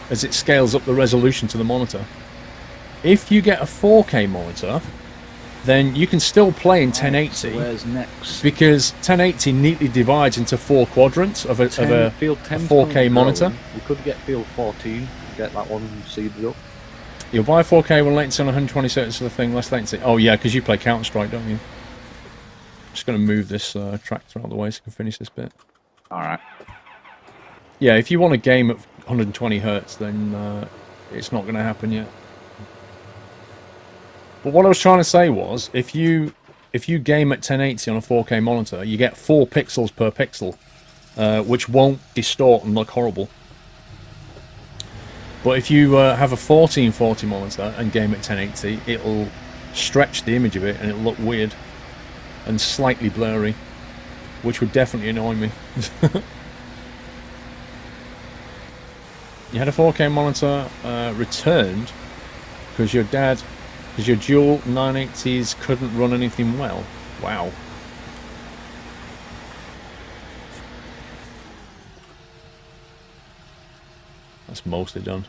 as it scales up the resolution to the monitor. If you get a 4K monitor, then you can still play in 1080. So where's next? Because 1080 neatly divides into 4 quadrants of a 4K monitor. We could get field 14, get that one seeded up. You'll buy 4K when latency on 120 seconds of the thing, less latency. Oh yeah, because you play Counter-Strike, don't you? Just going to move this tractor out of the way so I can finish this bit. Alright. Yeah, if you want a game at 120 Hz, then it's not going to happen yet. But what I was trying to say was, if you game at 1080 on a 4K monitor, you get 4 pixels per pixel, which won't distort and look horrible. But if you have a 1440 monitor and game at 1080, it'll stretch the image a bit and it'll look weird and slightly blurry, which would definitely annoy me. You had a 4K monitor returned because your dual 980s couldn't run anything well. Wow. That's mostly done.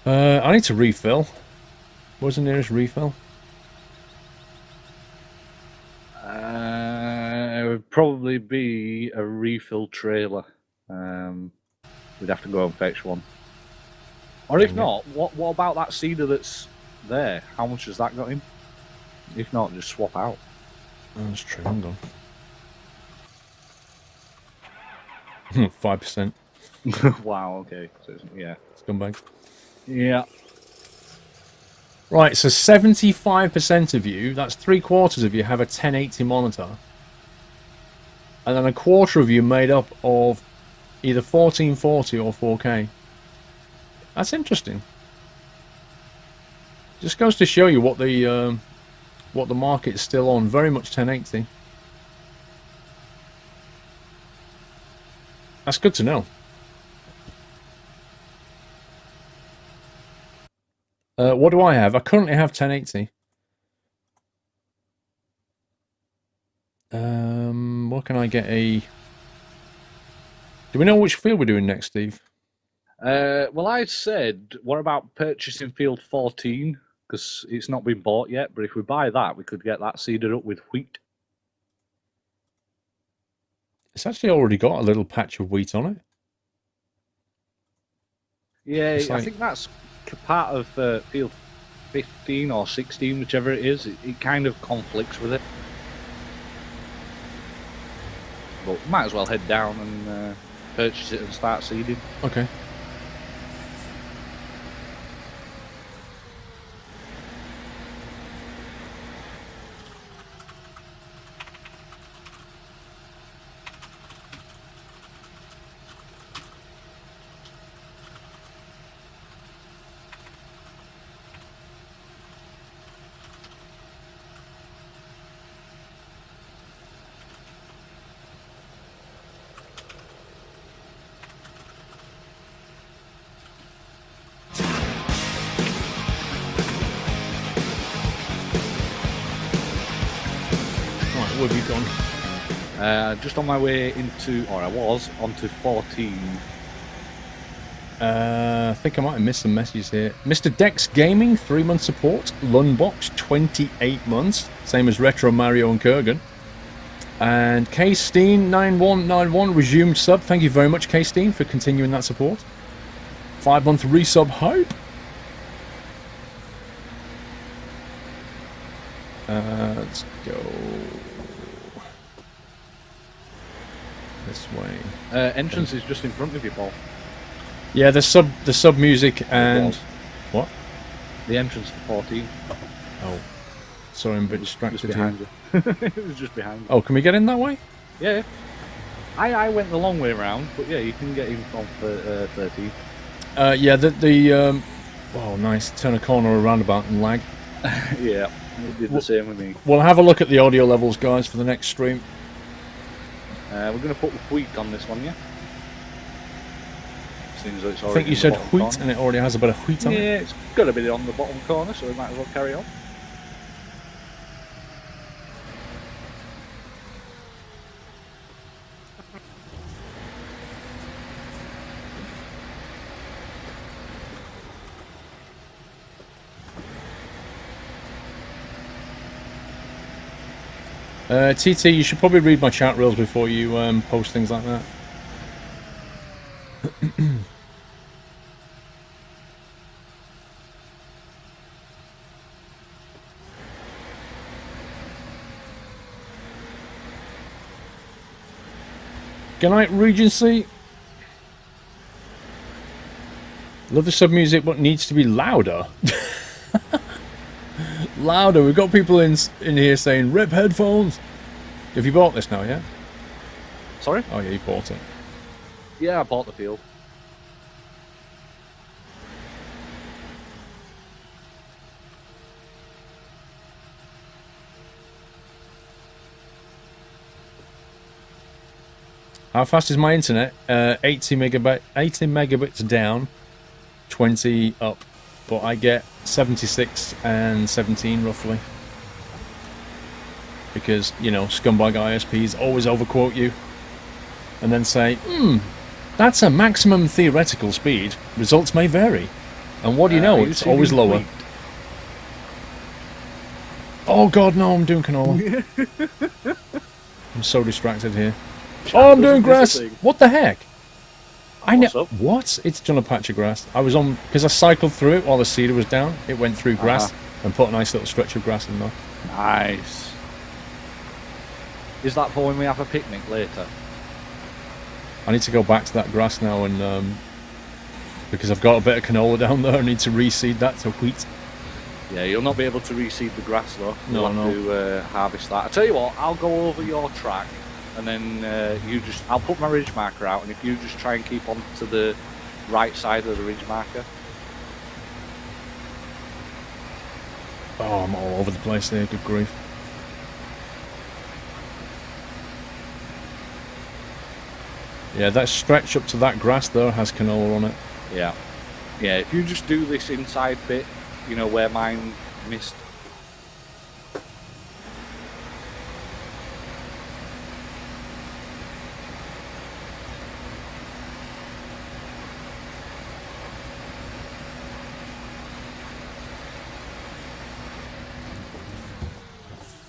I need to refill. Where's the nearest refill? It would probably be a refill trailer. We'd have to go and fetch one. Or if Dang it. not, what about that cedar that's there? How much has that got in? If not, just swap out. Oh, that's true. Hang on. 5%. Wow, okay. So yeah. Scumbag. Yeah. Right, so 75% of you, that's 3/4 of you, have a 1080 monitor. And then a quarter of you made up of either 1440 or 4K. That's interesting. Just goes to show you what the market's still on. Very much 1080. That's good to know. What do I have? I currently have 1080. What can I get a... Do we know which field we're doing next, Steve? Well, I said, what about purchasing field 14? Because it's not been bought yet, but if we buy that, we could get that seeded up with wheat. It's actually already got a little patch of wheat on it. Yeah, It's I like- think that's part of field 15 or 16, whichever it is. It kind of conflicts with it. But might as well head down and purchase it and start seeding. Okay. Right, where have you gone? Just on my way into, or I was, onto 14. I think I might have missed some messages here. Mr. Dex Gaming, 3-month support. Lunbox, 28 months. Same as Retro Mario and Kurgan. And K Steen 9191 resumed sub. Thank you very much, K Steen, for continuing that support. 5-month resub hype. Let's go this way. Entrance is just in front of you, Paul. Yeah, the sub music and what? The entrance to 14. Oh, sorry, I'm a bit Just distracted here. behind you. It was just behind you. Oh, can we get in that way? Yeah. I went the long way around, but yeah, you can get in from 13. Yeah, oh, nice. Turn a corner or a roundabout and lag. Yeah, it did the same with me. We'll have a look at the audio levels, guys, for the next stream. We're going to put the wheat on this one, yeah? Seems like it's I already think you in the said bottom wheat, corner. and it already has a bit of wheat on it. Yeah, it's got a bit on the bottom corner, so we might as well carry on. TT, you should probably read my chat reels before you post things like that. Good night, Regency. Love the sub music, but needs to be louder. Louder. We've got people in here saying rip headphones. Have you bought this now? Yeah. Sorry? Oh yeah, you bought it. Yeah, I bought the field. How fast is my internet? 80 megabits down, 20 up. But I get 76 and 17 roughly. Because, you know, scumbag ISPs always overquote you. And then say, that's a maximum theoretical speed. Results may vary. And what do you know? Are you It's always seeding lower. wheat? Oh god, no, I'm doing canola. I'm so distracted here. Chat Oh, I'm doesn't doing miss a grass. thing. What the heck? I know. What's up? What? It's done a patch of grass. I was on because I cycled through it while the seeder was down. It went through grass and put a nice little stretch of grass in there. Nice. Is that for when we have a picnic later? I need to go back to that grass now and because I've got a bit of canola down there. I need to reseed that to wheat. Yeah, you'll not be able to reseed the grass though. No, You'll have to harvest that. I tell you what, I'll go over your track, and then I'll put my ridge marker out, and if you just try and keep on to the right side of the ridge marker. Oh, I'm all over the place there. Good grief. Yeah, that stretch up to that grass there has canola on it. Yeah. Yeah, if you just do this inside bit, you know, where mine missed.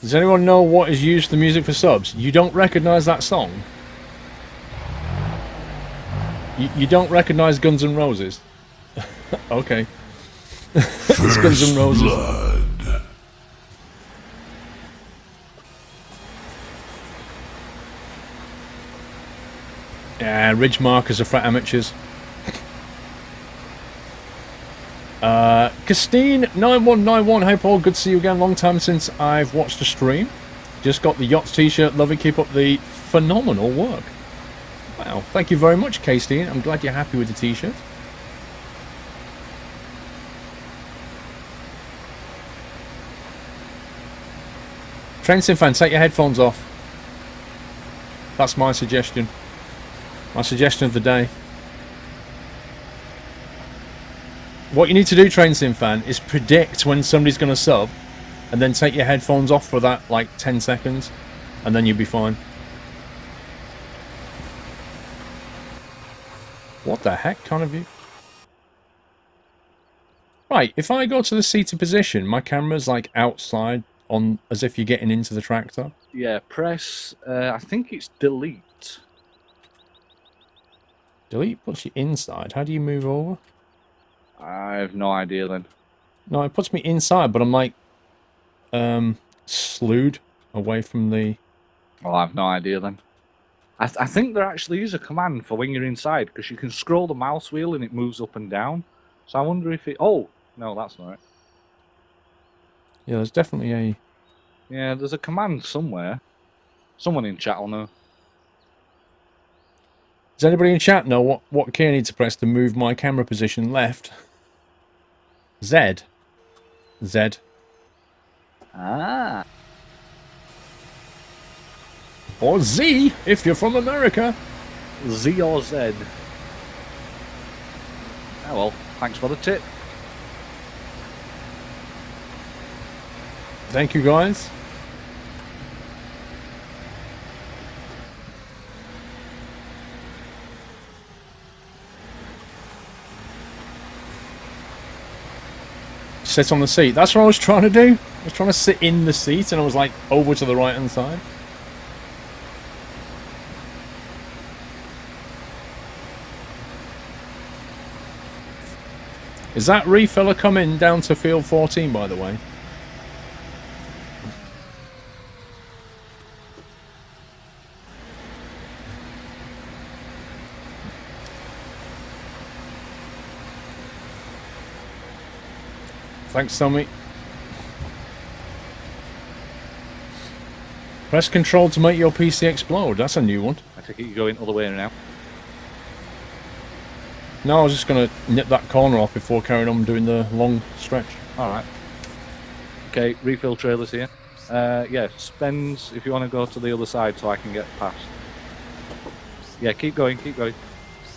Does anyone know what is used for the music for subs? You don't recognise that song? You don't recognise Guns N' Roses? Okay. It's Guns N' Roses. Blood. Yeah, ridge markers are for amateurs. Christine9191, hey Paul, good to see you again. Long time since I've watched a stream. Just got the Yachts t-shirt, love it, keep up the phenomenal work. Wow, thank you very much, Christine. I'm glad you're happy with the t-shirt. Train Sim fan, take your headphones off. That's my suggestion. My suggestion of the day. What you need to do, Train Sim fan, is predict when somebody's going to sub, and then take your headphones off for that, like, 10 seconds, and then you'll be fine. What the heck kind of view? Right, if I go to the seated position, my camera's, like, outside, on as if you're getting into the tractor. Yeah, press, I think it's delete. Delete puts you inside. How do you move over? I have no idea then. No, it puts me inside, but I'm like slewed away from the... Well, I have no idea then. I think there actually is a command for when you're inside, because you can scroll the mouse wheel and it moves up and down. So I wonder if it... Oh, no, that's not it. Yeah, there's definitely a... Yeah, there's a command somewhere. Someone in chat will know. Does anybody in chat know what key I need to press to move my camera position left? Z. Z. Ah. Or Z, if you're from America. Z or Z. Oh well, thanks for the tip. Thank you, guys. Sit on the seat. That's what I was trying to do. I was trying to sit in the seat and I was like over to the right hand side. Is that refiller coming down to field 14, by the way? Thanks, Tommy. Press control to make your PC explode. That's a new one. I think you're going all the way now. No, I was just going to nip that corner off before carrying on doing the long stretch. Alright. Okay, refill trailers here. Yeah, spends if you want to go to the other side so I can get past. Yeah, keep going, keep going.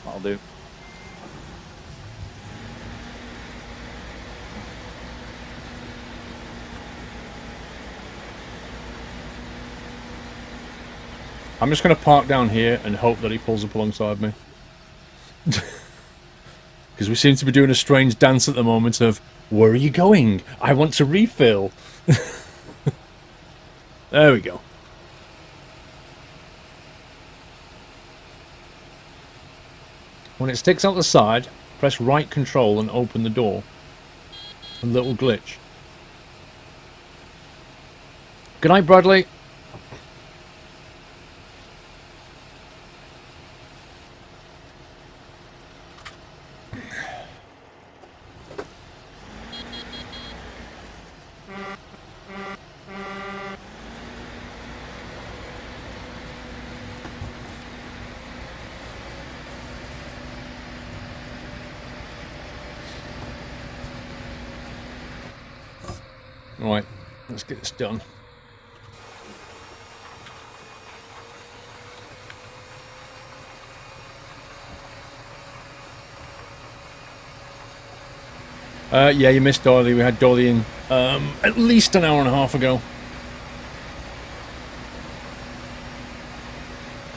That'll do. I'm just going to park down here and hope that he pulls up alongside me. Because we seem to be doing a strange dance at the moment of, where are you going? I want to refill. There we go. When it sticks out the side, press right control and open the door. A little glitch. Good night, Bradley. Right, let's get this done. Yeah, you missed Dolly. We had Dolly in at least an hour and a half ago.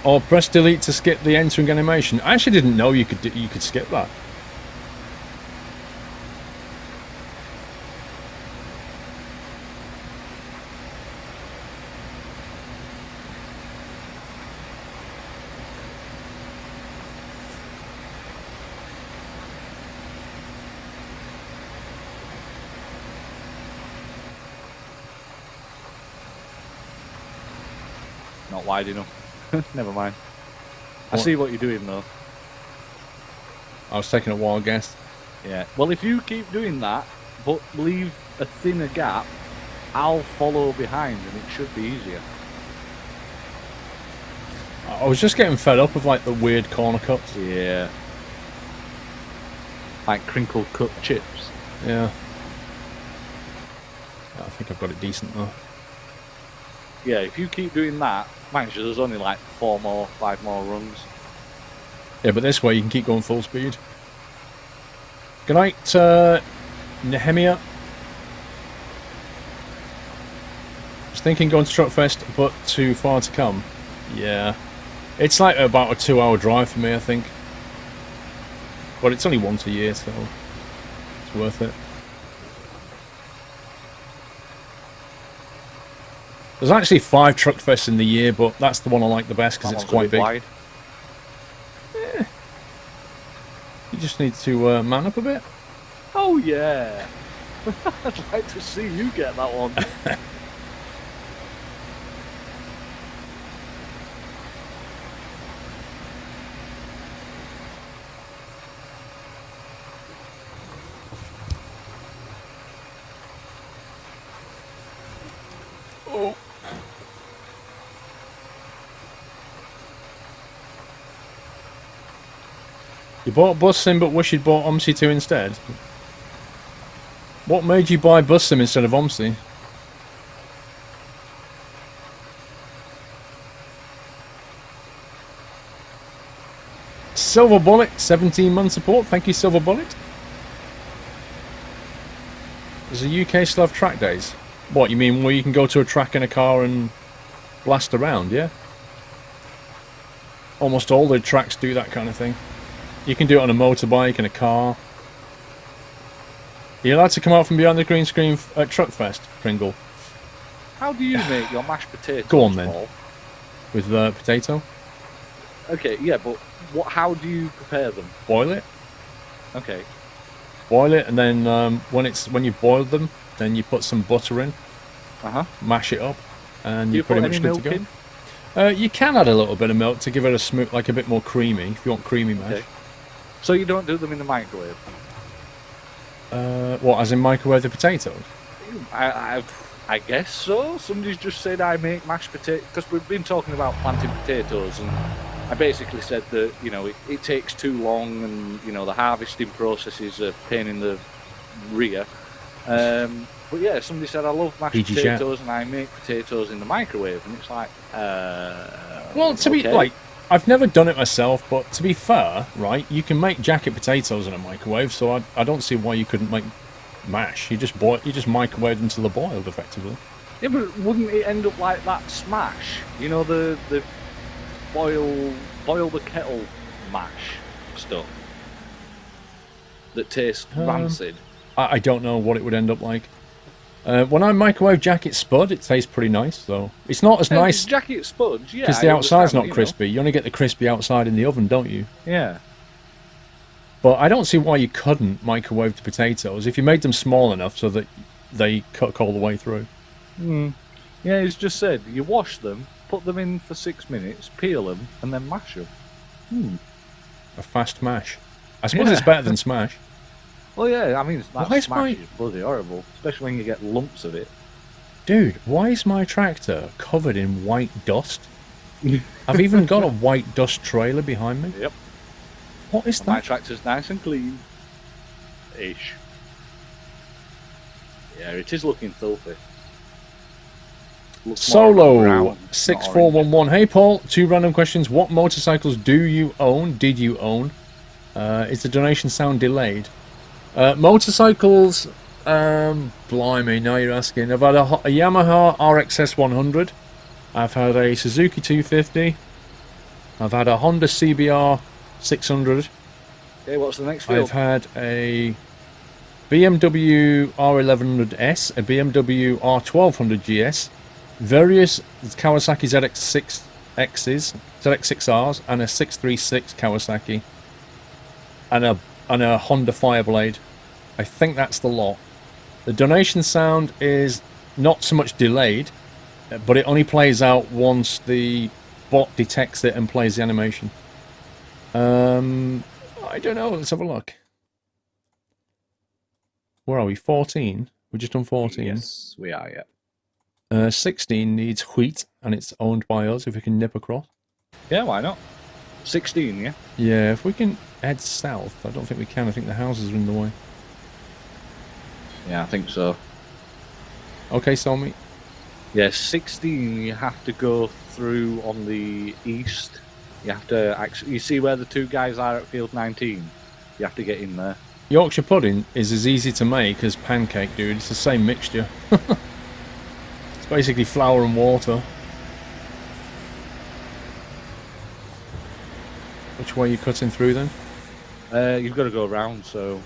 Or press delete to skip the entering animation. I actually didn't know you could skip that. Not wide enough. Never mind. I What? see what you're doing though. I was taking a wild guess. Yeah. Well, if you keep doing that, but leave a thinner gap, I'll follow behind and it should be easier. I was just getting fed up with like the weird corner cuts. Yeah. Like crinkle cut chips. Yeah. I think I've got it decent though. Yeah, if you keep doing that, mind you, there's only like 5 more runs. Yeah, but this way you can keep going full speed. Good night, Nehemiah. Was thinking going to Truckfest, but too far to come. Yeah. It's like about a 2-hour drive for me, I think. But it's only once a year, so it's worth it. There's actually 5 Truckfests in the year, but that's the one I like the best because That it's one's a quite bit big. wide. You just need to man up a bit. Oh yeah. I'd like to see you get that one. Oh. You bought Bus Sim but wish you'd bought OMSI 2 instead? What made you buy Bus Sim instead of OMSI? Silver Bullet, 17-month support. Thank you, Silver Bullet. Does the UK still have track days? What, you mean where you can go to a track in a car and blast around, yeah? Almost all the tracks do that kind of thing. You can do it on a motorbike, in a car. Are you allowed to come out from behind the green screen at Truckfest, Pringle? How do you make your mashed potatoes? Go on then. Paul? With potato? Okay, yeah, but how do you prepare them? Boil it. Okay. Boil it, and then when you've boiled them, then you put some butter in, mash it up, and Do you you're pretty put much any good milk to go. in? You can add a little bit of milk to give it a smooth, like a bit more creamy, if you want creamy mash. Okay. So you don't do them in the microwave? What, as in microwave the potatoes? I guess so. Somebody's just said I make mashed potatoes, because we've been talking about planting potatoes, and I basically said that, you know, it takes too long, and, you know, the harvesting process is a pain in the rear. But yeah, somebody said I love mashed PG potatoes and I make potatoes in the microwave, and it's like, Well, to be okay. like, I've never done it myself, but to be fair, right, you can make jacket potatoes in a microwave, so I don't see why you couldn't make mash. You just microwave them till they're boiled, effectively. Yeah, but wouldn't it end up like that smash? You know, the boil the kettle mash stuff. that taste rancid? I don't know what it would end up like. When I microwave jacket spud, it tastes pretty nice, though. It's not as nice Jacket sponge, yeah. because the outside's not crispy. You only get the crispy outside in the oven, don't you? Yeah. But I don't see why you couldn't microwave the potatoes if you made them small enough so that they cook all the way through. Yeah, he's just said you wash them, put them in for 6 minutes, peel them, and then mash them. A fast mash. I suppose it's better than smash. Well, yeah, I mean, that Why is smash is bloody horrible, especially when you get lumps of it. Dude, why is my tractor covered in white dust? I've even got a white dust trailer behind me. Yep. What is My that? tractor's nice and clean. Ish. Yeah, it is looking filthy. Looks more Solo brown, not 6411. Hey Paul, 2 random questions. What motorcycles do you own? Did you own? Is the donation sound delayed? Motorcycles, blimey, now you're asking. I've had a Yamaha RXS 100. I've had a Suzuki 250. I've had a Honda CBR 600. Okay, what's the next field? I've had a BMW R1100S, a BMW R1200 GS, various Kawasaki ZX6Xs, ZX6Rs, and a 636 Kawasaki, and a Honda Fireblade. I think that's the lot. The donation sound is not so much delayed, but it only plays out once the bot detects it and plays the animation. I don't know. Let's have a look. Where are we? 14? We're just on 14. Yes, we are, yeah. 16 needs wheat, and it's owned by us, if we can nip across. Yeah, why not? 16, yeah? Yeah, if we can head south. I don't think we can. I think the houses are in the way. Yeah, I think so. Okay, Somi. Yeah, 16 you have to go through on the east. You have to actually... You see where the 2 guys are at field 19? You have to get in there. Yorkshire pudding is as easy to make as pancake, dude. It's the same mixture. It's basically flour and water. Which way are you cutting through then? You've got to go around, so...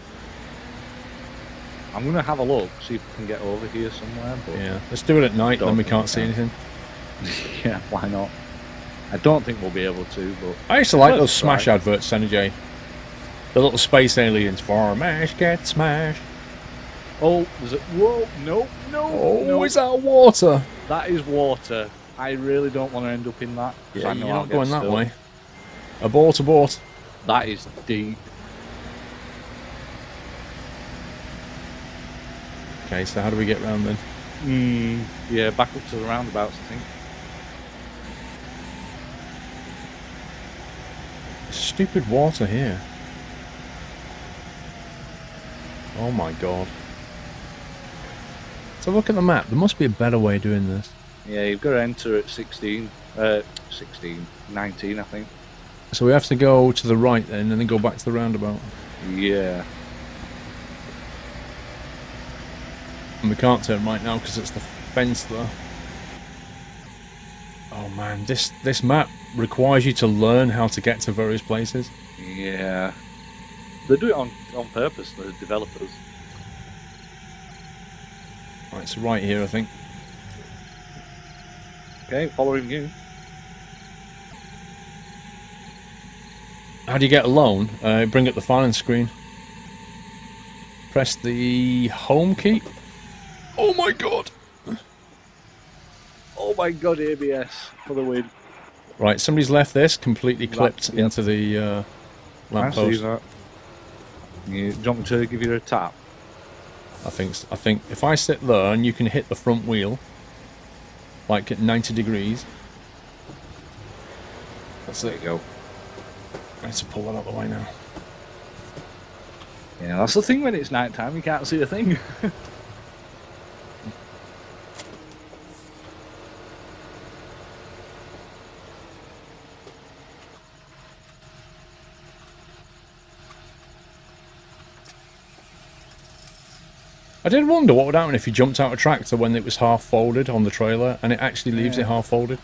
I'm going to have a look, see if we can get over here somewhere. But Yeah, let's do it at night, then we can't see anything. yeah, why not? I don't think we'll be able to, but... I used to like Let's those Smash try. adverts, Energy. The little space aliens. For mash, get smash. Oh, there's a... Whoa, no, Oh, no. is that water? That is water. I really don't want to end up in that. 'cause Yeah, I know you're I'll not get going that stuck. way. Abort, abort. That is deep. Okay, so how do we get round then? Yeah, back up to the roundabouts, I think. Stupid water here. Oh my god. So look at the map. There must be a better way of doing this. Yeah, you've got to enter at 16. 19, I think. So we have to go to the right then and then go back to the roundabout. Yeah. And we can't turn right now because it's the fence there. Oh man, this map requires you to learn how to get to various places. Yeah. They do it on purpose, the developers. Right, so right here I think. Okay, following you. How do you get a loan? Bring up the filing screen. Press the home key. Oh my god! Oh my god, ABS for the win. Right, somebody's left this completely clipped Yep. into the I see lamppost. that. Do you want me to give you a tap? I think if I sit there and you can hit the front wheel, like at 90 degrees. That's There it. you go. I need to pull that out of the way now. Yeah, that's the thing when it's night time, you can't see a thing. I did wonder what would happen if you jumped out a tractor when it was half folded on the trailer, and it actually leaves it half folded.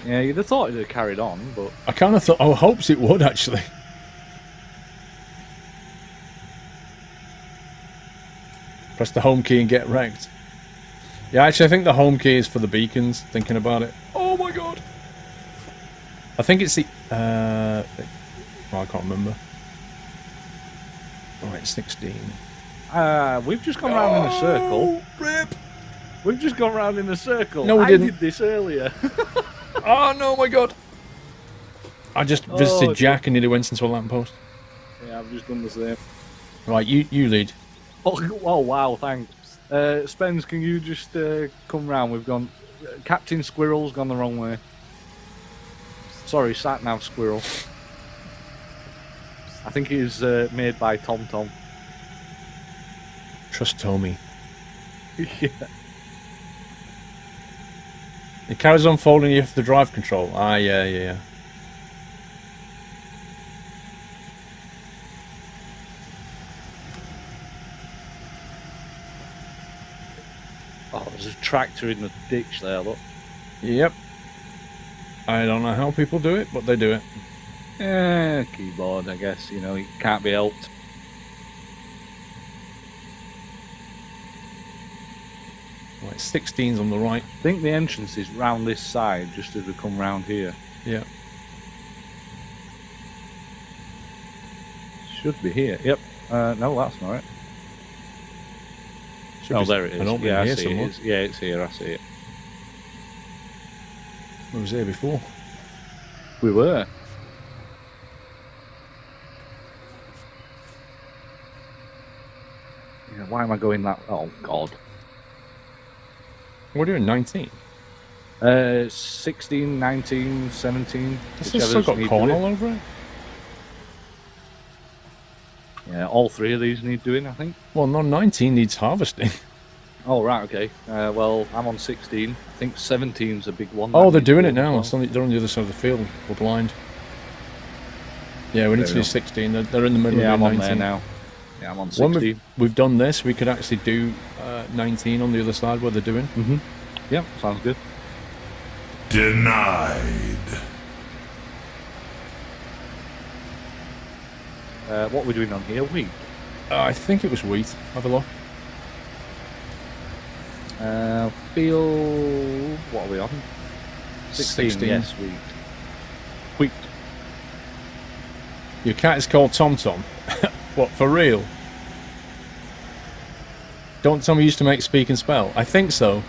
Yeah, you'd have thought it'd have carried on, but... I kind of thought, I hopes it would actually. Press the home key and get wrecked. Yeah, actually, I think the home key is for the beacons, thinking about it. Oh my god! I think it's the... well, I can't remember. Alright, 16. We've just gone round in a circle. Rip! We've just gone round in a circle. No, we I didn't. did this earlier. Oh, no, my god! I just visited Jack and nearly went into a lamppost. Yeah, I've just done the same. Right, you lead. Oh wow, thanks. Spence, can you just come round? We've gone... Captain Squirrel's gone the wrong way. Sorry, sat nav Squirrel. I think it is made by TomTom. Trust Tommy. Yeah. It carries on folding you for the drive control. Ah, yeah. Oh, there's a tractor in the ditch there, look. Yep. I don't know how people do it, but they do it. Keyboard, I guess, you know, it can't be helped. Right, 16's on the right. I think the entrance is round this side, just as we come round here. Yeah. Should be here. Yep. No, that's not it. Should Oh, be there it is. an opening Yeah, I here see somewhere. it is. Yeah, it's here. I see it. It was here before. We were. Yeah, why am I going that? Oh God. We're doing 19. 16, 19, 17. This has still got corn all over it. Yeah, all three of these need doing, I think. Well, no, 19 needs harvesting. Oh, right, okay. Well, I'm on 16. I think 17's a big one. Oh, they're doing it now. They're on the other side of the field. We're blind. Yeah, we need to do 16. They're in the middle Yeah, of I'm on 19. there now. Yeah, I'm on When 16. we've done this, we could actually do 19 on the other side where they're doing. Mm-hmm. Yeah, sounds good. Denied. What are we doing on here? Wheat. I think it was wheat. Have a look. Feel... What are we on? 16. Yes, wheat. Wheat. Your cat is called TomTom. What, for real? Don't tell me you used to make Speak and Spell. I think so.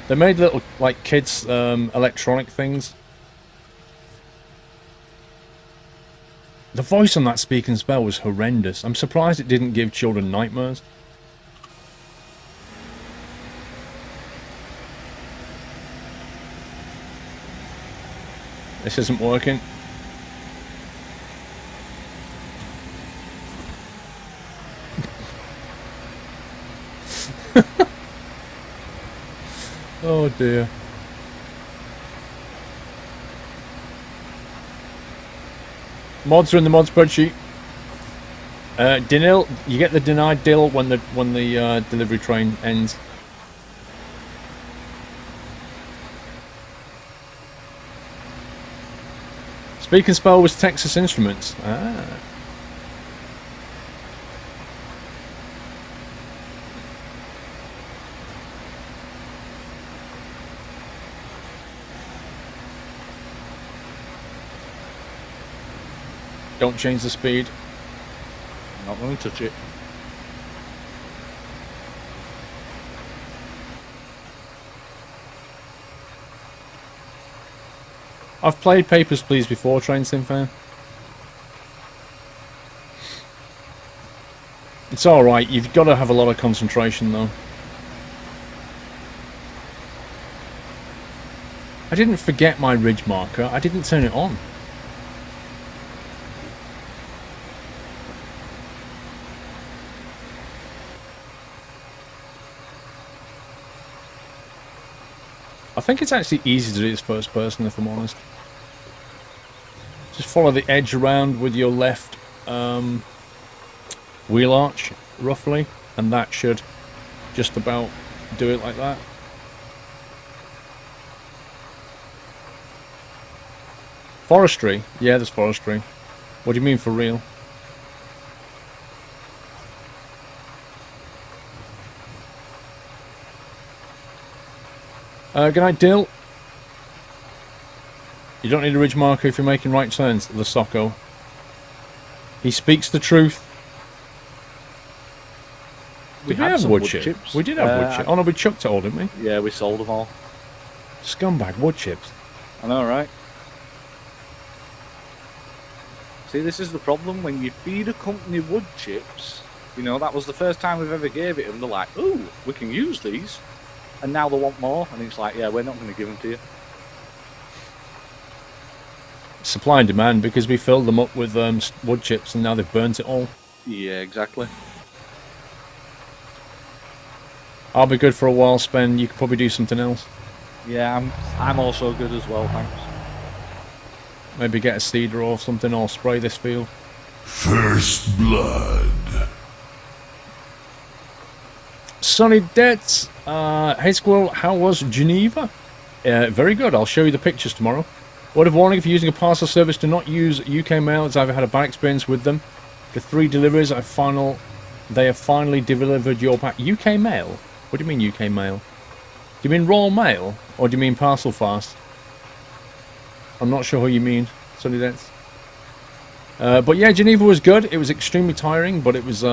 They made little, like, kids' electronic things. The voice on that Speak and Spell was horrendous. I'm surprised it didn't give children nightmares. This isn't working. Oh dear. Mods are in the mod spreadsheet. Denil, you get the denied dill when the delivery train ends. Speak and Spell was Texas Instruments. Ah. Don't change the speed. Not going to touch it. I've played Papers, Please before, Train Sim fan. It's alright, you've got to have a lot of concentration though. I didn't forget my ridge marker, I didn't turn it on. I think it's actually easy to do this first person, if I'm honest. Just follow the edge around with your left wheel arch, roughly, and that should just about do it like that. Forestry? Yeah, there's forestry. What do you mean for real? Good night, Dill. You don't need a ridge marker if you're making right turns, the Socko. He speaks the truth. Did we had have some wood wood chips? chips. We did have wood chips. Oh no, we chucked it all, didn't we? Yeah, we sold them all. Scumbag wood chips. I know, right? See, this is the problem when you feed a company wood chips. You know, that was the first time we've ever gave it, and they're like, "Ooh, we can use these," and now they want more, and it's like, "Yeah, we're not going to give them to you." Supply and demand, because we filled them up with wood chips and now they've burnt it all. Yeah, exactly. I'll be good for a while, Spen. You could probably do something else. Yeah, I'm also good as well, thanks. Maybe get a seeder or something, or spray this field. First blood. Sonny Debts. Hey Squirrel, how was Geneva? Very good. I'll show you the pictures tomorrow. Word of warning, if you're using a parcel service, do not use UK Mail, as I've had a bad experience with them. The 3 deliveries they have finally delivered your pack. UK Mail? What do you mean UK Mail? Do you mean Royal Mail? Or do you mean Parcel Fast? I'm not sure who you mean, Sonny Debts. But yeah, Geneva was good. It was extremely tiring, but it was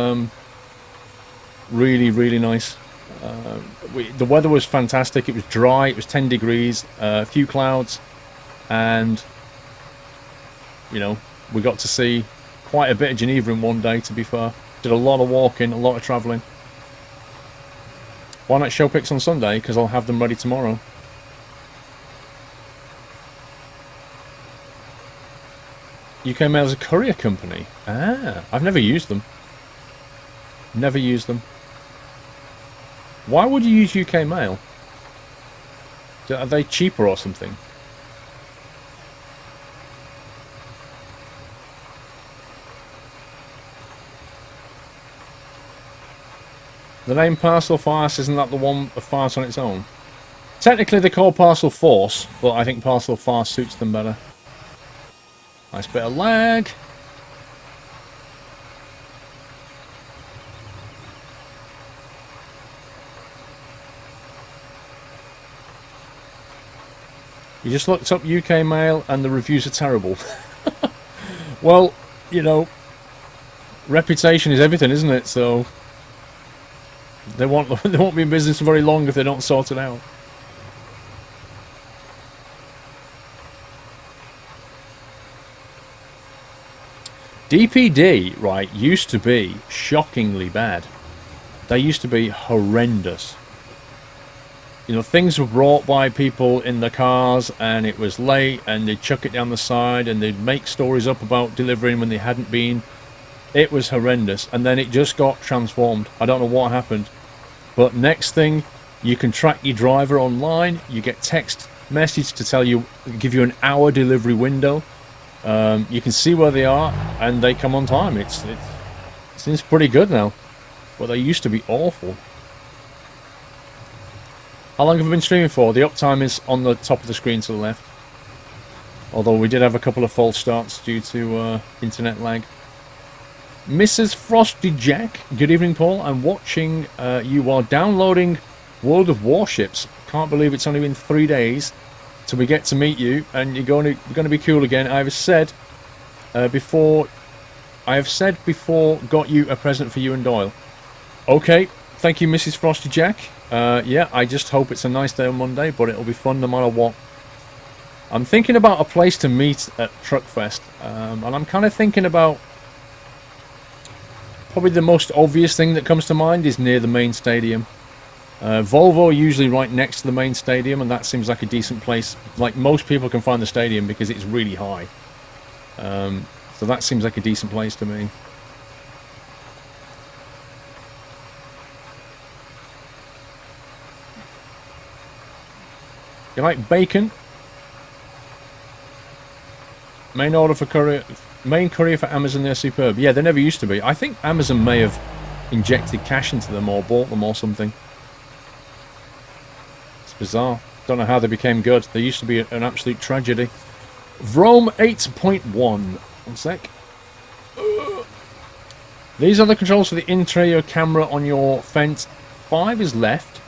really, really nice. The weather was fantastic. It was dry. It was 10 degrees, a few clouds, and you know, we got to see quite a bit of Geneva in one day, to be fair. Did a lot of walking, a lot of travelling. Why not show pics on Sunday? Because I'll have them ready tomorrow. UK Mail is a courier company. Ah, I've never used them. Never used them. Why would you use UK Mail? Are they cheaper or something? The name Parcel Fast, isn't that the one of Fast on its own? Technically they're called Parcel Force, but I think Parcel Fast suits them better. Nice bit of lag. You just looked up UK Mail and the reviews are terrible. Well, you know, reputation is everything, isn't it? So they won't be in business for very long if they don't sort it out. DPD, right, used to be shockingly bad. They used to be horrendous. You know, things were brought by people in the cars and it was late and they'd chuck it down the side and they'd make stories up about delivering when they hadn't been. It was horrendous, and then it just got transformed. I don't know what happened. But next thing, you can track your driver online, you get text message to tell you, give you an hour delivery window. You can see where they are and they come on time. It seems pretty good now, but they used to be awful. How long have we been streaming for? The uptime is on the top of the screen to the left. Although we did have a couple of false starts due to internet lag. Mrs. Frosty Jack, good evening, Paul. I'm watching you while downloading World of Warships. Can't believe it's only been 3 days till we get to meet you, and you're going to be cool again. I have said before, got you a present for you and Doyle. Okay, thank you, Mrs. Frosty Jack. Yeah, I just hope it's a nice day on Monday, but it'll be fun no matter what. I'm thinking about a place to meet at Truckfest, and I'm kind of thinking about, probably the most obvious thing that comes to mind is near the main stadium. Volvo are usually right next to the main stadium, and that seems like a decent place. Like, most people can find the stadium because it's really high. So that seems like a decent place to me. You like bacon? Main order for courier, main courier for Amazon, they're superb. Yeah, they never used to be. I think Amazon may have injected cash into them or bought them or something. It's bizarre. Don't know how they became good. They used to be an absolute tragedy. Vrome 8.1. One sec. These are the controls for the interior camera on your fence. 5 is left.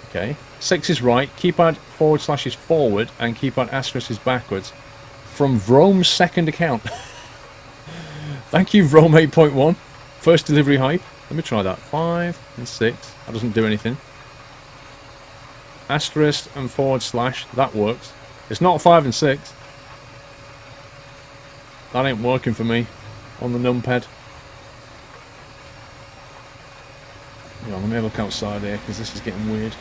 Okay. 6 is right, keypad / is forward, and keypad asterisk is backwards. From Vrome's second account. Thank you, Vrome 8.1. First delivery hype. Let me try that. 5 and 6. That doesn't do anything. Asterisk and /. That works. It's not 5 and 6. That ain't working for me on the numpad. Yeah, let me have a look outside here because this is getting weird.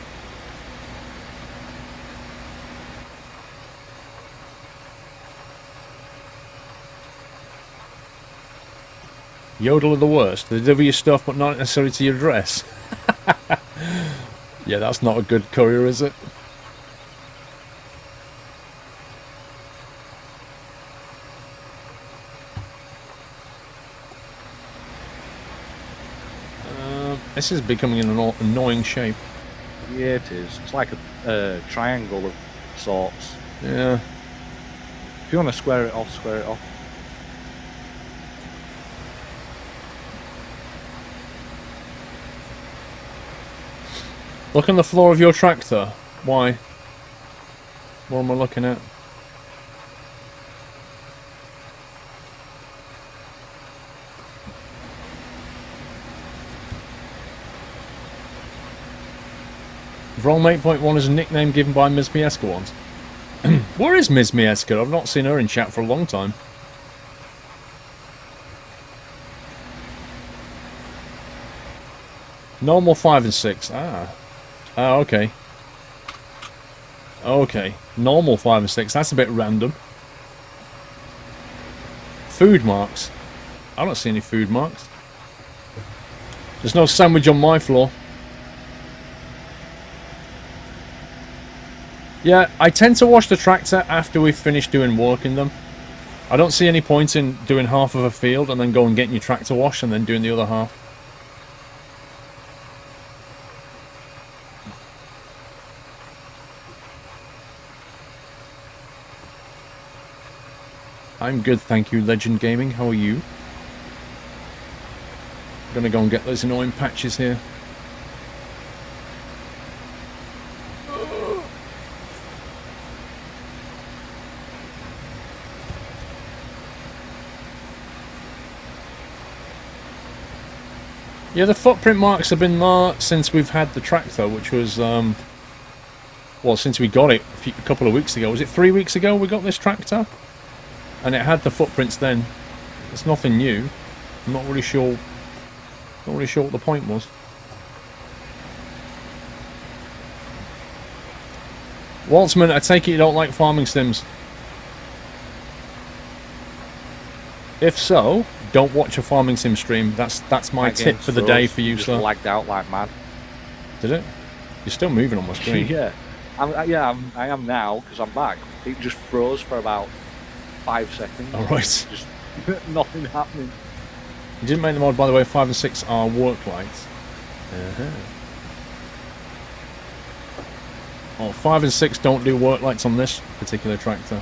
Yodel are the worst. They deliver your stuff but not necessarily to your address. Yeah, that's not a good courier, is it? This is becoming an annoying shape. Yeah, it is. It's like a triangle of sorts. Yeah. If you want to square it off, square it off. Look on the floor of your tractor. Why? What am I looking at? Vrome 8.1 is a nickname given by Ms. Mieska once. Where is Ms. Mieska? I've not seen her in chat for a long time. Normal 5 and 6. Ah, okay. Okay. Normal 5 and 6. That's a bit random. Food marks. I don't see any food marks. There's no sandwich on my floor. Yeah, I tend to wash the tractor after we've finished doing work in them. I don't see any point in doing half of a field and then go and getting your tractor washed and then doing the other half. I'm good, thank you, Legend Gaming. How are you? Gonna go and get those annoying patches here. Yeah, the footprint marks have been there since we've had the tractor, which was, well, since we got it a couple of weeks ago. Was it 3 weeks ago we got this tractor? And it had the footprints then. It's nothing new. I'm not really sure what the point was. Waltzman, I take it you don't like farming sims. If so, don't watch a farming sim stream. That's my tip for the day for you, sir. Lagged out like mad. Did it? You're still moving on my screen. Yeah, I am now because I'm back. It just froze for about 5 seconds. All right. Just nothing happening. You didn't make the mod, by the way. 5 and 6 are work lights. Oh, 5 and 6 don't do work lights on this particular tractor.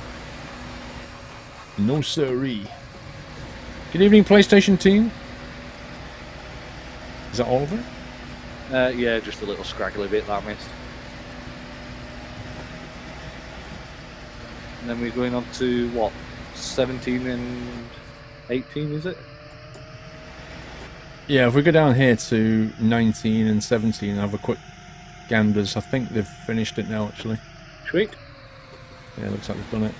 No siree. Good evening, PlayStation team. Is that all of it? Yeah, just a little scraggly bit that I missed. And then we're going on to what? 17 and 18, is it? Yeah, if we go down here to 19 and 17 and have a quick ganders, I think they've finished it now, actually. Sweet. Yeah, looks like they've done it.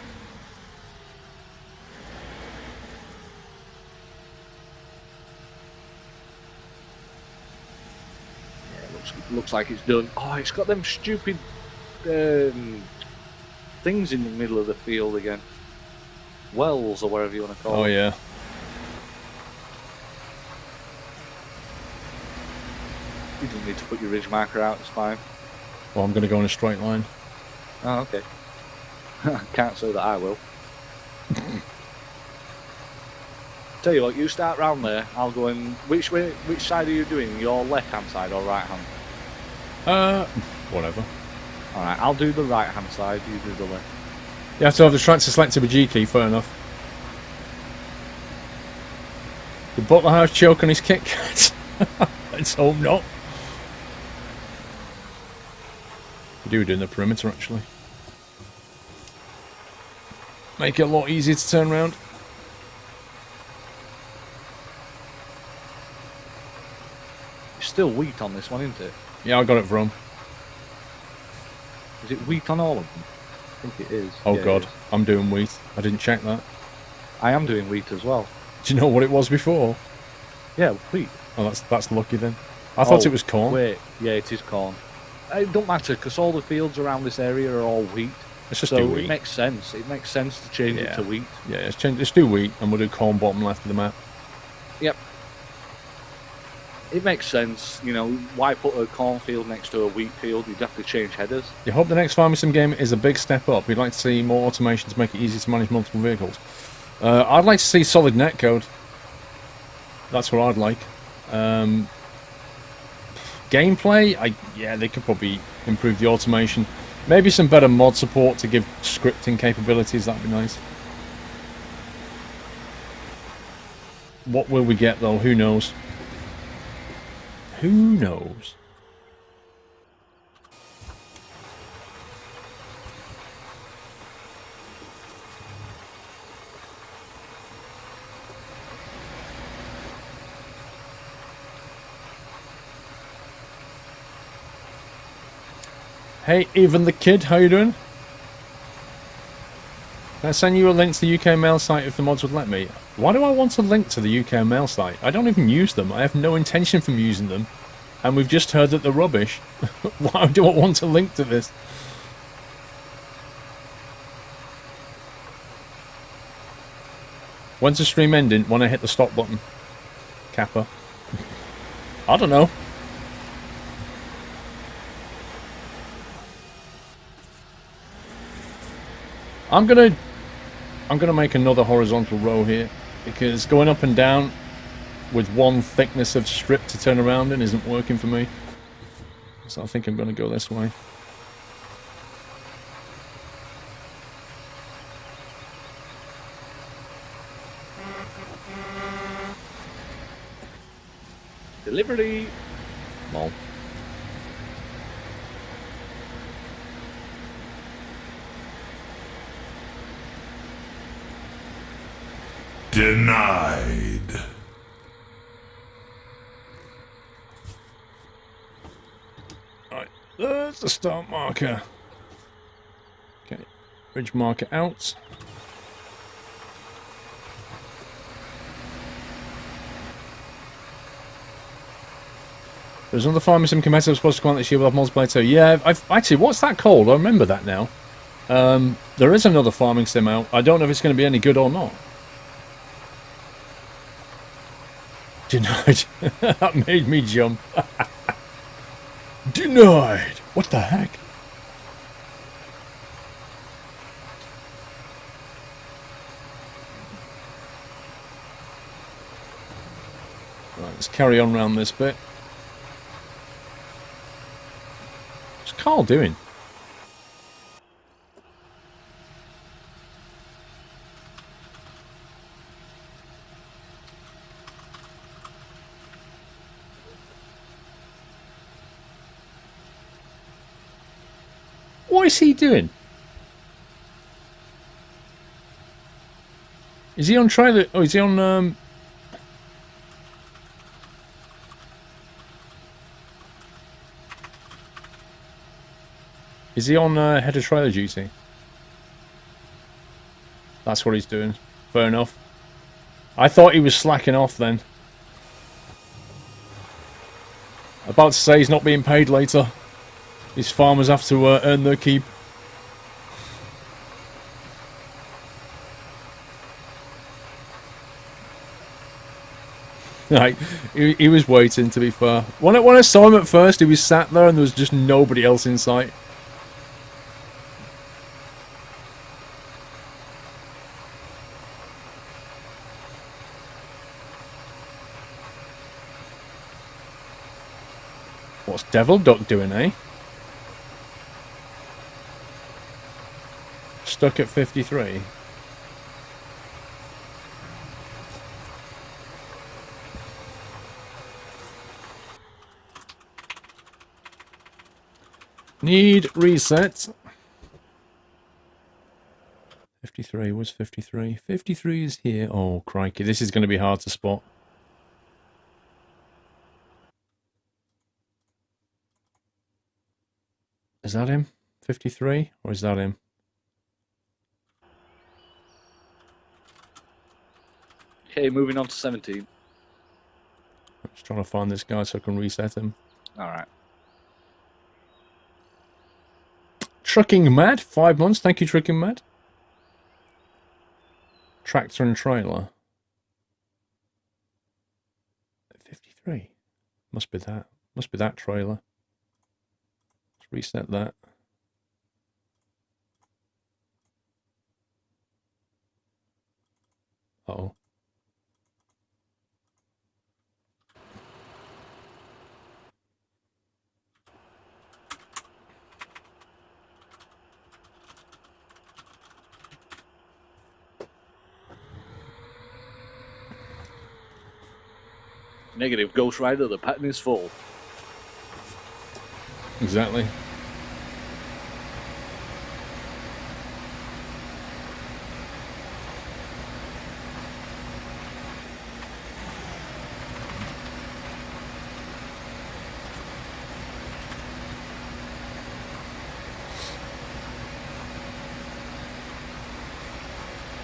Looks like it's done. Oh, it's got them stupid things in the middle of the field again. Wells or whatever you want to call Oh, it. yeah. You don't need to put your ridge marker out, it's fine. Well, I'm going to go in a straight line. Oh, okay. Can't say that I will. Tell you what, you start round there, I'll go in. Which side are you doing? Your left hand side or right hand? Whatever. Alright, I'll do the right hand side, you do the left. You have to have the tractor selected with G key, fair enough. Did Butler House choke on his Kit Kat? Let's hope not. You do it in the perimeter, actually. Make it a lot easier to turn around. It's still wheat on this one, isn't it? Yeah, I got it from. Is it wheat on all of them? I think it is. Oh Yeah, god, it is. I'm doing wheat. I didn't check that. I am doing wheat as well. Do you know what it was before? Yeah, wheat. Oh, that's lucky then. I thought it was corn. Wait, yeah, it is corn. It don't matter because all the fields around this area are all wheat. Let's just so do wheat. it makes sense. It makes sense to change it to wheat. Yeah, let's do wheat, and we'll do corn bottom left of the map. Yep. It makes sense. You know, why put a cornfield next to a wheat field? You'd have to change headers. You hope the next farming sim game is a big step up. We'd like to see more automation to make it easier to manage multiple vehicles. I'd like to see solid netcode. That's what I'd like. Gameplay, yeah, they could probably improve the automation. Maybe some better mod support to give scripting capabilities. That'd be nice. What will we get though? Who knows? Who knows? Hey, even the kid, how you doing? Can I send you a link to the UK mail site if the mods would let me? Why do I want a link to the UK mail site? I don't even use them. I have no intention from using them. And we've just heard that they're rubbish. Why do I want a link to this? When's the stream ending? When I hit the stop button. Kappa. I don't know. I'm gonna make another horizontal row here because going up and down with one thickness of strip to turn around in isn't working for me. So I think I'm gonna go this way. Delivery. Lol. Denied. Right, there's the start marker. Okay, bridge marker out. There's another farming sim competitor supposed to come out this year with multiplayer too. Yeah, I've actually, what's that called? I remember that now. There is another farming sim out. I don't know if it's going to be any good or not. Denied. That made me jump. Denied. What the heck? Right, let's carry on around this bit. What's Carl doing? What is he doing? Is he on trailer? Oh, is he on is he on head of trailer duty? That's what he's doing. Fair enough. I thought he was slacking off then. About to say he's not being paid later. These farmers have to earn their keep. Right, he was waiting, to be fair. When I saw him at first, he was sat there and there was just nobody else in sight. What's Devil Duck doing, eh? Stuck at 53. Need reset. 53, where's 53? 53 is here. Oh, crikey, this is going to be hard to spot. Is that him? 53? Or is that him? Okay, moving on to 17. I'm just trying to find this guy so I can reset him. Alright. Trucking Mad, 5 months. Thank you, Trucking Mad. Tractor and trailer. 53. Must be that. Must be that trailer. Let's reset that. Uh-oh. Negative, Ghost Rider, the pattern is full. Exactly.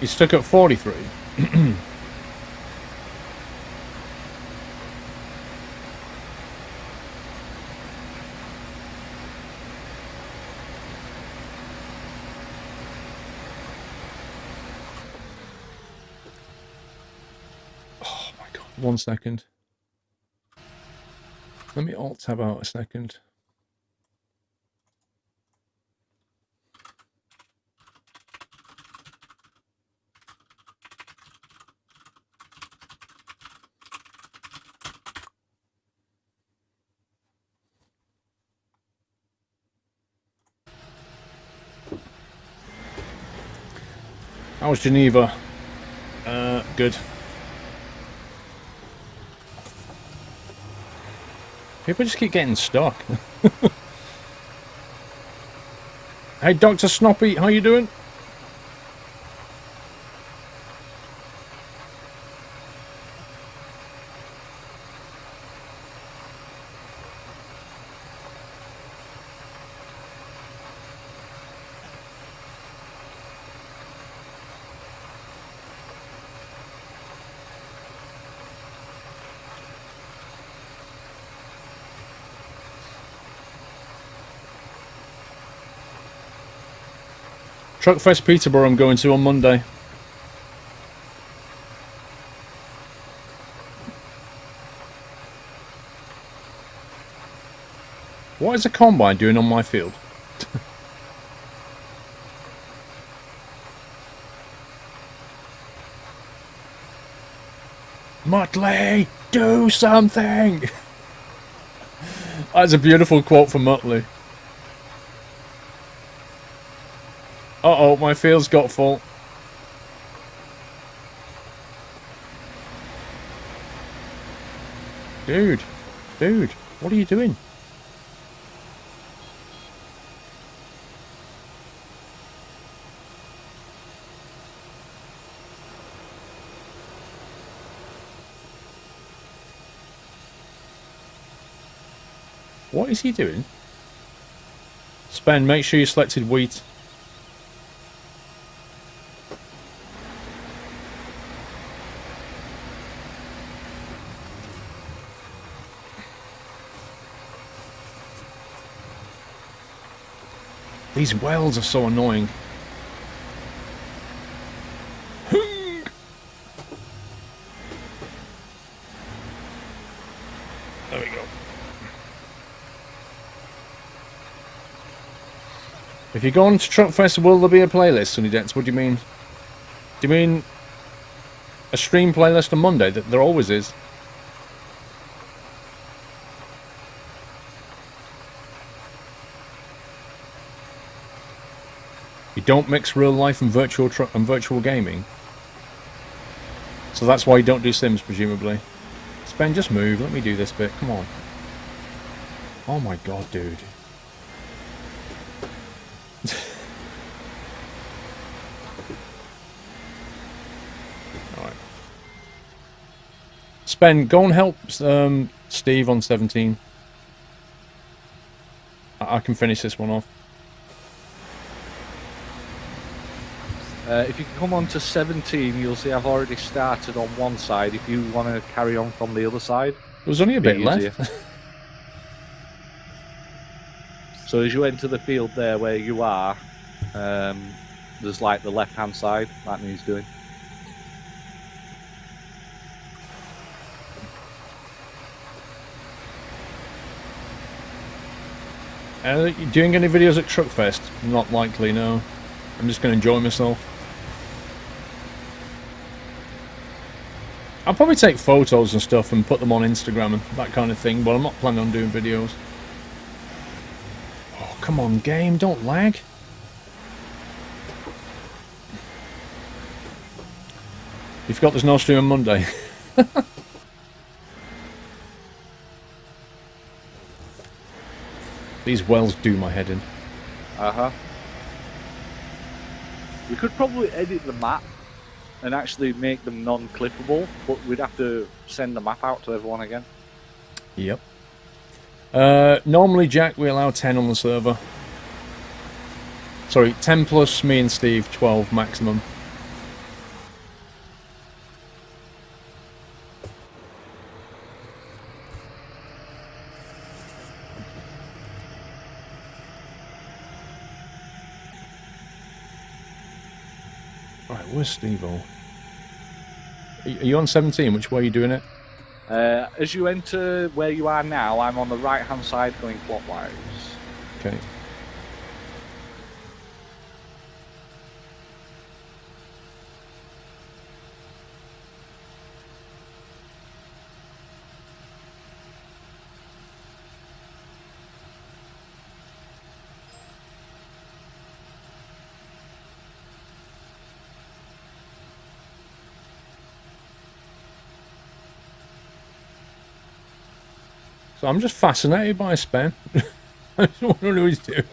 He's stuck at 43. Oh my god, 1 second. Let me alt tab out a second. How's Geneva? Good. People just keep getting stuck. Hey, Dr. Snoppy, how you doing? Truckfest Peterborough I'm going to on Monday. What is a combine doing on my field? Muttley, do something! That's a beautiful quote from Muttley. Uh-oh, my field's got full. Dude, what are you doing? What is he doing? Spen, make sure you selected wheat. These wells are so annoying. There we go. If you go on to Truckfest, will there be a playlist, Sunny Dents? What do you mean? Do you mean a stream playlist on Monday? That there always is. You don't mix real life and virtual gaming. So that's why you don't do Sims, presumably. Spen, just move. Let me do this bit. Come on. Oh my god, dude. Ben, go and help Steve on 17. I can finish this one off. If you come on to 17, you'll see I've already started on one side. If you want to carry on from the other side, There's only a bit left. So as you enter the field there where you are, there's like the left-hand side, like he's doing. You doing any videos at Truckfest? Not likely, no. I'm just going to enjoy myself. I'll probably take photos and stuff and put them on Instagram and that kind of thing, but I'm not planning on doing videos. Oh, come on, game, don't lag. You forgot there's no stream on Monday. These wells do my head in. Uh-huh. We could probably edit the map and actually make them non-clippable, but we'd have to send the map out to everyone again. Yep. Normally, Jack, we allow 10 on the server. Sorry, 10 plus me and Steve, 12 maximum. Right, where's Steve-O? Are you on 17? Which way are you doing it? As you enter where you are now, I'm on the right-hand side going clockwise. Okay. So I'm just fascinated by Spen. I just want to know what he's doing.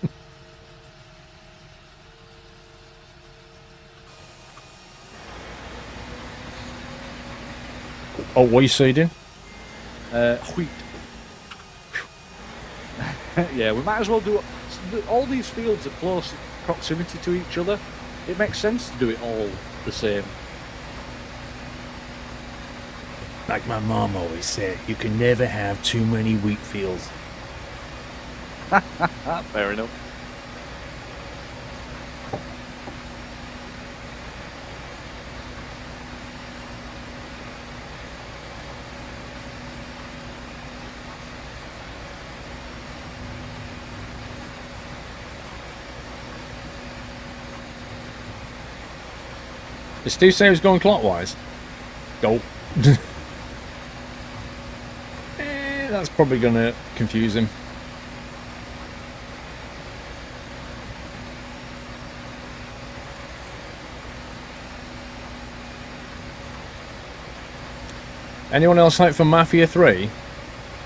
Oh, what are you seeding? Wheat. Yeah, we might as well do... All these fields are close proximity to each other. It makes sense to do it all the same. Like my mom always said, you can never have too many wheat fields. Fair enough. Did Steve say he was going clockwise? Go. That's probably going to confuse him. Anyone else hyped for Mafia 3?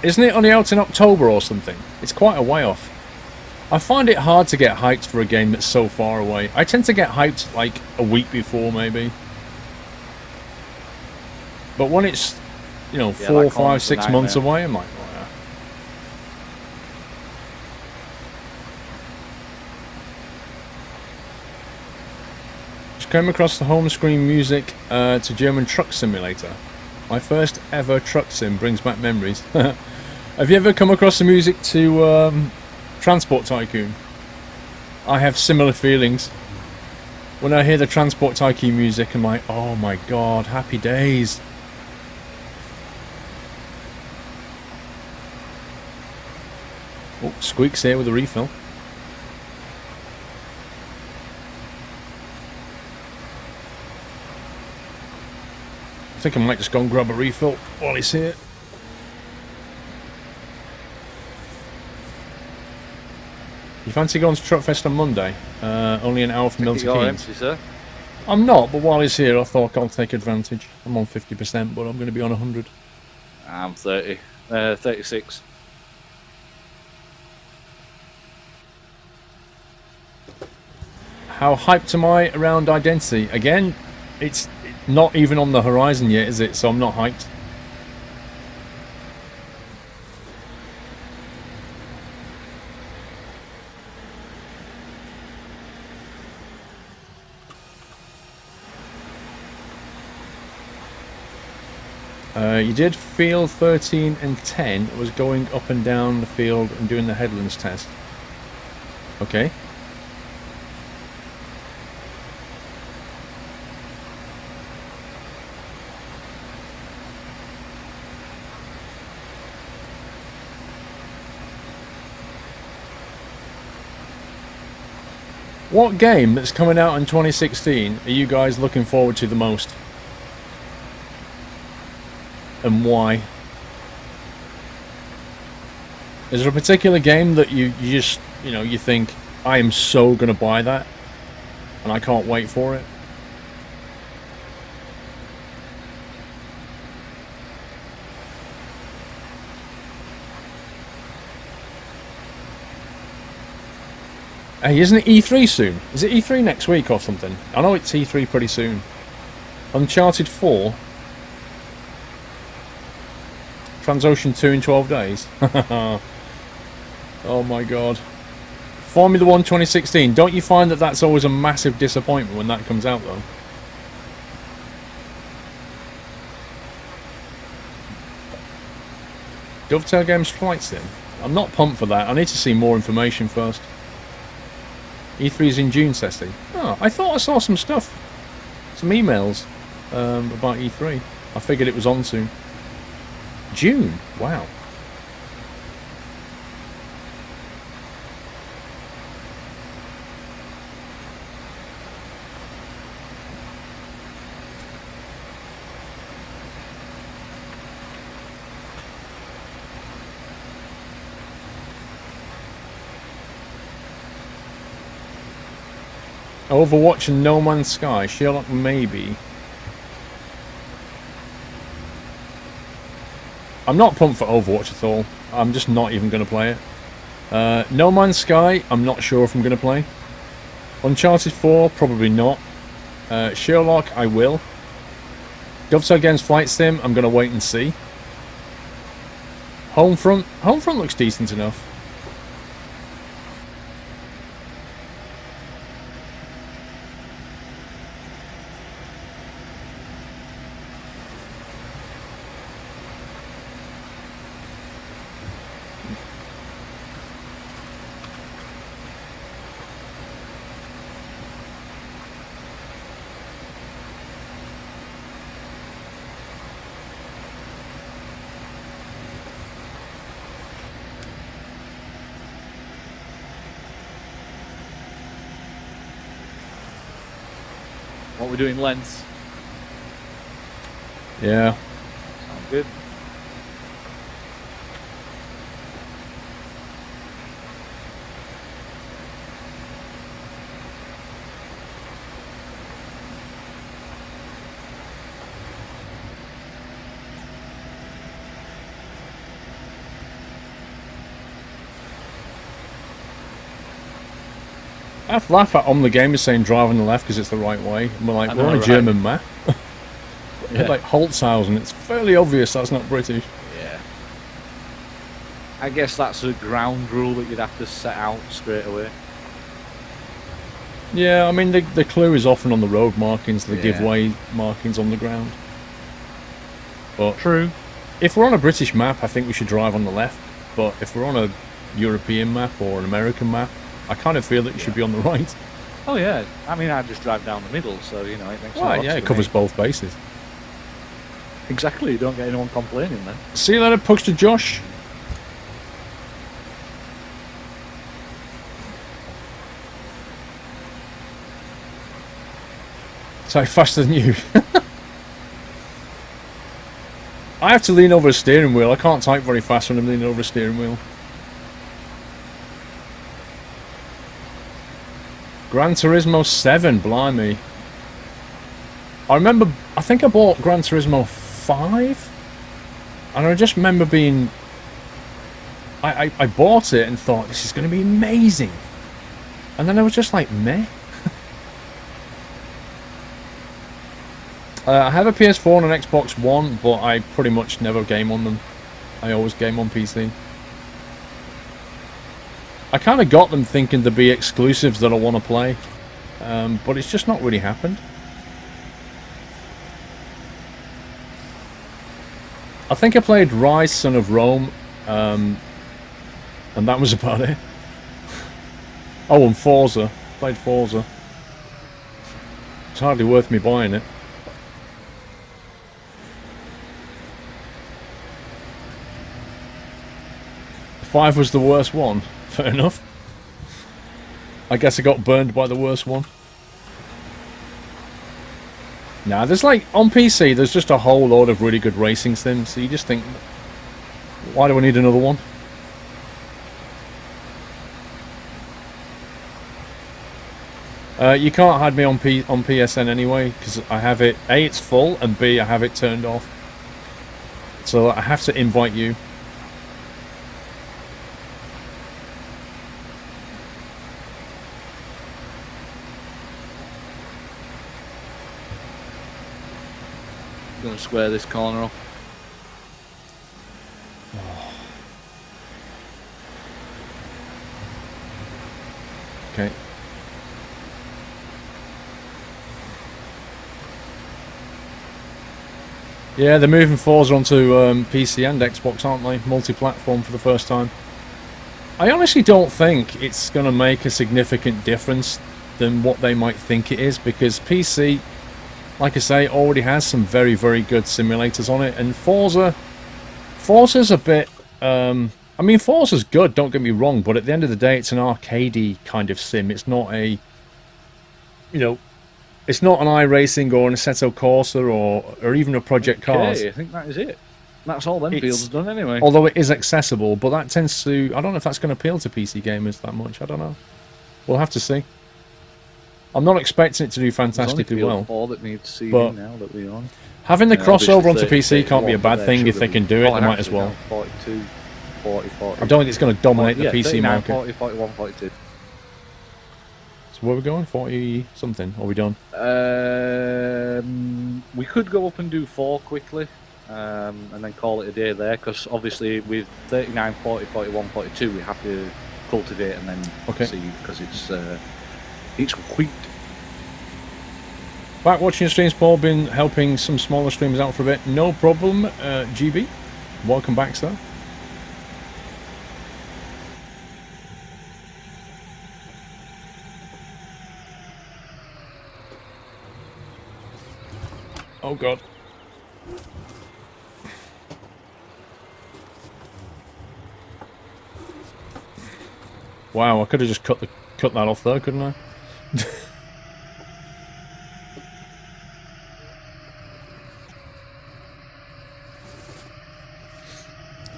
Isn't it only out in October or something? It's quite a way off. I find it hard to get hyped for a game that's so far away. I tend to get hyped like a week before maybe. But when it's, you know, 4, 5, 6 months away, I'm like, oh, yeah. Just came across the home screen music to German Truck Simulator. My first ever truck sim brings back memories. Have you ever come across the music to Transport Tycoon? I have similar feelings. When I hear the Transport Tycoon music, I'm like, oh my god, happy days. Oh, Squeak's here with a refill. I think I might just go and grab a refill while he's here. You fancy going to Truckfest on Monday? Only an hour from Milton You're Keynes. empty, sir. I'm not, but while he's here, I thought I'll take advantage. I'm on 50%, but I'm going to be on 100. I'm 30. 36. How hyped am I around Identity? Again, it's not even on the horizon yet, is it? So I'm not hyped. You did field 13 and 10. It was going up and down the field and doing the headlands test. Okay. What game that's coming out in 2016 are you guys looking forward to the most? And why? Is there a particular game that you just, you think, I am so going to buy that and I can't wait for it? Hey, isn't it E3 soon? Is it E3 next week or something? I know it's E3 pretty soon. Uncharted 4. Transocean 2 in 12 days. Oh my god. Formula 1 2016. Don't you find that that's always a massive disappointment when that comes out though? Dovetail Games Flight Sim. I'm not pumped for that. I need to see more information first. E3's in June, Ceci. Oh, I thought I saw some stuff. Some emails about E3. I figured it was on soon. June? Wow. Overwatch and No Man's Sky. Sherlock, maybe. I'm not pumped for Overwatch at all. I'm just not even going to play it. No Man's Sky, I'm not sure if I'm going to play. Uncharted 4, probably not. Sherlock, I will. Dovetail Games Flight Sim, I'm going to wait and see. Homefront looks decent enough. What we're doing lengths. Yeah. Sound good. I have to laugh at on the game is saying drive on the left because it's the right way. And we're like, we're on a German map. Yeah. Like Holtzhausen, it's fairly obvious that's not British. Yeah. I guess that's a ground rule that you'd have to set out straight away. Yeah, I mean, the clue is often on the road markings, the Yeah. giveaway markings on the ground. But True. if we're on a British map, I think we should drive on the left. But if we're on a European map or an American map, I kind of feel that you should be on the right. Oh yeah. I mean, I just drive down the middle, so it makes no Right, odds yeah, to it covers me. both bases. Exactly. You don't get anyone complaining then. See you later, Puckster Josh. Type faster than you. I have to lean over a steering wheel. I can't type very fast when I'm leaning over a steering wheel. Gran Turismo 7, blimey. I remember, I think I bought Gran Turismo 5. And I just remember being... I bought it and thought, this is going to be amazing. And then I was just like, meh. I have a PS4 and an Xbox One, but I pretty much never game on them. I always game on PC. I kind of got them thinking there'd be exclusives that I want to play, but it's just not really happened. I think I played Rise, Son of Rome, and that was about it. Oh, and Forza. Played Forza. It's hardly worth me buying it. The 5 was the worst one. Fair enough. I guess I got burned by the worst one. Nah, there's like, on PC, there's just a whole load of really good racing sims, so you just think, why do I need another one? You can't hide me on PSN anyway, because I have it, A, it's full, and B, I have it turned off. So I have to invite you. I'm going to square this corner off. Okay. Yeah, they're moving Forza onto PC and Xbox, aren't they? Multi-platform for the first time. I honestly don't think it's going to make a significant difference than what they might think it is, because PC, like I say, already has some very, very good simulators on it, and Forza's a bit... I mean, Forza's good, don't get me wrong, but at the end of the day, it's an arcadey kind of sim. It's not a... You know... It's not an iRacing or an Assetto Corsa or even a Project Cars. Okay, I think that is it. That's all them fields done anyway. Although it is accessible, but that tends to... I don't know if that's going to appeal to PC gamers that much. I don't know. We'll have to see. I'm not expecting it to do fantastically well. 4 that needs seeding now that we own. Having the crossover onto 30, PC can't be a bad thing if they can do it. They might as well. 42, 40, 40. I don't think it's going to dominate the PC 39, market. 40, 41, 42. So where are we going? 40 something? Are we done? We could go up and do 4 quickly, and then call it a day there, because obviously with 39, 40, 41, 42 we have to cultivate and then see, because it's wheat. Back watching streams, Paul. Been helping some smaller streams out for a bit. No problem, GB. Welcome back, sir. Oh god. Wow, I could have just cut that off there, couldn't I?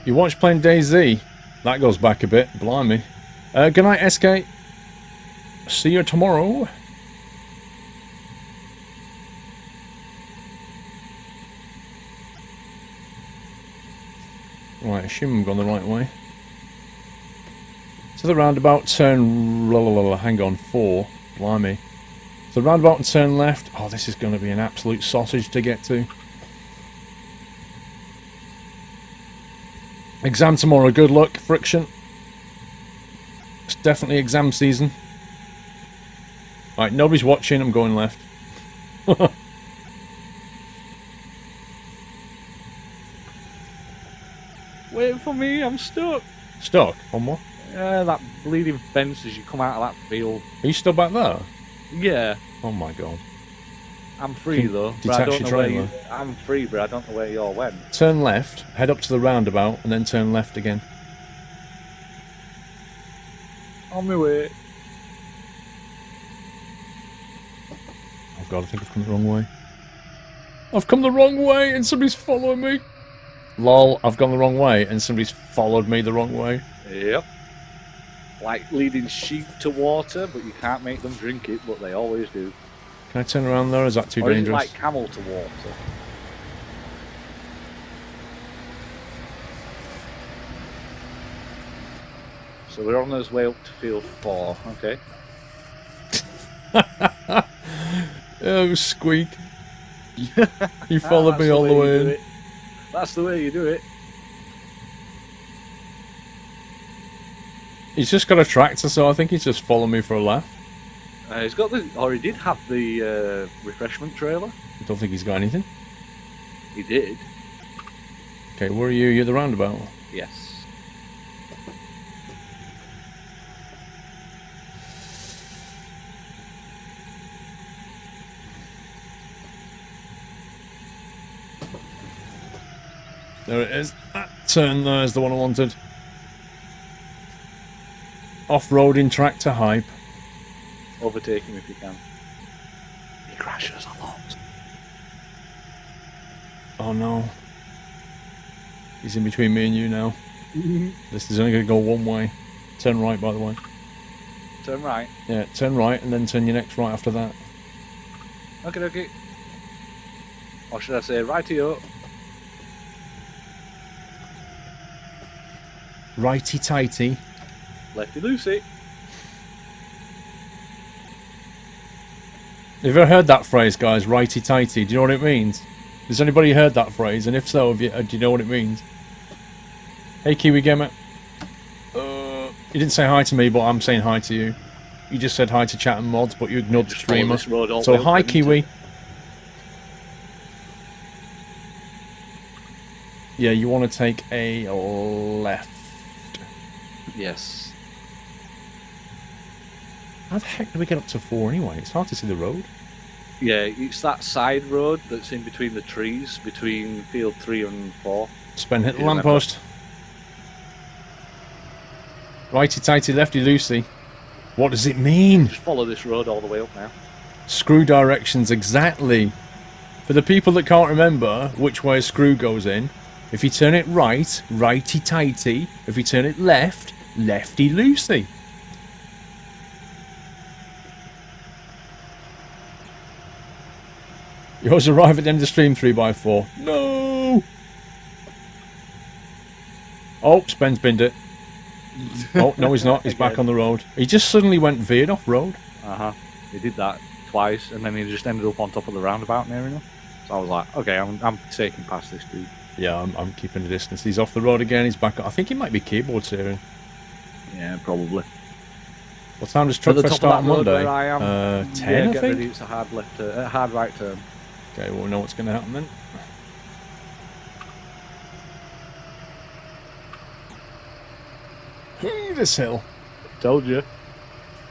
You watch playing DayZ? That goes back a bit, blimey. Good night, SK. See you tomorrow. Right, I assume I'm going the right way. So the roundabout, turn... hang on, 4. Blimey. So the roundabout and turn left. Oh, this is going to be an absolute sausage to get to. Exam tomorrow, good luck, Friction. It's definitely exam season. Right, nobody's watching, I'm going left. Wait for me, I'm stuck. Stuck? On what? That bleeding fence as you come out of that field. Are you still back there? Yeah. Oh my god. I'm free though. But I don't know where I'm free, but I don't know where you all went. Turn left, head up to the roundabout, and then turn left again. On my way. Oh god, I think I've come the wrong way. I've come the wrong way and somebody's following me. Lol, I've gone the wrong way and somebody's followed me the wrong way. Yep. Like leading sheep to water, but you can't make them drink it, but they always do. Can I turn around there, or is that too or dangerous? Is it like camel to water? So we're on our way up to field 4, okay. Oh, Squeak. You followed me all the way in. That's the way you do it. He's just got a tractor, so I think he's just following me for a laugh. He's got the, or he did have the refreshment trailer. I don't think he's got anything. He did. Okay, Okay, where are you? You're at the roundabout. Yes. There it is. That turn there is the one I wanted. Off-roading tractor hype. Overtake him if you can. He crashes a lot. Oh no. He's in between me and you now. This is only going to go one way. Turn right, by the way. Turn right. Yeah, turn right and then turn your next right after that. Okay. Or should I say righty-o? Righty-tighty. Lefty-loosey. Have you ever heard that phrase, guys? Righty-tighty. Do you know what it means? Has anybody heard that phrase? And if so, do you know what it means? Hey, Kiwi Gamer. You didn't say hi to me, but I'm saying hi to you. You just said hi to chat and mods, but you ignored the streamer. So hi, Kiwi. Yeah, you want to take a left. Yes. How the heck do we get up to 4 anyway? It's hard to see the road. Yeah, it's that side road that's in between the trees, between field 3 and 4. Spin hit the lamppost. Righty-tighty, lefty-loosey. What does it mean? Just follow this road all the way up now. Screw directions, exactly. For the people that can't remember which way a screw goes in, if you turn it right, righty-tighty. If you turn it left, lefty-loosey. You always arrive at the end of the stream 3x4. No! Oh, Spen's binned it. Oh, no he's not. He's back on the road. He just suddenly went veered off road. He did that twice, and then he just ended up on top of the roundabout near enough. So I was like, okay, I'm taking past this dude. Yeah, I'm keeping a distance. He's off the road again. He's back. I think he might be keyboard steering. Yeah, probably. What time does Truck Fest start on Monday? Where I am. 10, yeah, I get think? ready. It's a hard left, hard right turn. Okay, we'll know what's going to happen then. This hill. Told you.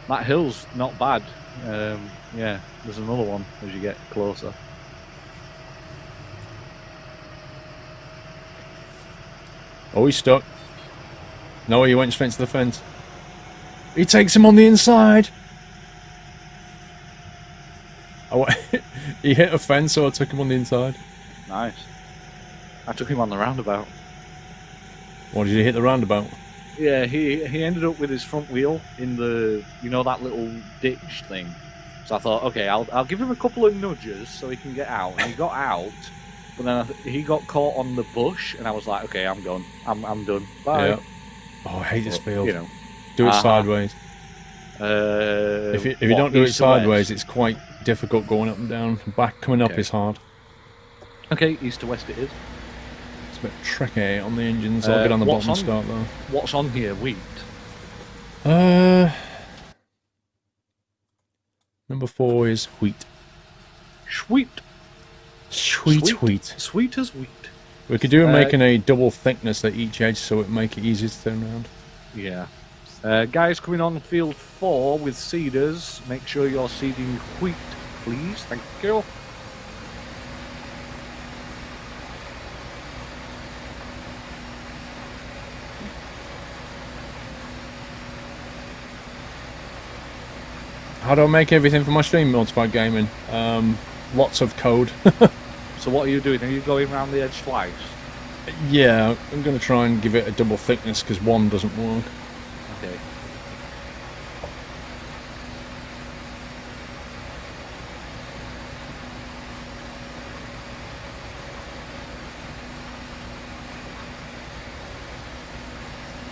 That hill's not bad. Yeah, there's another one as you get closer. Oh, he's stuck. No, he went straight to the fence. He takes him on the inside. Oh, he hit a fence, so I took him on the inside. Nice. I took him on the roundabout. What, did he hit the roundabout? Yeah, he ended up with his front wheel in the, you know, that little ditch thing. So I thought, okay, I'll give him a couple of nudges so he can get out. And he got out, but then he got caught on the bush, and I was like, okay, I'm gone. I'm done. Bye. Yeah. Oh, I hate this field. You know, Do it sideways. If you don't do it sideways, it's quite difficult going up and down. Coming up is hard. Okay, east to west it is. It's a bit tricky on the engines. I'll get on the bottom start though. What's on here? Wheat. Number 4 is wheat. Sweet. Sweet wheat. Sweet as wheat. We could do making a double thickness at each edge so it make it easier to turn around. Yeah. Guys coming on field 4 with seeders, make sure you're seeding wheat, please. Thank you. How do I make everything for my stream, Multiplied Gaming? Lots of code. So what are you doing? Are you going around the edge twice? Yeah, I'm going to try and give it a double thickness because one doesn't work. Okay.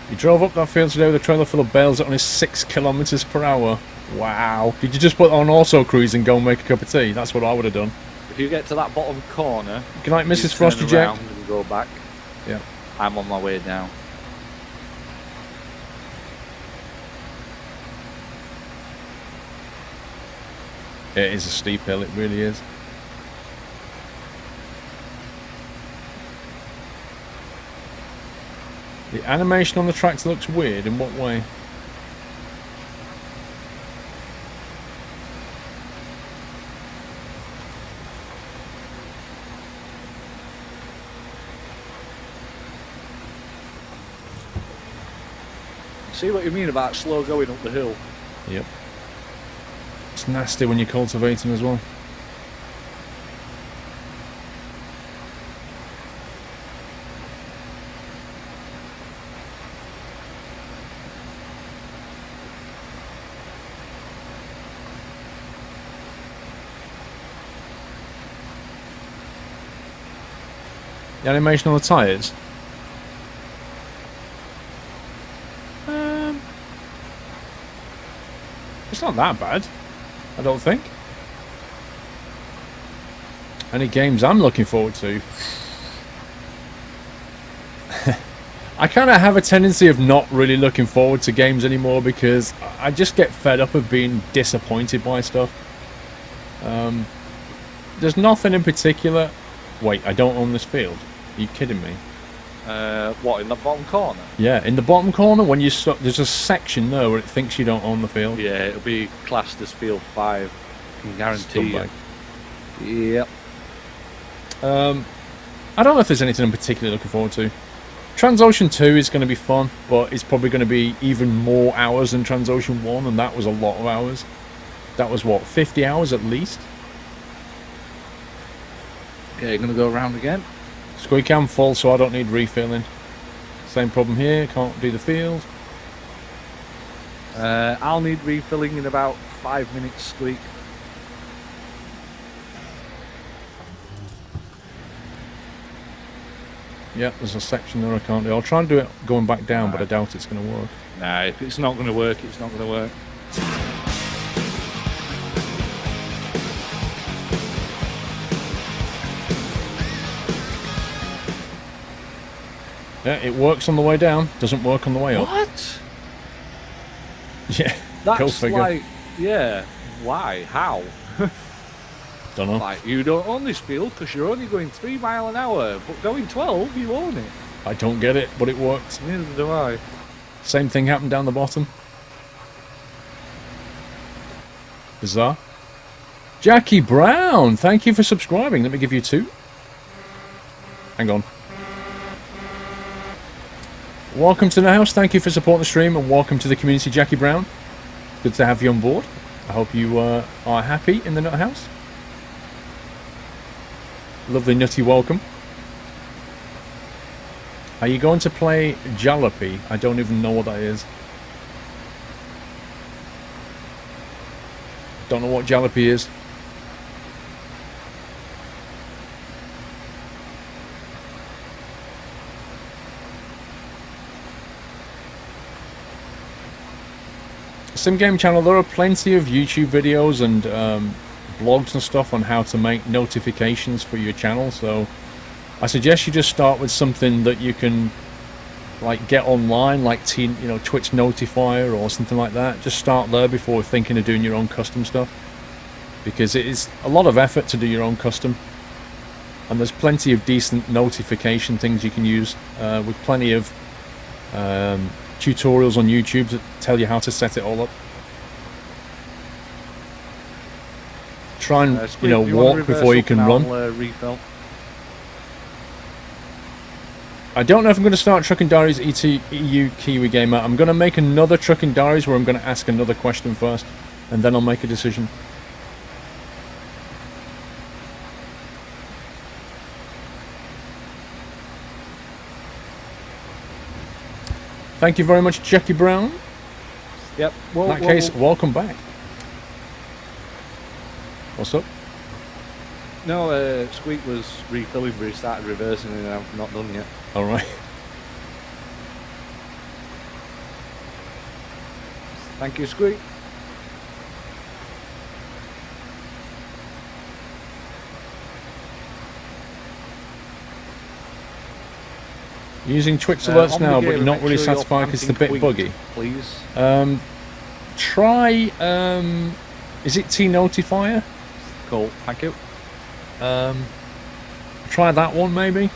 He drove up that field today with a trailer full of bales at only 6 kilometers per hour. Wow. Did you just put on auto cruise and go and make a cup of tea? That's what I would have done. If you get to that bottom corner, Good night, Mrs. you Frosty turn Jack. around and go back. Yeah. I'm on my way down. It is a steep hill, it really is. The animation on the tractor looks weird. In what way? See what you mean about slow going up the hill? Yep. It's nasty when you're cultivating as well. The animation on the tyres. It's not that bad, I don't think. Any games I'm looking forward to? I kind of have a tendency of not really looking forward to games anymore because I just get fed up of being disappointed by stuff. There's nothing in particular. Wait, I don't own this field. Are you kidding me? What, in the bottom corner? Yeah, in the bottom corner, when you there's a section there where it thinks you don't own the field. Yeah, it'll be classed as field 5. I can guarantee you. Yep. I don't know if there's anything I'm particularly looking forward to. Transocean 2 is going to be fun, but it's probably going to be even more hours than Transocean 1, and that was a lot of hours. That was, what, 50 hours at least? Yeah, you're going to go around again? Squeak am full, so I don't need refilling. Same problem here, can't do the field. I'll need refilling in about 5 minutes, Squeak. Yeah, there's a section there I can't do. I'll try and do it going back down, but I doubt it's going to work. Nah, if it's not going to work, it's not going to work. Yeah, it works on the way down, doesn't work on the way up. What? Yeah, go That's figure. like, yeah, why? How? Don't know. Like, you don't own this field because you're only going 3 miles an hour, but going 12, you own it. I don't get it, but it works. Neither do I. Same thing happened down the bottom. Bizarre. Jackie Brown, thank you for subscribing. Let me give you 2. Hang on. Welcome to the house. Thank you for supporting the stream, and welcome to the community, Jackie Brown. Good to have you on board. I hope you are happy in the nut house. Lovely nutty welcome. Are you going to play Jalopy? I don't even know what that is. Don't know what Jalopy is. Sim Game Channel, there are plenty of YouTube videos and blogs and stuff on how to make notifications for your channel, so I suggest you just start with something that you can like get online, like Twitch Notifier or something like that. Just start there before thinking of doing your own custom stuff, because it is a lot of effort to do your own custom, and there's plenty of decent notification things you can use with plenty of tutorials on YouTube that tell you how to set it all up. Try and walk before you can run. Refill. I don't know if I'm going to start Trucking Diaries EU Kiwi Gamer. I'm going to make another Trucking Diaries where I'm going to ask another question first, and then I'll make a decision. Thank you very much, Jackie Brown. Yep. In that case, welcome back. What's up? No, Squeak was refilling, but he started reversing and I'm not done yet. Alright. Thank you, Squeak. Using Twitch alerts on the now, gear, but you're not make really sure you're satisfied because it's a bit planting buggy. Please. Try, is it T-Notifier? Cool, thank you. Try that one maybe.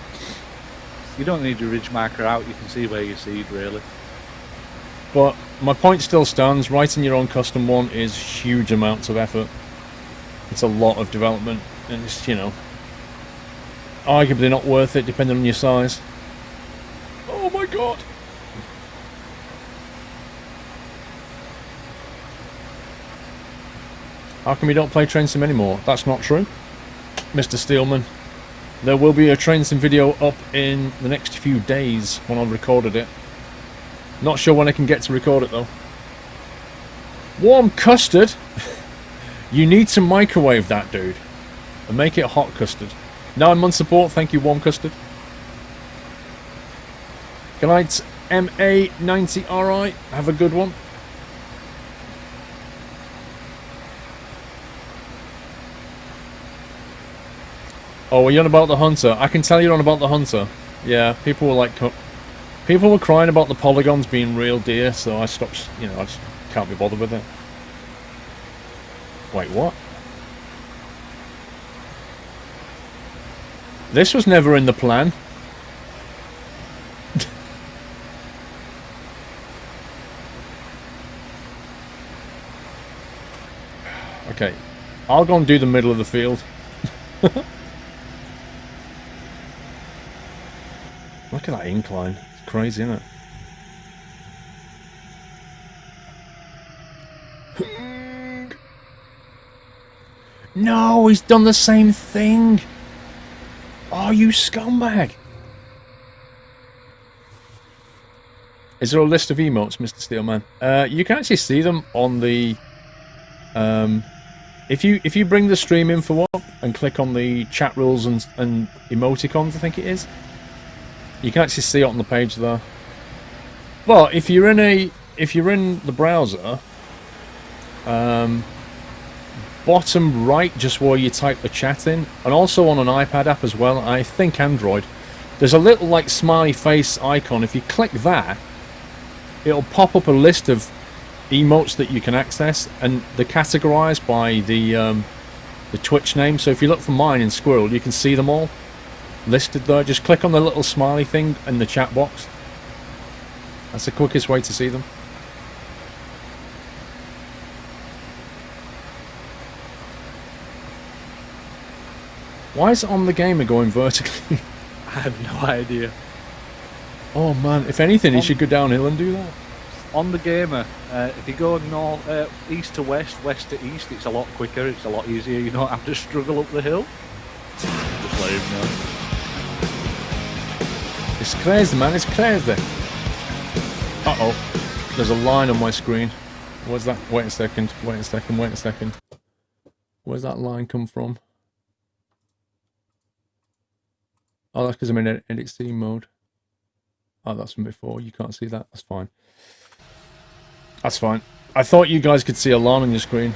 You don't need your ridge marker out. You can see where you seed really. But my point still stands. Writing your own custom one is huge amounts of effort. It's a lot of development, and it's, you know, arguably not worth it depending on your size. Oh my god! How come you don't play Train Sim anymore? That's not true, Mr. Steelman. There will be a Train Sim video up in the next few days when I've recorded it. Not sure when I can get to record it though. Warm custard? You need to microwave that, dude, and make it hot custard. 9 months support, thank you, Warm Custard. Good night, MA90RI. Have a good one. Oh, are you on about the Hunter? I can tell you're on about the Hunter. Yeah, people were like, people were crying about the polygons being real dear, so I stopped, you know, I just can't be bothered with it. Wait, what? This was never in the plan. Okay, I'll go and do the middle of the field. Look at that incline. It's crazy, isn't it? No, he's done the same thing. Oh, you scumbag. Is there a list of emotes, Mr. Steelman? You can actually see them on the... If you bring the stream info up and click on the chat rules and emoticons, I think it is, you can actually see it on the page there. But if you're in the browser, bottom right, just where you type the chat in, and also on an iPad app as well, I think Android, there's a little like smiley face icon. If you click that, it'll pop up a list of emotes that you can access, and they're categorized by the Twitch name. So if you look for mine in Squirrel, you can see them all listed there. Just click on the little smiley thing in the chat box. That's the quickest way to see them. Why is it on the gamer going vertically? I have no idea. Oh man, if anything, you should go downhill and do that. On the gamer, if you go north, east to west, west to east, it's a lot quicker, it's a lot easier, you don't have to struggle up the hill. Just let him know. It's crazy, man, it's crazy. Uh-oh, there's a line on my screen. Where's that? Wait a second, wait a second, wait a second. Where's that line come from? Oh, that's because I'm in edit scene mode. Oh, that's from before, you can't see that, that's fine. That's fine. I thought you guys could see a line on your screen.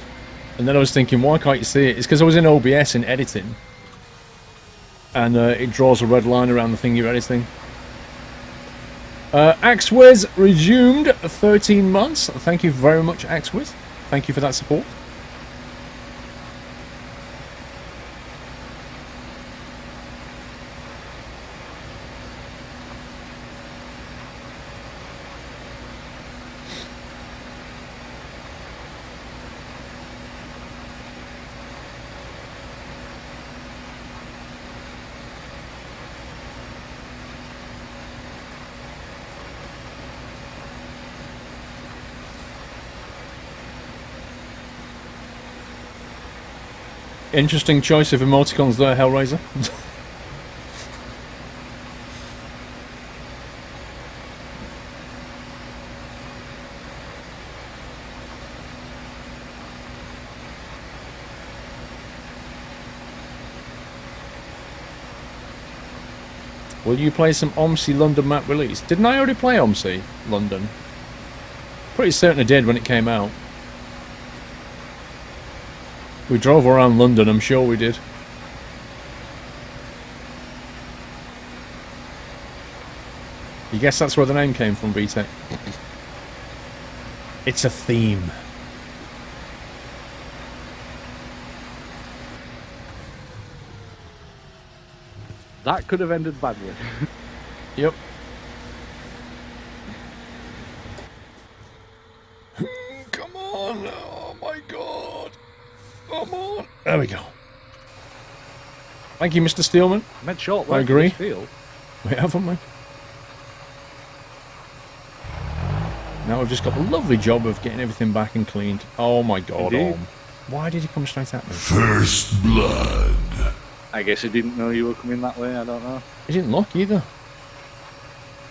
And then I was thinking, why can't you see it? It's because I was in OBS in editing. And it draws a red line around the thing you're editing. Axwiz resumed 13 months. Thank you very much, Axwiz. Thank you for that support. Interesting choice of emoticons there, Hellraiser. Will you play some OMSI London map release? Didn't I already play OMSI London? Pretty certain I did when it came out. We drove around London, I'm sure we did. You guess that's where the name came from, VTech? It's a theme. That could have ended badly. Yep. Come on. Oh my god. Come on. There we go. Thank you, Mr. Steelman. Made short I work agree. of this field. We haven't we? Now we've just got the lovely job of getting everything back and cleaned. Oh my god. Indeed. Why did he come straight at me? First blood. I guess he didn't know you were coming that way, I don't know. He didn't look either.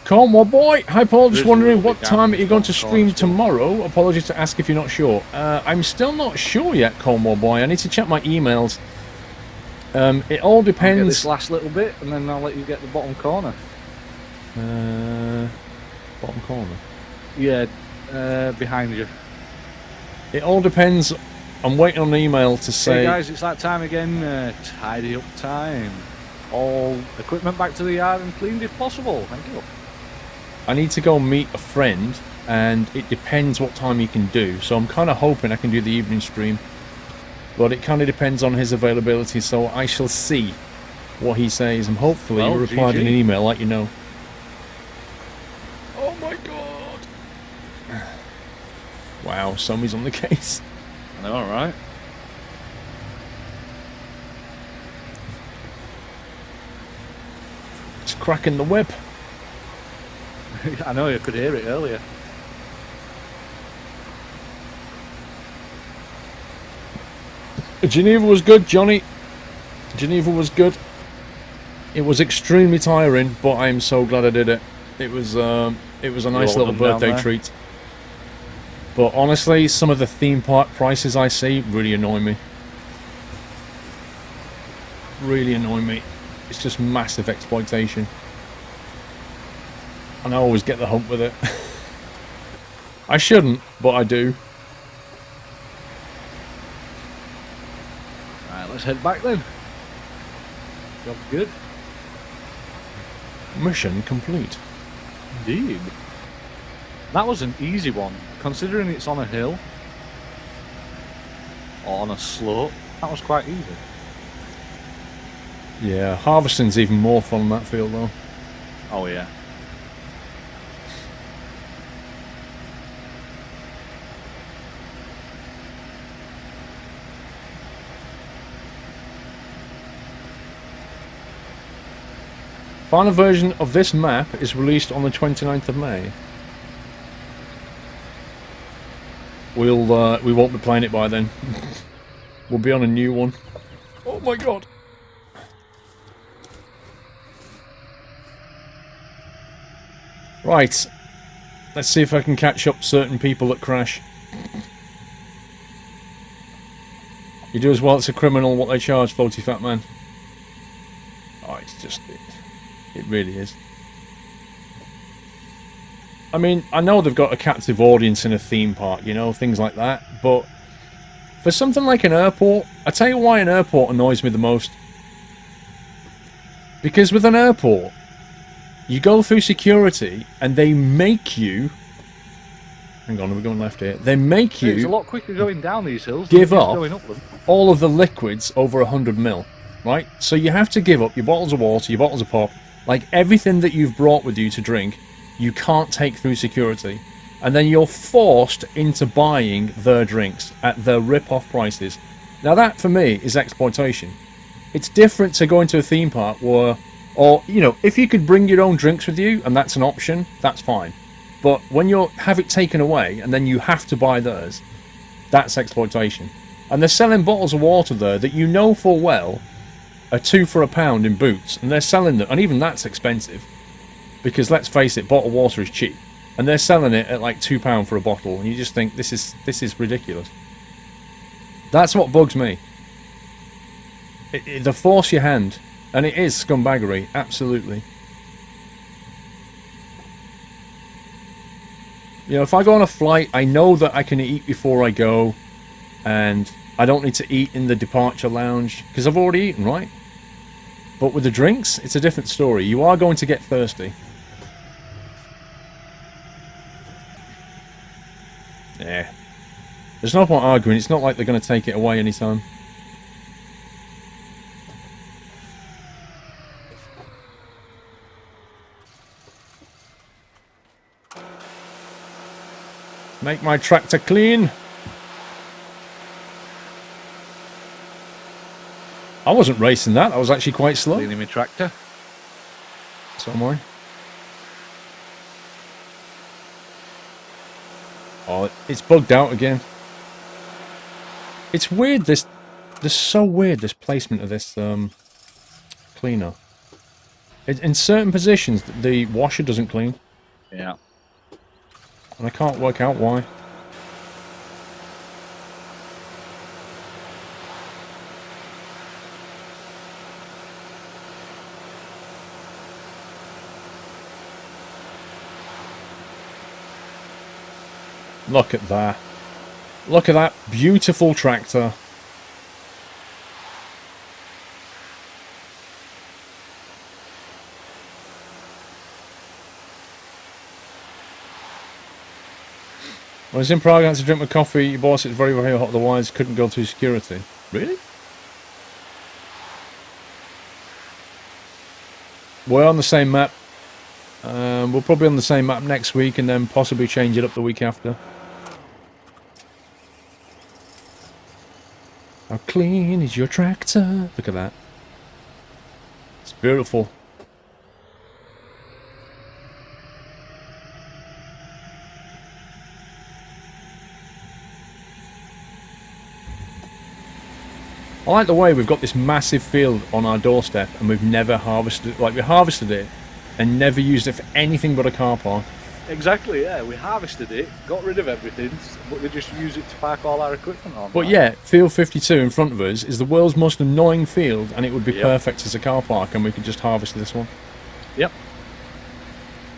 Cornwall boy! Hi Paul, just There is a wondering little what bit time down are you going to the corner stream still. tomorrow? Apologies to ask if you're not sure. I'm still not sure yet, Cornwall boy. I need to check my emails. It all I'll get depends. this last little bit, and then I'll let you get the bottom corner. Bottom corner. Yeah, behind you. It all depends. I'm waiting on an email to say. Hey guys, it's that time again. Tidy up time. All equipment back to the yard and cleaned if possible. Thank you. I need to go meet a friend, and it depends what time you can do. So I'm kind of hoping I can do the evening stream, but it kind of depends on his availability. So I shall see what he says, and hopefully Well, he replied in GG. an email, like you know. Oh my god! Wow, somebody's on the case. I know, right? It's cracking the whip. I know, you could hear it earlier. Geneva was good, Johnny. Geneva was good. It was extremely tiring, but I am so glad I did it. It was a nice all little done down birthday there? treat. But honestly, some of the theme park prices I see really annoy me. Really annoy me. It's just massive exploitation. And I always get the hump with it. I shouldn't, but I do. Right, let's head back then. Job good. Mission complete. Indeed. That was an easy one, considering it's on a hill. Or on a slope. That was quite easy. Yeah, harvesting's even more fun on that field though. Oh yeah. Final version of this map is released on the 29th of May. We won't be playing it by then. We'll be on a new one. Oh my god. Right. Let's see if I can catch up certain people that crash. You do as well, it's a criminal what they charge, Floaty Fat Man. Oh, it's just... It really is. I mean, I know they've got a captive audience in a theme park, you know, things like that, but for something like an airport, I tell you why an airport annoys me the most. Because with an airport, you go through security and they make you... Hang on, we're going left here. They make It's a you lot quicker going down these hills give than it is up going up them. all of the liquids over 100 ml, right? So you have to give up your bottles of water, your bottles of pop, like everything that you've brought with you to drink, you can't take through security. And then you're forced into buying their drinks at their rip-off prices. Now that, for me, is exploitation. It's different to going to a theme park where, or, you know, if you could bring your own drinks with you, and that's an option, that's fine. But when you have it taken away, and then you have to buy theirs, that's exploitation. And they're selling bottles of water there that you know full well are £2 for £1 in Boots, and they're selling them, and even that's expensive, because let's face it, bottled water is cheap, and they're selling it at like £2 for a bottle, and you just think this is ridiculous. That's what bugs me. They force your hand, and it is scumbaggery, absolutely. You know, if I go on a flight, I know that I can eat before I go, and I don't need to eat in the departure lounge, because I've already eaten, right? But with the drinks, it's a different story. You are going to get thirsty. Yeah. There's no point arguing. It's not like they're going to take it away anytime. Make my tractor clean. I wasn't racing that. I was actually quite slow. Cleaning my tractor. So am I. Oh, it's bugged out again. It's weird, this is so weird, this placement of this cleaner. In certain positions, the washer doesn't clean. Yeah. And I can't work out why. Look at that. Look at that beautiful tractor. When I was in Prague, I had to drink my coffee. Your boss, it's very, very hot. The wires couldn't go through security. Really? We're on the same map. We'll probably be on the same map next week and then possibly change it up the week after. How clean is your tractor? Look at that. It's beautiful. I like the way we've got this massive field on our doorstep and we've never harvested, like we harvested it and never used it for anything but a car park. Exactly, yeah. We harvested it, got rid of everything, but we just use it to park all our equipment on. But yeah, Field 52 in front of us is the world's most annoying field and it would be perfect as a car park and we could just harvest this one. Yep.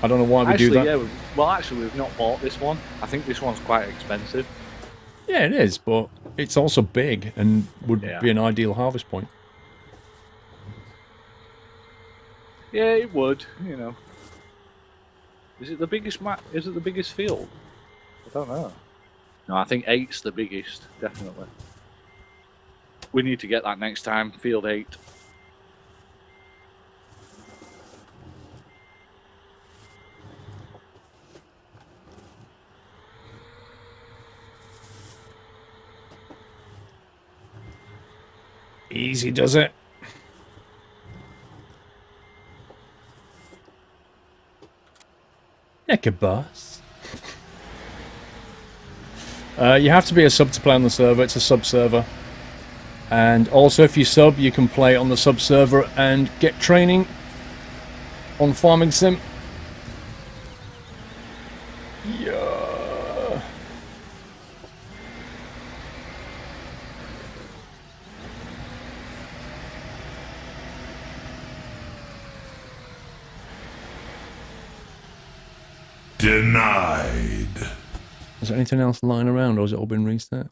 I don't know why we do that. Yeah, well, actually, we've not bought this one. I think this one's quite expensive. Yeah, it is, but it's also big and would be an ideal harvest point. Yeah, it would, you know. Is it the biggest Is it the biggest field? I don't know. No, I think 8's the biggest, definitely. We need to get that next time, field 8. Easy does it. Naked boss. You have to be a sub to play on the server. It's a sub server. And also if you sub, you can play on the sub server and get training on Farming Sim. Yeah. Denied. Is there anything else lying around or has it all been reset?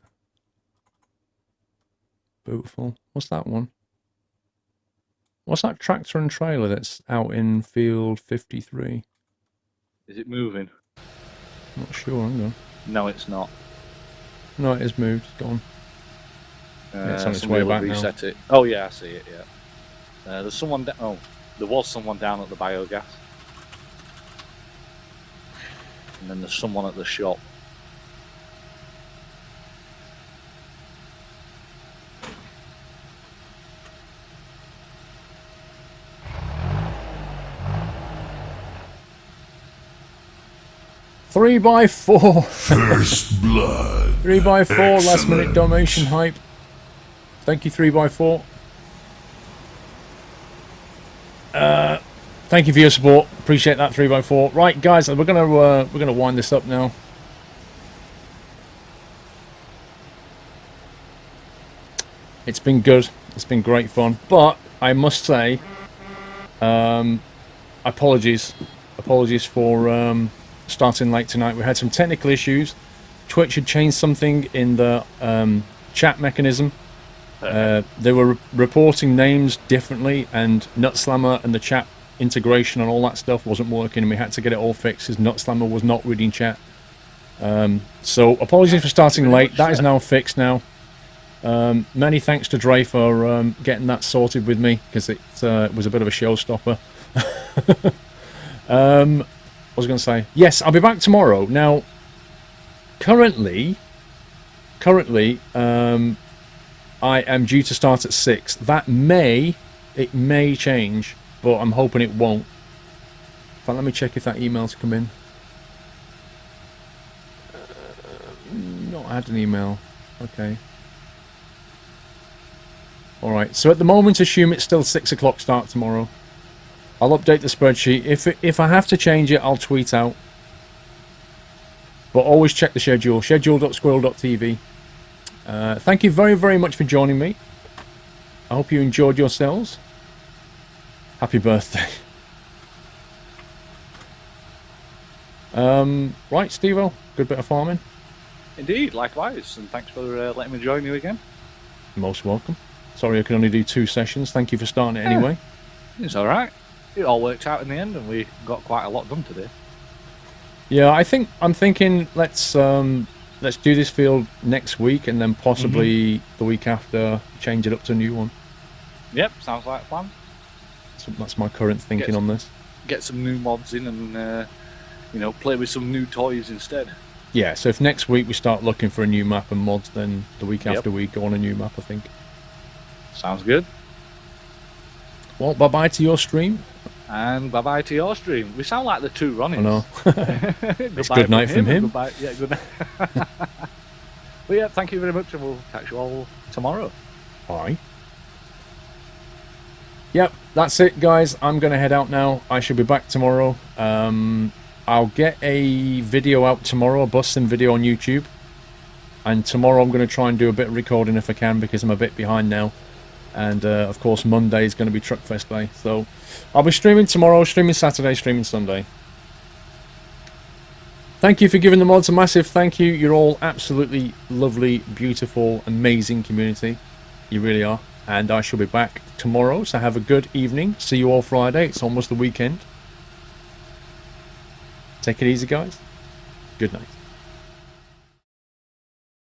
Beautiful. What's that one? What's that tractor and trailer that's out in field 53? Is it moving? Not sure, hang on. No, it's not. No, it is moved, it's gone. Yeah, it's on its way Somebody will back now. reset it. Oh yeah, I see it, yeah. There's someone there was someone down at the biogas. And then there's someone at the shop. Three by 4. First blood. 3 by 4. Last minute Excellent. donation hype. Thank you, 3 by 4. Thank you for your support. Appreciate that, 3 by 4. Right, guys, we're gonna wind this up now. It's been good. It's been great fun. But I must say, apologies for starting late tonight. We had some technical issues. Twitch had changed something in the chat mechanism. They were reporting names differently, and Nutslammer and the chat integration and all that stuff wasn't working, and we had to get it all fixed because Nutslammer was not reading chat. So apologies for starting late. That is now fixed now. Many thanks to Dre for getting that sorted with me, because it was a bit of a showstopper. I was going to say, yes, I'll be back tomorrow. Now, currently, I am due to start at 6. It may change, but I'm hoping it won't. In fact, let me check if that email's come in. Not had an email. Okay. Alright, so at the moment, assume it's still 6 o'clock start tomorrow. I'll update the spreadsheet. If I have to change it, I'll tweet out. But always check the schedule. Schedule.squirrel.tv. Thank you very, very much for joining me. I hope you enjoyed yourselves. Happy birthday. Right, Steve-O. Good bit of farming. Indeed, likewise. And thanks for letting me join you again. Most welcome. Sorry I can only do 2 sessions. Thank you for starting it anyway. It's alright. It all worked out in the end and we got quite a lot done today. Yeah, I'm thinking let's do this field next week and then possibly the week after change it up to a new one. Yep, sounds like a plan. So that's my current thinking on this. Get some new mods in and play with some new toys instead. Yeah, so if next week we start looking for a new map and mods, then the week after we go on a new map, I think. Sounds good. Well, bye-bye to your stream. And bye-bye to your stream. We sound like the two Ronnies. I know. It's good night from him. Goodbye. Yeah, good night. Well, yeah, thank you very much, and we'll catch you all tomorrow. Bye. Yep, that's it, guys. I'm going to head out now. I should be back tomorrow. I'll get a video out tomorrow, a busting video on YouTube. And tomorrow I'm going to try and do a bit of recording if I can, because I'm a bit behind now. And, of course, Monday is going to be Truckfest Day. So, I'll be streaming tomorrow, streaming Saturday, streaming Sunday. Thank you for giving the mods a massive thank you. You're all absolutely lovely, beautiful, amazing community. You really are. And I shall be back tomorrow, so have a good evening. See you all Friday. It's almost the weekend. Take it easy, guys. Good night.